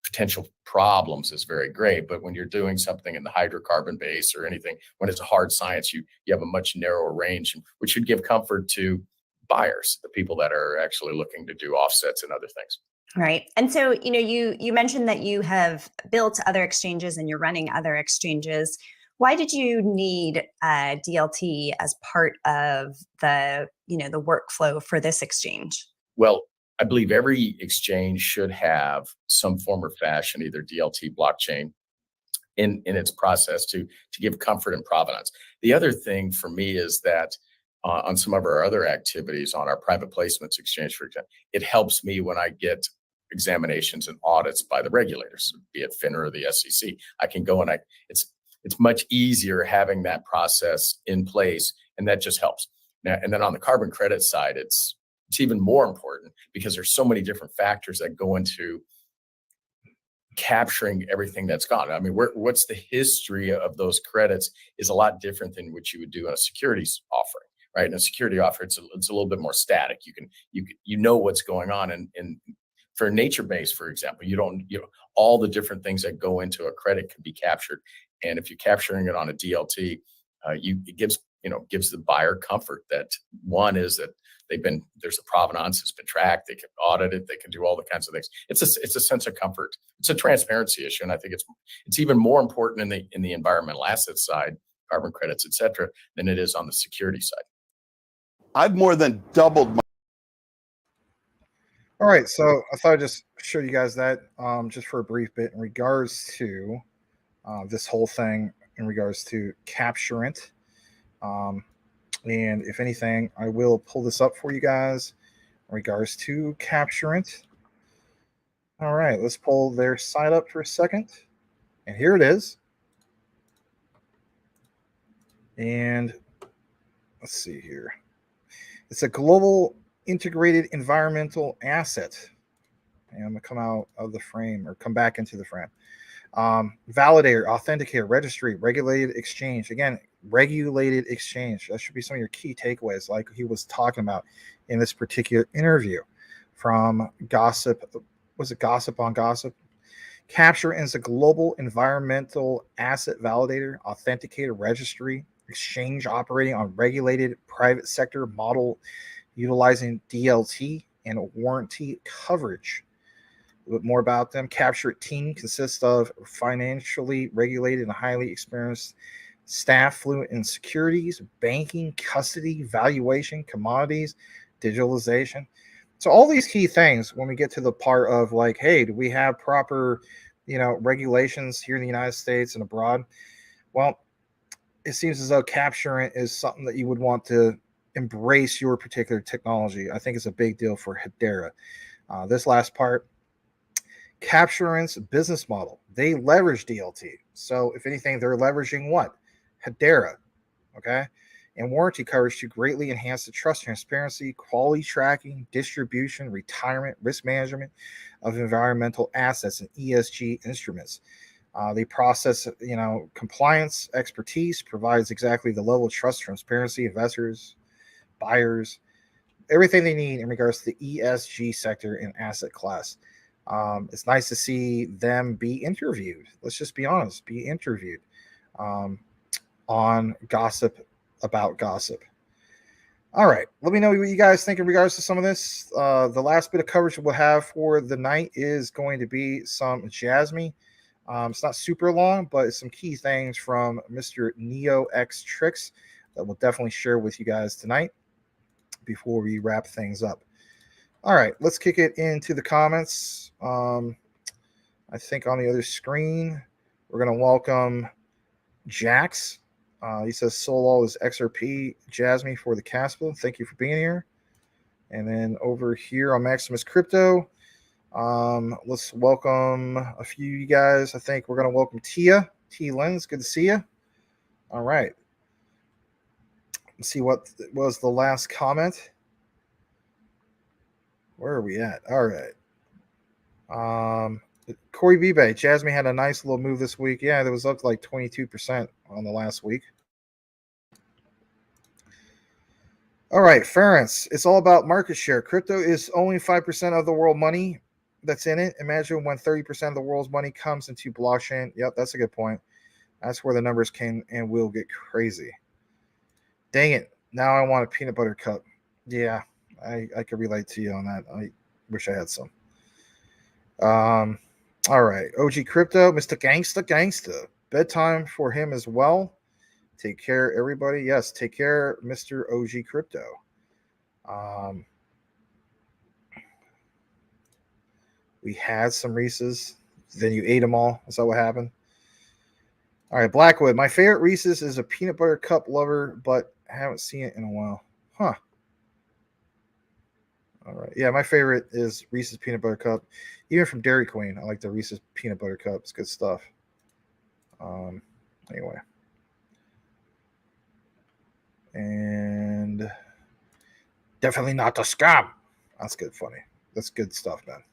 potential problems is very great, but when you're doing something in the hydrocarbon base or anything, when it's a hard science, you have a much narrower range, which should give comfort to buyers, the people that are actually looking to do offsets and other things. Right. And so, you mentioned that you have built other exchanges and you're running other exchanges. Why did you need DLT as part of the the workflow for this exchange? Well, I believe every exchange should have some form or fashion, either DLT blockchain in its process to give comfort and provenance. The other thing for me is that on some of our other activities, on our private placements exchange, for example, it helps me when I get examinations and audits by the regulators, be it FINRA or the SEC. I can go and it's much easier having that process in place, and that just helps. Now, and then on the carbon credit side, it's even more important because there's so many different factors that go into capturing everything that's gone. I mean, what's the history of those credits is a lot different than what you would do in a securities offering, right? In a security offer, it's a little bit more static. You know what's going on, and for nature-based, for example, you don't all the different things that go into a credit can be captured, and if you're capturing it on a DLT, it gives the buyer comfort that one is that there's a provenance, it's been tracked, they can audit it, they can do all the kinds of things. It's a sense of comfort. It's a transparency issue, and I think it's even more important in the environmental asset side, carbon credits, et cetera, than it is on the security side. I've more than doubled my. All right, so I thought I'd just show you guys that just for a brief bit in regards to this whole thing, in regards to Capturant. And if anything, I will pull this up for you guys in regards to Capturant. All right, let's pull their site up for a second. And here it is. And let's see here. It's a global integrated environmental asset. And I'm going to come out of the frame, or come back into the frame. Validator, authenticator, registry, regulated exchange. Again, regulated exchange. That should be some of your key takeaways, like he was talking about in this particular interview from Gossip. Was it Gossip on Gossip? Capturant is a global environmental asset validator, authenticator, registry, exchange operating on regulated private sector model, utilizing DLT and warranty coverage. A bit more about them. Capturant team consists of financially regulated and highly experienced staff fluent in securities, banking, custody, valuation, commodities, digitalization. So all these key things, when we get to the part of like, hey, do we have proper, regulations here in the United States and abroad? Well, it seems as though Capturant is something that you would want to embrace your particular technology. I think it's a big deal for Hbar. This last part, Capturant's business model, they leverage DLT. So if anything, they're leveraging what? Hbar, okay? And warranty coverage to greatly enhance the trust, transparency, quality tracking, distribution, retirement, risk management of environmental assets and ESG instruments. They process, compliance expertise, provides exactly the level of trust, transparency, investors, buyers, everything they need in regards to the ESG sector and asset class. It's nice to see them be interviewed. Let's just be honest, be interviewed on Gossip about Gossip. All right, let me know what you guys think in regards to some of this. The last bit of coverage we'll have for the night is going to be some Jasmy. It's not super long, but it's some key things from Mr. Neo X Tricks that we'll definitely share with you guys tonight before we wrap things up. All right, let's kick it into the comments. I think on the other screen, we're going to welcome Jax. He says, Solol is XRP Jasmy for the Caspa. Thank you for being here. And then over here on Maximus Crypto, let's welcome a few of you guys. I think we're going to welcome Tia. T-Lens, good to see you. All right. Let's see what was the last comment. Where are we at? All right. Corey Bibe, Jasmy had a nice little move this week. Yeah, that was up to like 22% on the last week. All right, Ference, it's all about market share. Crypto is only 5% of the world money that's in it. Imagine when 30% of the world's money comes into blockchain. Yep, that's a good point. That's where the numbers can and will get crazy. Dang it. Now I want a peanut butter cup. Yeah, I could relate to you on that. I wish I had some. All right. OG Crypto, Mr. Gangsta. bedtime for him as well. Take care, everybody. Yes, take care, Mr. OG Crypto. We had some Reese's, then you ate them all. Is that what happened? All right, Blackwood. My favorite Reese's is a peanut butter cup lover, but I haven't seen it in a while. Huh. All right. Yeah, my favorite is Reese's peanut butter cup. Even from Dairy Queen, I like the Reese's peanut butter cup. It's good stuff. Anyway. And definitely not the scam. That's good, funny. That's good stuff, man.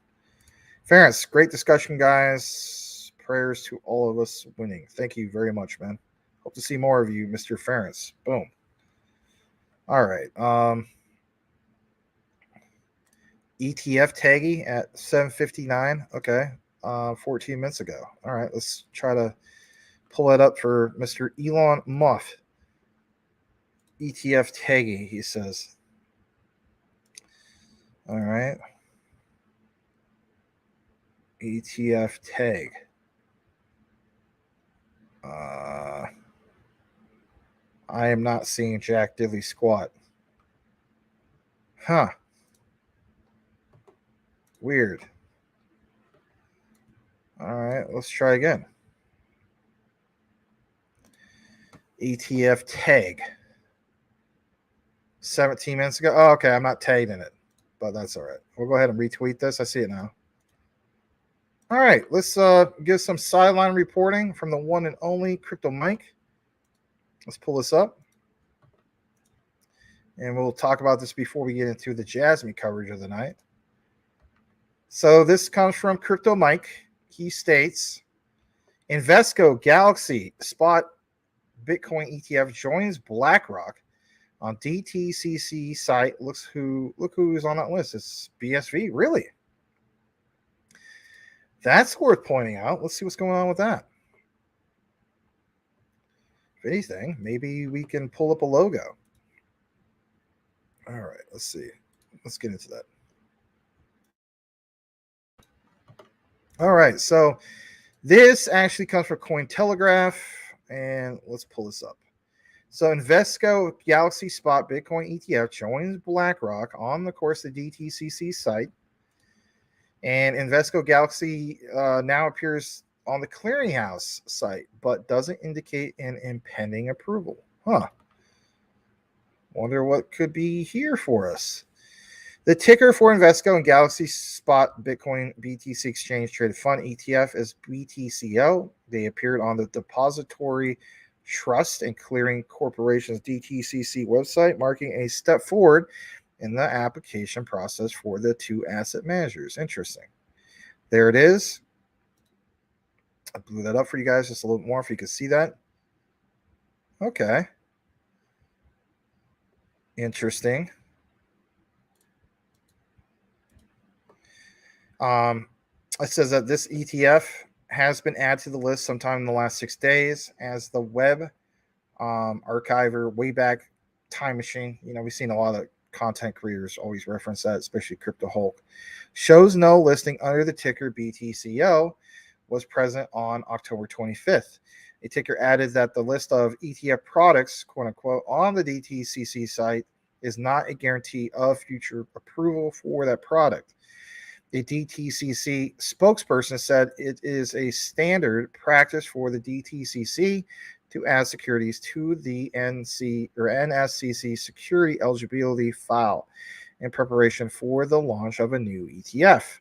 Ference, great discussion, guys. Prayers to all of us winning. Thank you very much, man. Hope to see more of you, Mr. Ference. Boom. All right. ETF taggy at 7:59. Okay. 14 minutes ago. All right. Let's try to pull that up for Mr. Elon Musk. ETF taggy, he says. All right. ETF tag. I am not seeing Jack Diddley squat. Huh. Weird. All right, let's try again. ETF tag. 17 minutes ago. Oh, okay, I'm not tagged in it, but that's all right. We'll go ahead and retweet this. I see it now. All right, let's give some sideline reporting from the one and only Crypto Mike. Let's pull this up. And we'll talk about this before we get into the Jasmy coverage of the night. So this comes from Crypto Mike. He states, Invesco Galaxy Spot Bitcoin ETF joins BlackRock on DTCC site. Look who's on that list. It's BSV. Really? That's worth pointing out. Let's see what's going on with that. If anything, maybe we can pull up a logo. All right, let's see. Let's get into that. All right, so this actually comes from Cointelegraph, and let's pull this up. So Invesco Galaxy Spot Bitcoin ETF joins BlackRock on the course of the DTCC site. And Invesco Galaxy now appears on the clearinghouse site, but doesn't indicate an impending approval. Huh. Wonder what could be here for us. The ticker for Invesco and Galaxy Spot Bitcoin BTC Exchange Traded Fund ETF is BTCO. They appeared on the Depository Trust and Clearing Corporation's DTCC website, marking a step forward in the application process for the two asset managers. Interesting. There it is. I blew that up for you guys just a little bit more if you could see that. Okay. Interesting. It says that this ETF has been added to the list sometime in the last 6 days as the web archiver way back time machine. You know, we've seen a lot of content creators always reference that, especially Crypto Hulk. Shows no listing under the ticker BTCO was present on October 25th. A ticker added that the list of ETF products, quote unquote, on the DTCC site is not a guarantee of future approval for that product. A DTCC spokesperson said it is a standard practice for the DTCC to add securities to the NSCC security eligibility file in preparation for the launch of a new ETF.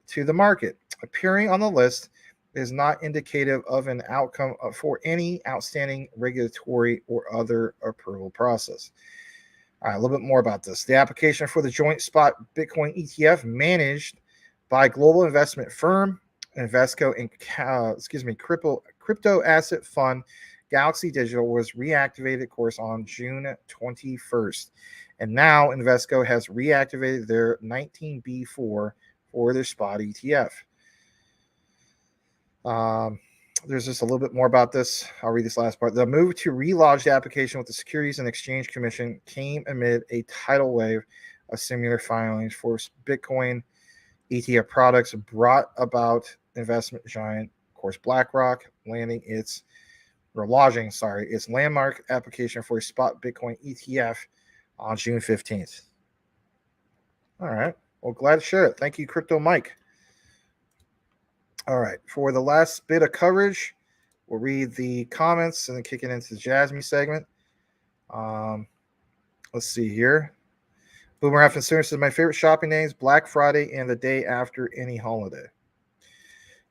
To the market. Appearing on the list is not indicative of an outcome for any outstanding regulatory or other approval process. All right, a little bit more about this. The application for the joint spot Bitcoin ETF managed by global investment firm Invesco and crypto asset fund Galaxy Digital was reactivated, of course, on June 21st. And now Invesco has reactivated their 19B4 for their spot ETF. There's just a little bit more about this. I'll read this last part. The move to relodge the application with the Securities and Exchange Commission came amid a tidal wave of similar filings for Bitcoin ETF products brought about investment giant course, BlackRock lodging its landmark application for a spot Bitcoin ETF on June 15th. All right. Well, glad to share it. Thank you, Crypto Mike. All right. For the last bit of coverage, we'll read the comments and then kick it into the Jasmy segment. Let's see here. Boomer Half and says my favorite shopping days, Black Friday and the day after any holiday.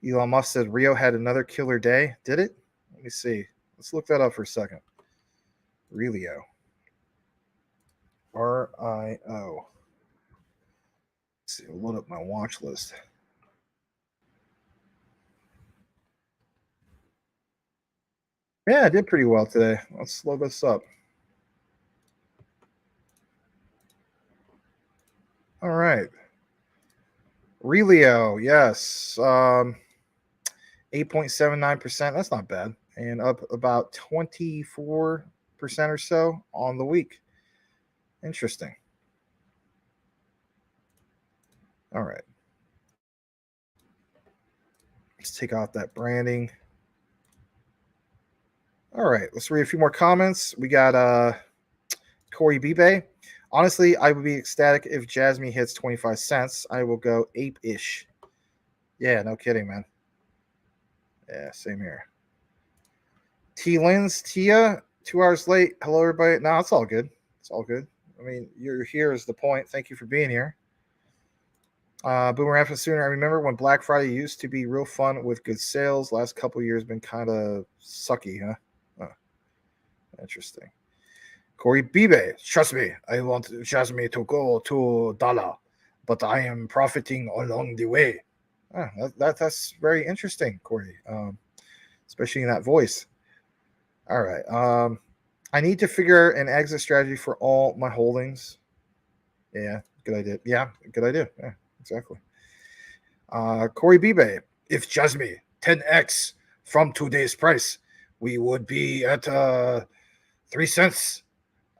Elon Musk said Rio had another killer day. Did it? Let me see. Let's look that up for a second. Relio. RIO. Let's see. I'll load up my watch list. Yeah, I did pretty well today. Let's load this up. All right. Relio, yes. 8.79%. That's not bad. And up about 24% or so on the week. Interesting. All right. Let's take out that branding. All right. Let's read a few more comments. We got Corey Bibe. Honestly, I would be ecstatic if Jasmy hits 25 cents. I will go ape-ish. Yeah, no kidding, man. Yeah, same here. Tia, 2 hours late. Hello, everybody. No, it's all good. It's all good. I mean, you're here is the point. Thank you for being here. Boomer After Sooner. I remember when Black Friday used to be real fun with good sales. Last couple of years been kind of sucky, huh? Oh, interesting. Corey Bibe, trust me, I want Jasmy to go to dollar, but I am profiting along the way. That's very interesting, Corey, especially in that voice. All right. I need to figure an exit strategy for all my holdings. Yeah, good idea. Yeah, good idea. Yeah, exactly. Corey Bibe, if Jasmy 10x from today's price, we would be at 3 cents.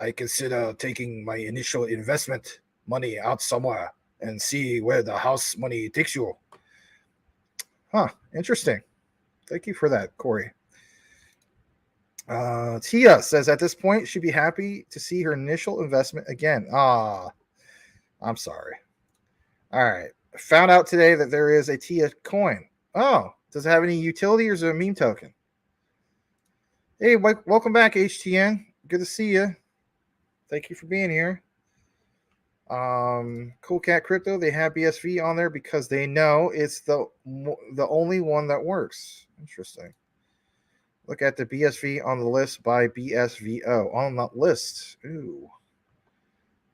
I consider taking my initial investment money out somewhere and see where the house money takes you. Huh, interesting. Thank you for that, Corey. Tia says at this point she'd be happy to see her initial investment again. I'm sorry. All right. I found out today that there is a Tia coin. Oh, does it have any utility or is it a meme token? Hey, welcome back, HTN. Good to see you. Thank you for being here. Cool Cat Crypto, they have BSV on there because they know it's the only one that works. Interesting. Look at the BSV on the list by BSVO. On that list. Ooh.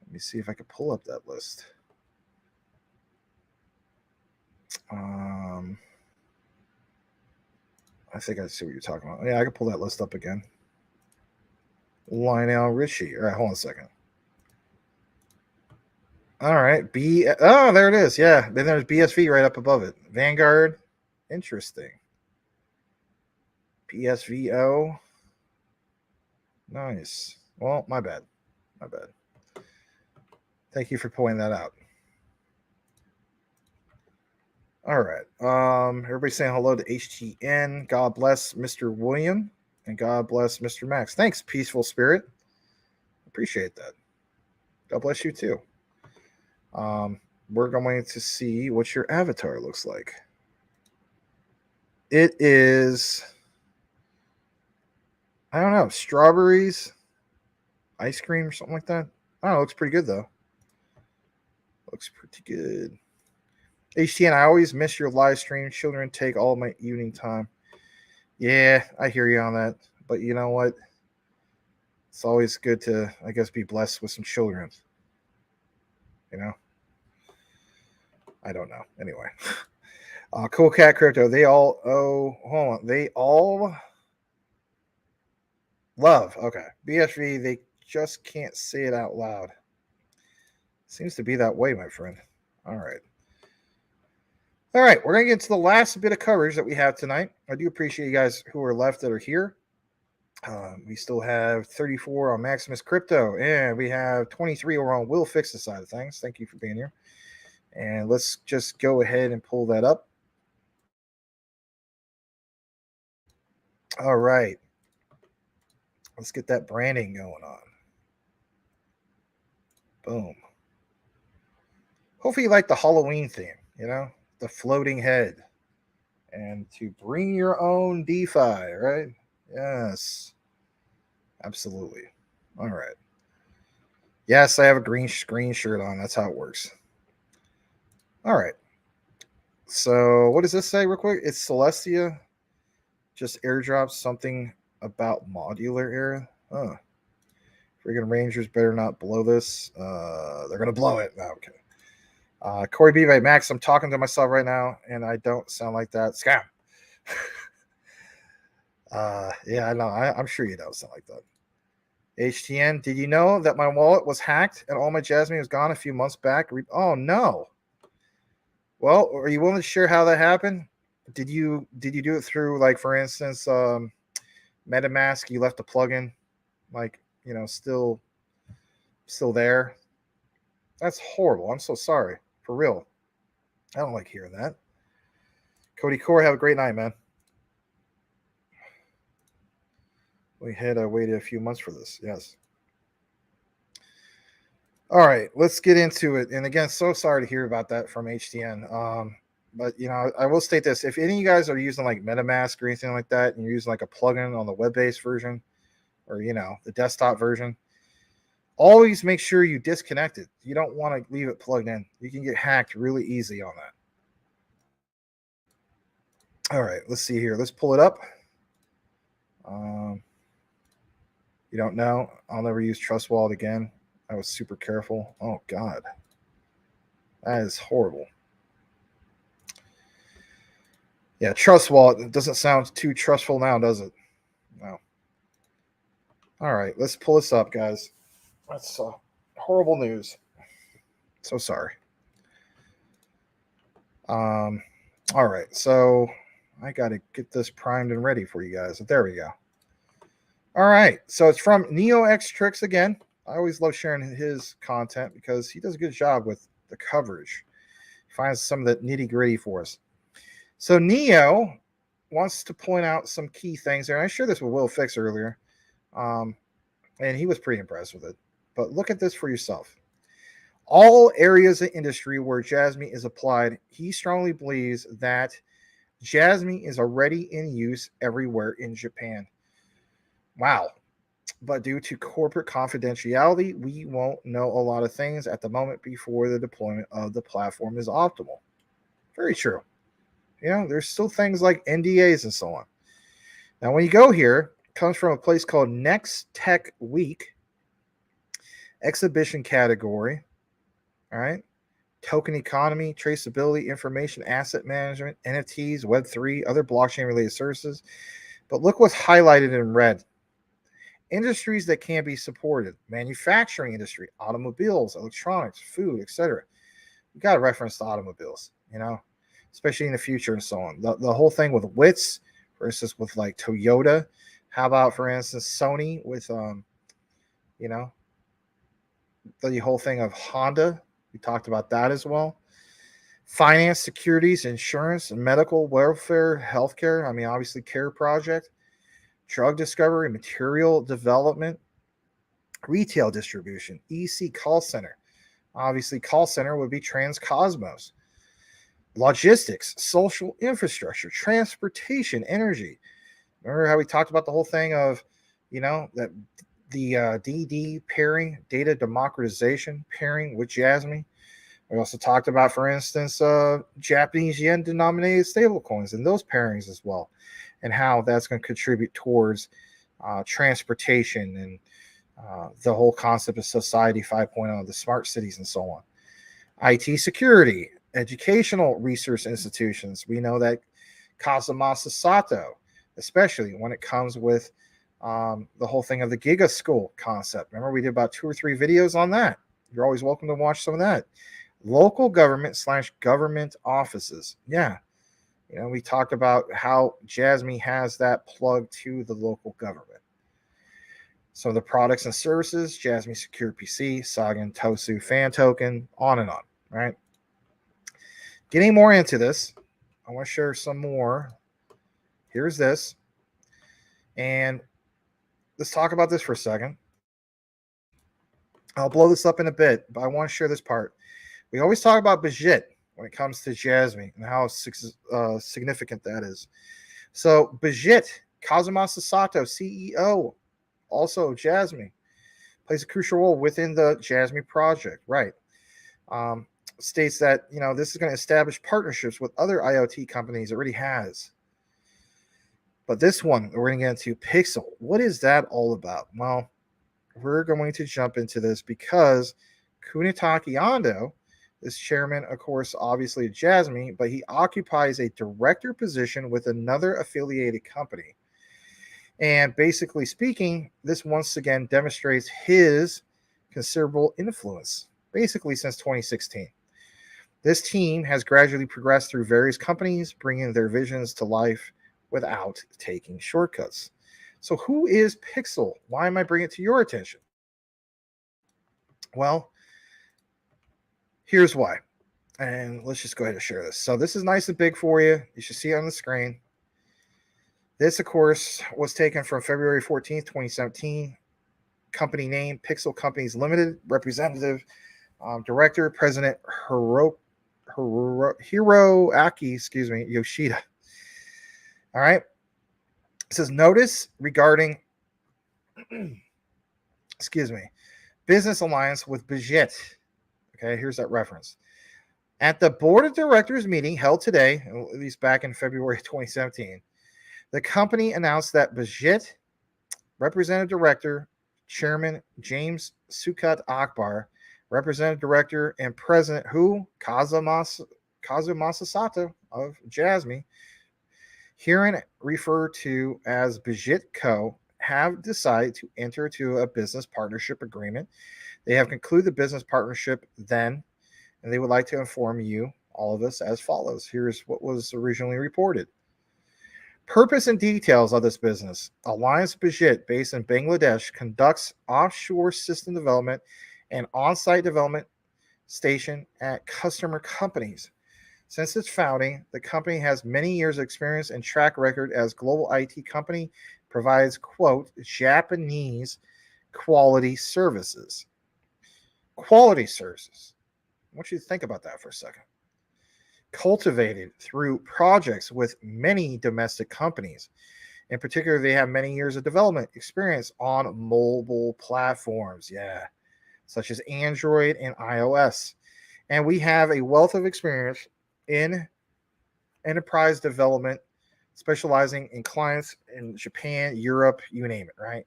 Let me see if I can pull up that list. I think I see what you're talking about. Yeah, I can pull that list up again. Lionel Richie. All right, hold on a second. All right. Oh, there it is. Yeah. Then there's BSV right up above it. Vanguard. Interesting. BSVO. Nice. Well, my bad. My bad. Thank you for pointing that out. All right. Everybody saying hello to HTN. God bless Mr. William. And God bless Mr. Max. Thanks, Peaceful Spirit. Appreciate that. God bless you too. We're going to see what your avatar looks like. It is, I don't know, strawberries, ice cream or something like that. I don't know. Looks pretty good though. Looks pretty good. HTN, I always miss your live stream. Children take all my evening time. Yeah, I hear you on that. But you know what? It's always good to, I guess, be blessed with some children. You know? I don't know. Anyway. Cool Cat Crypto. They all love. Okay. BSV, they just can't say it out loud. Seems to be that way, my friend. All right. All right. We're going to get to the last bit of coverage that we have tonight. I do appreciate you guys who are left that are here. We still have 34 on Maximus Crypto, and we have 23 over on Will Fix the side of things. Thank you for being here. And let's just go ahead and pull that up. All right. Let's get that branding going on. Boom. Hopefully you like the Halloween theme, the floating head. And to bring your own DeFi, right? Yes. Absolutely. All right. Yes, I have a green screen shirt on. That's how it works. All right. So what does this say real quick? It's Celestia. Just airdrops something about modular era. Oh. Freaking Rangers better not blow this. They're going to blow it. No, okay. Corey B. Max, I'm talking to myself right now, and I don't sound like that. Scam. Yeah, I know. I'm sure you don't sound like that. HTN, did you know that my wallet was hacked and all my Jasmy was gone a few months back? Oh, no. Well, are you willing to share how that happened? Did you do it through, like, for instance, MetaMask? You left a plugin, like, still there? That's horrible. I'm so sorry. For real. I don't like hearing that. Cody Core, have a great night, man. We had waited a few months for this. Yes. All right, let's get into it. And again, so sorry to hear about that from HTN. But I will state this: if any of you guys are using like MetaMask or anything like that, and you're using like a plugin on the web-based version, or the desktop version, always make sure you disconnect it. You don't want to leave it plugged in. You can get hacked really easy on that. All right, let's see here. Let's pull it up. You don't know? I'll never use Trust Wallet again. I was super careful. Oh, God. That is horrible. Yeah, Trust Wallet. It doesn't sound too trustful now, does it? No. All right, let's pull this up, guys. That's horrible news. So sorry. All right, so I got to get this primed and ready for you guys. There we go. All right, so it's from Neo X Tricks again. I always love sharing his content because he does a good job with the coverage. He finds some of the nitty gritty for us. So Neo wants to point out some key things there. And I shared this with Will Fix earlier, and he was pretty impressed with it. But look at this for yourself. All areas of industry where Jasmy is applied, he strongly believes that Jasmy is already in use everywhere in Japan. Wow. But due to corporate confidentiality, we won't know a lot of things at the moment before the deployment of the platform is optimal. Very true. There's still things like NDAs and so on. Now, when you go here, it comes from a place called Next Tech Week, exhibition category. All right. Token economy, traceability, information, asset management, NFTs, Web3, other blockchain related services. But look what's highlighted in red. Industries that can be supported: manufacturing industry, automobiles, electronics, food, etc. You got to reference the automobiles, especially in the future and so on. The whole thing with WITS, for instance, with like Toyota. How about, for instance, Sony with, the whole thing of Honda. We talked about that as well. Finance, securities, insurance, medical, welfare, healthcare. I mean, obviously, care project. Drug discovery, material development, retail distribution, EC call center. Obviously, call center would be Transcosmos. Logistics, social infrastructure, transportation, energy. Remember how we talked about the whole thing of, that the DD pairing, data democratization pairing with Jasmy. We also talked about, for instance, Japanese yen denominated stablecoins and those pairings as well, and how that's going to contribute towards transportation and the whole concept of Society 5.0, the smart cities and so on. IT security, educational research institutions. We know that Kazumasa Sato, especially when it comes with the whole thing of the Giga School concept. Remember, we did about 2 or 3 videos on that. You're always welcome to watch some of that. Local government / government offices. Yeah. We talked about how Jasmy has that plug to the local government. So the products and services: Jasmy Secure PC, Sagan, Tosu, Fan Token, on and on, right? Getting more into this, I want to share some more. Here's this. And let's talk about this for a second. I'll blow this up in a bit, but I want to share this part. We always talk about budget when it comes to Jasmy and how significant that is. So budget, Kazumasa Sato, CEO, also Jasmy, plays a crucial role within the Jasmy project, right? States that, this is going to establish partnerships with other IoT companies it already has. But this one, we're going to get into Pixel. What is that all about? Well, we're going to jump into this because Kunitake Ando is chairman, of course, obviously of Jasmy, but he occupies a director position with another affiliated company. And basically speaking, this once again demonstrates his considerable influence, basically since 2016. This team has gradually progressed through various companies, bringing their visions to life without taking shortcuts. So who is Pixel? Why am I bringing it to your attention? Well, here's why. And let's just go ahead and share this. So this is nice and big for you. You should see it on the screen. This, of course, was taken from February 14th, 2017. Company name, Pixel Companies Limited. Representative, Director, President Hiroaki, Yoshida. All right. It says notice regarding, business alliance with Budget. Okay, here's that reference. At the board of directors meeting held today, at least back in February 2017, the company announced that Budget Representative Director, Chairman James Sukat Hbar, Representative Director and President Kazumasa Sato of Jasmy, herein referred to as Budget Co., have decided to enter into a business partnership agreement. They have concluded the business partnership then, and they would like to inform you, all of us, as follows. Here's what was originally reported. Purpose and details of this business. Alliance Budget, based in Bangladesh, conducts offshore system development and on-site development station at customer companies. Since its founding, the company has many years of experience and track record as global IT company, provides, quote, Japanese quality services. Quality services. I want you to think about that for a second. Cultivated through projects with many domestic companies. In particular, they have many years of development experience on mobile platforms, such as Android and iOS. And we have a wealth of experience in enterprise development, specializing in clients in Japan, Europe, you name it, right?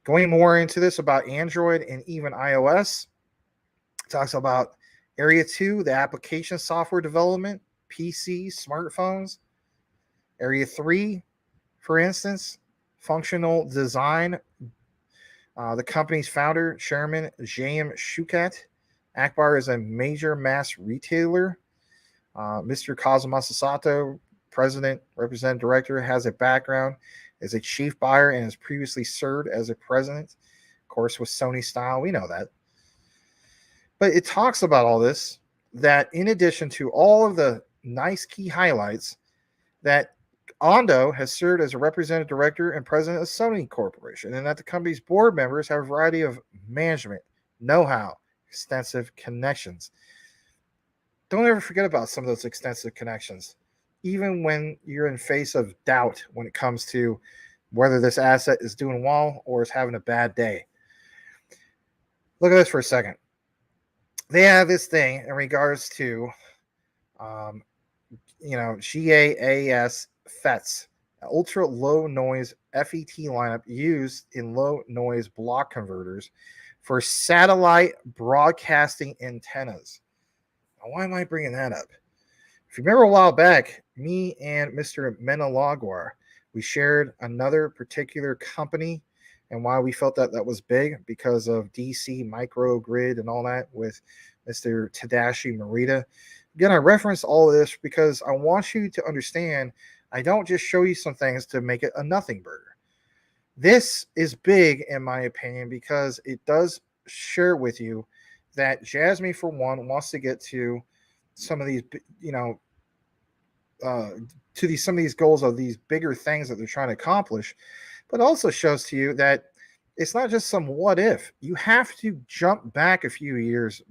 Going more into this about Android and even iOS, talks about Area 2, the application software development, PCs, smartphones. Area 3, for instance, functional design. The company's founder, chairman, J.M. Shukat Hbar, is a major mass retailer. Mr. Kazumasa Sato, president, representative director, has a background as a chief buyer and has previously served as a president, of course, with Sony Style. We know that. But it talks about all this, that in addition to all of the nice key highlights, that Ando has served as a representative director and president of Sony Corporation, and that the company's board members have a variety of management, know-how, extensive connections. Don't ever forget about some of those extensive connections, even when you're in face of doubt when it comes to whether this asset is doing well or is having a bad day. Look at this for a second. They have this thing in regards to, GAAS FETs, ultra low noise FET lineup used in low noise block converters for satellite broadcasting antennas. Now, why am I bringing that up? If you remember a while back, me and Mr. Menalagwar, we shared another particular company and why we felt that that was big because of DC microgrid and all that with Mr. Tadashi Morita. Again, I reference all of this because I want you to understand I don't just show you some things to make it a nothing burger. This is big in my opinion because it does share with you that Jasmy, for one, wants to get to some of these, to these some of these goals of these bigger things that they're trying to accomplish, but also shows to you that it's not just some what if. You have to jump back a few years,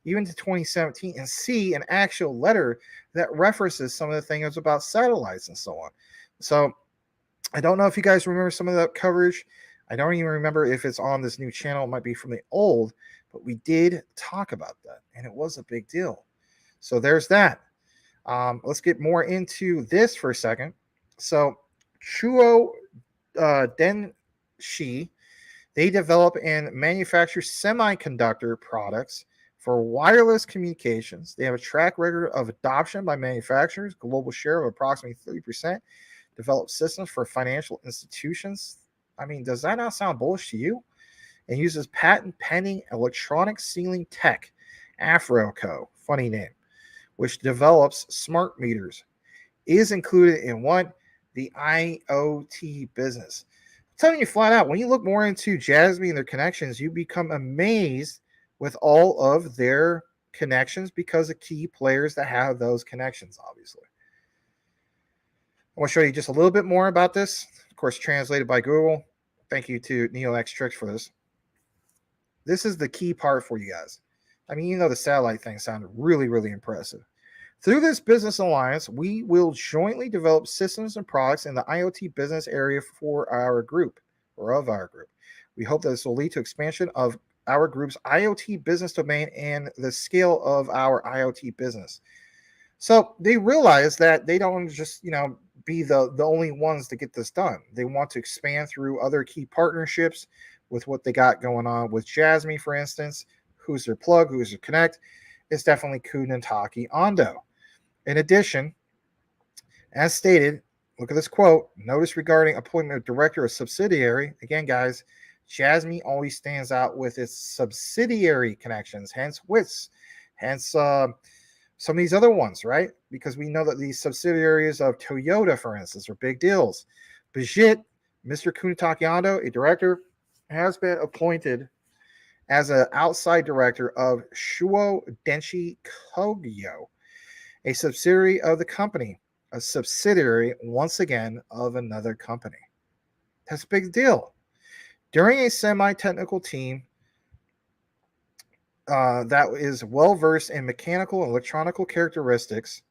even to 2017, and see an actual letter that references some of the things about satellites and so on. So I don't know if you guys remember some of that coverage. I don't even remember if it's on this new channel. It might be from the old, but we did talk about that, and it was a big deal. So there's that. Let's get more into this for a second. So Chuo Denshi, they develop and manufacture semiconductor products for wireless communications. They have a track record of adoption by manufacturers, global share of approximately 30%, develop systems for financial institutions. I mean, does that not sound bullish to you? And uses patent pending electronic ceiling tech, Afroco, funny name, which develops smart meters, is included in what? The IoT business. I'm telling you flat out, when you look more into Jasmy and their connections, you become amazed with all of their connections because of key players that have those connections, obviously. I want to show you just a little bit more about this. Of course, translated by Google. Thank you to NeoX Tricks for this. This is the key part for you guys. I mean, the satellite thing sounded really, really impressive. Through this business alliance, we will jointly develop systems and products in the IoT business area for our group, or of our group. We hope that this will lead to expansion of our group's IoT business domain and the scale of our IoT business. So they realize that they don't just, be the only ones to get this done. They want to expand through other key partnerships with what they got going on with Jasmy, for instance. Who's their plug? Who's their connect? It's definitely Kunitake Ando. In addition, as stated, look at this quote. Notice regarding appointment of director of subsidiary. Again, guys, Jasmy always stands out with its subsidiary connections, hence WITS, hence some of these other ones, right? Because we know that these subsidiaries of Toyota, for instance, are big deals. Bajit, Mr. Kunitake Ando, a director, has been appointed as an outside director of Chuo Denshi Kogyo, a subsidiary of the company, a subsidiary, once again, of another company. That's a big deal. During a semi-technical team that is well-versed in mechanical and electronical characteristics,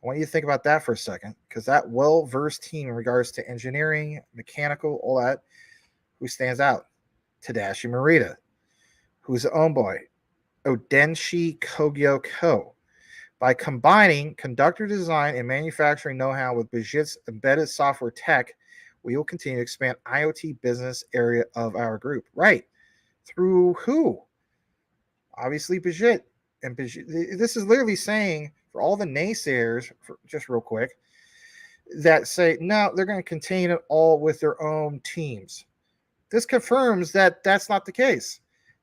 I want you to think about that for a second, because that well-versed team in regards to engineering, mechanical, all that, who stands out? Tadashi Morita, who's the own boy, Odenshi Kogyo Co. By combining conductor design and manufacturing know-how with Bajit's embedded software tech, we will continue to expand IoT business area of our group. Right. Through who? Obviously Bajit. And Bajit, this is literally saying, for all the naysayers, just real quick, that say, no, they're going to contain it all with their own teams. This confirms that that's not the case.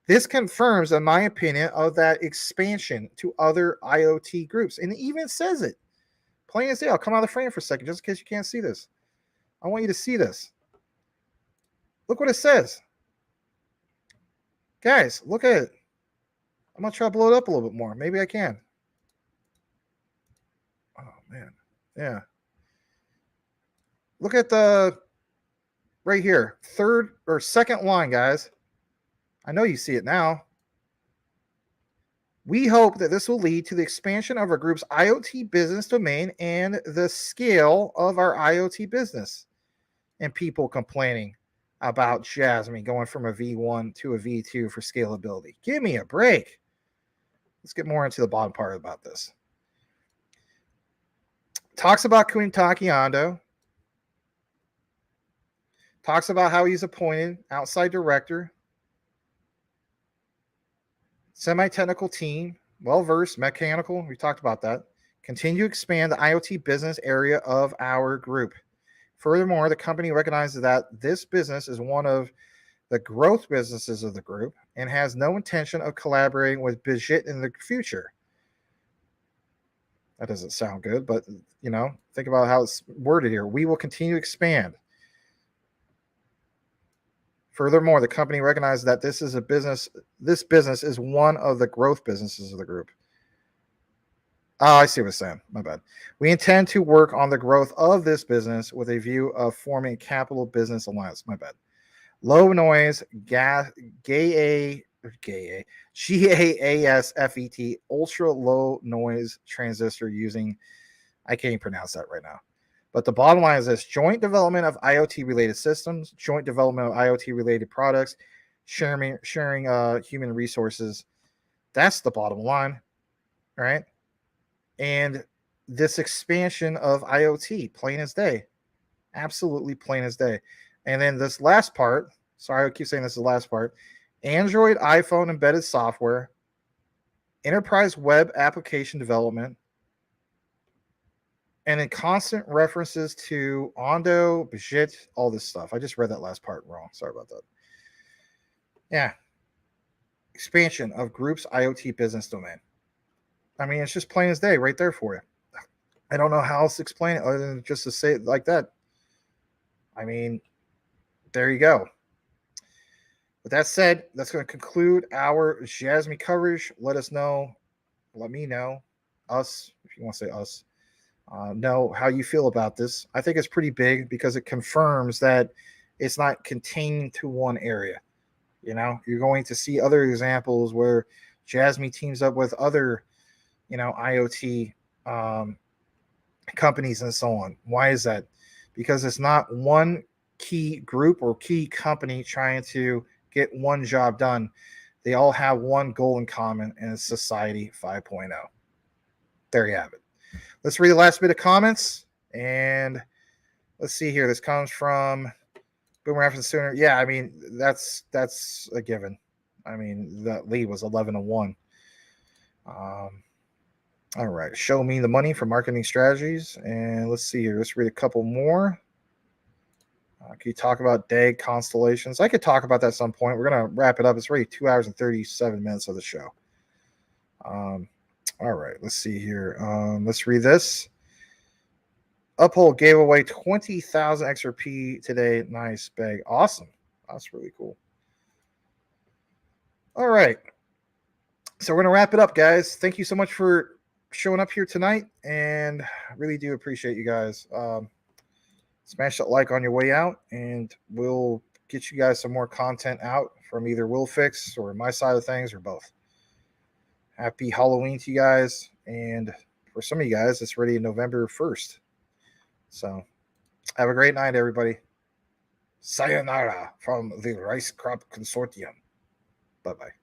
This confirms, in my opinion, of that expansion to other IoT groups. And it even says it. Plain as day. I'll come out of the frame for a second, just in case you can't see this. I want you to see this. Look what it says. Guys, look at it. I'm going to try to blow it up a little bit more. Maybe I can. Oh, man. Yeah. Look at the right here. Third or second line, guys. I know you see it now. We hope that this will lead to the expansion of our group's IoT business domain and the scale of our IoT business. And people complaining about Jasmy going from a V1 to a V2 for scalability. Give me a break. Let's get more into the bottom part about this. Talks about Kunitake Ando. Talks about how he's appointed outside director. Semi-technical team, well-versed, mechanical. We talked about that. Continue to expand the IoT business area of our group. Furthermore, the company recognizes that this business is one of the growth businesses of the group and has no intention of collaborating with Bajit in the future. That doesn't sound good, but, think about how it's worded here. We will continue to expand. Furthermore, the company recognizes that this business is one of the growth businesses of the group. Oh, I see what it's saying. My bad. We intend to work on the growth of this business with a view of forming a capital business alliance. My bad. Low noise gas GASFET ultra low noise transistor using, I can't even pronounce that right now. But the bottom line is this: joint development of IoT related systems, joint development of IoT related products, sharing human resources. That's the bottom line, right? And this expansion of IoT, plain as day, absolutely plain as day. And then this last part, sorry, I keep saying this is the last part: Android, iPhone embedded software, enterprise web application development, and then constant references to Ondo, Bajit, all this stuff. I just read that last part wrong. Sorry about that. Yeah. Expansion of group's IoT business domain. I mean, it's just plain as day right there for you. I don't know how else to explain it other than just to say it like that. I mean, there you go. With that said, that's going to conclude our Jasmy coverage. Let me know, us, if you want to say us, know how you feel about this. I think it's pretty big because it confirms that it's not contained to one area. You know, you're going to see other examples where Jasmy teams up with other, IoT companies and so on. Why is that? Because it's not one key group or key company trying to get one job done. They all have one goal in common, and it's Society 5.0. There you have it. Let's read the last bit of comments, and let's see here. This comes from Boomer After Sooner. Yeah, I mean, that's a given. I mean, that lead was 11-1. All right. Show me the money for marketing strategies. And let's see here. Let's read a couple more. Can you talk about DAG constellations? I could talk about that at some point. We're going to wrap it up. It's already 2 hours and 37 minutes of the show. All right. Let's see here. Let's read this. Uphold gave away 20,000 XRP today. Nice bag. Awesome. That's really cool. All right. So we're going to wrap it up, guys. Thank you so much for showing up here tonight, and I really do appreciate you guys. Smash that like on your way out, and we'll get you guys some more content out from either Will Fix or my side of things or both. Happy Halloween to you guys, and for some of you guys, it's already November 1st. So have a great night, everybody. Sayonara from the Rice Crop Consortium. Bye-bye.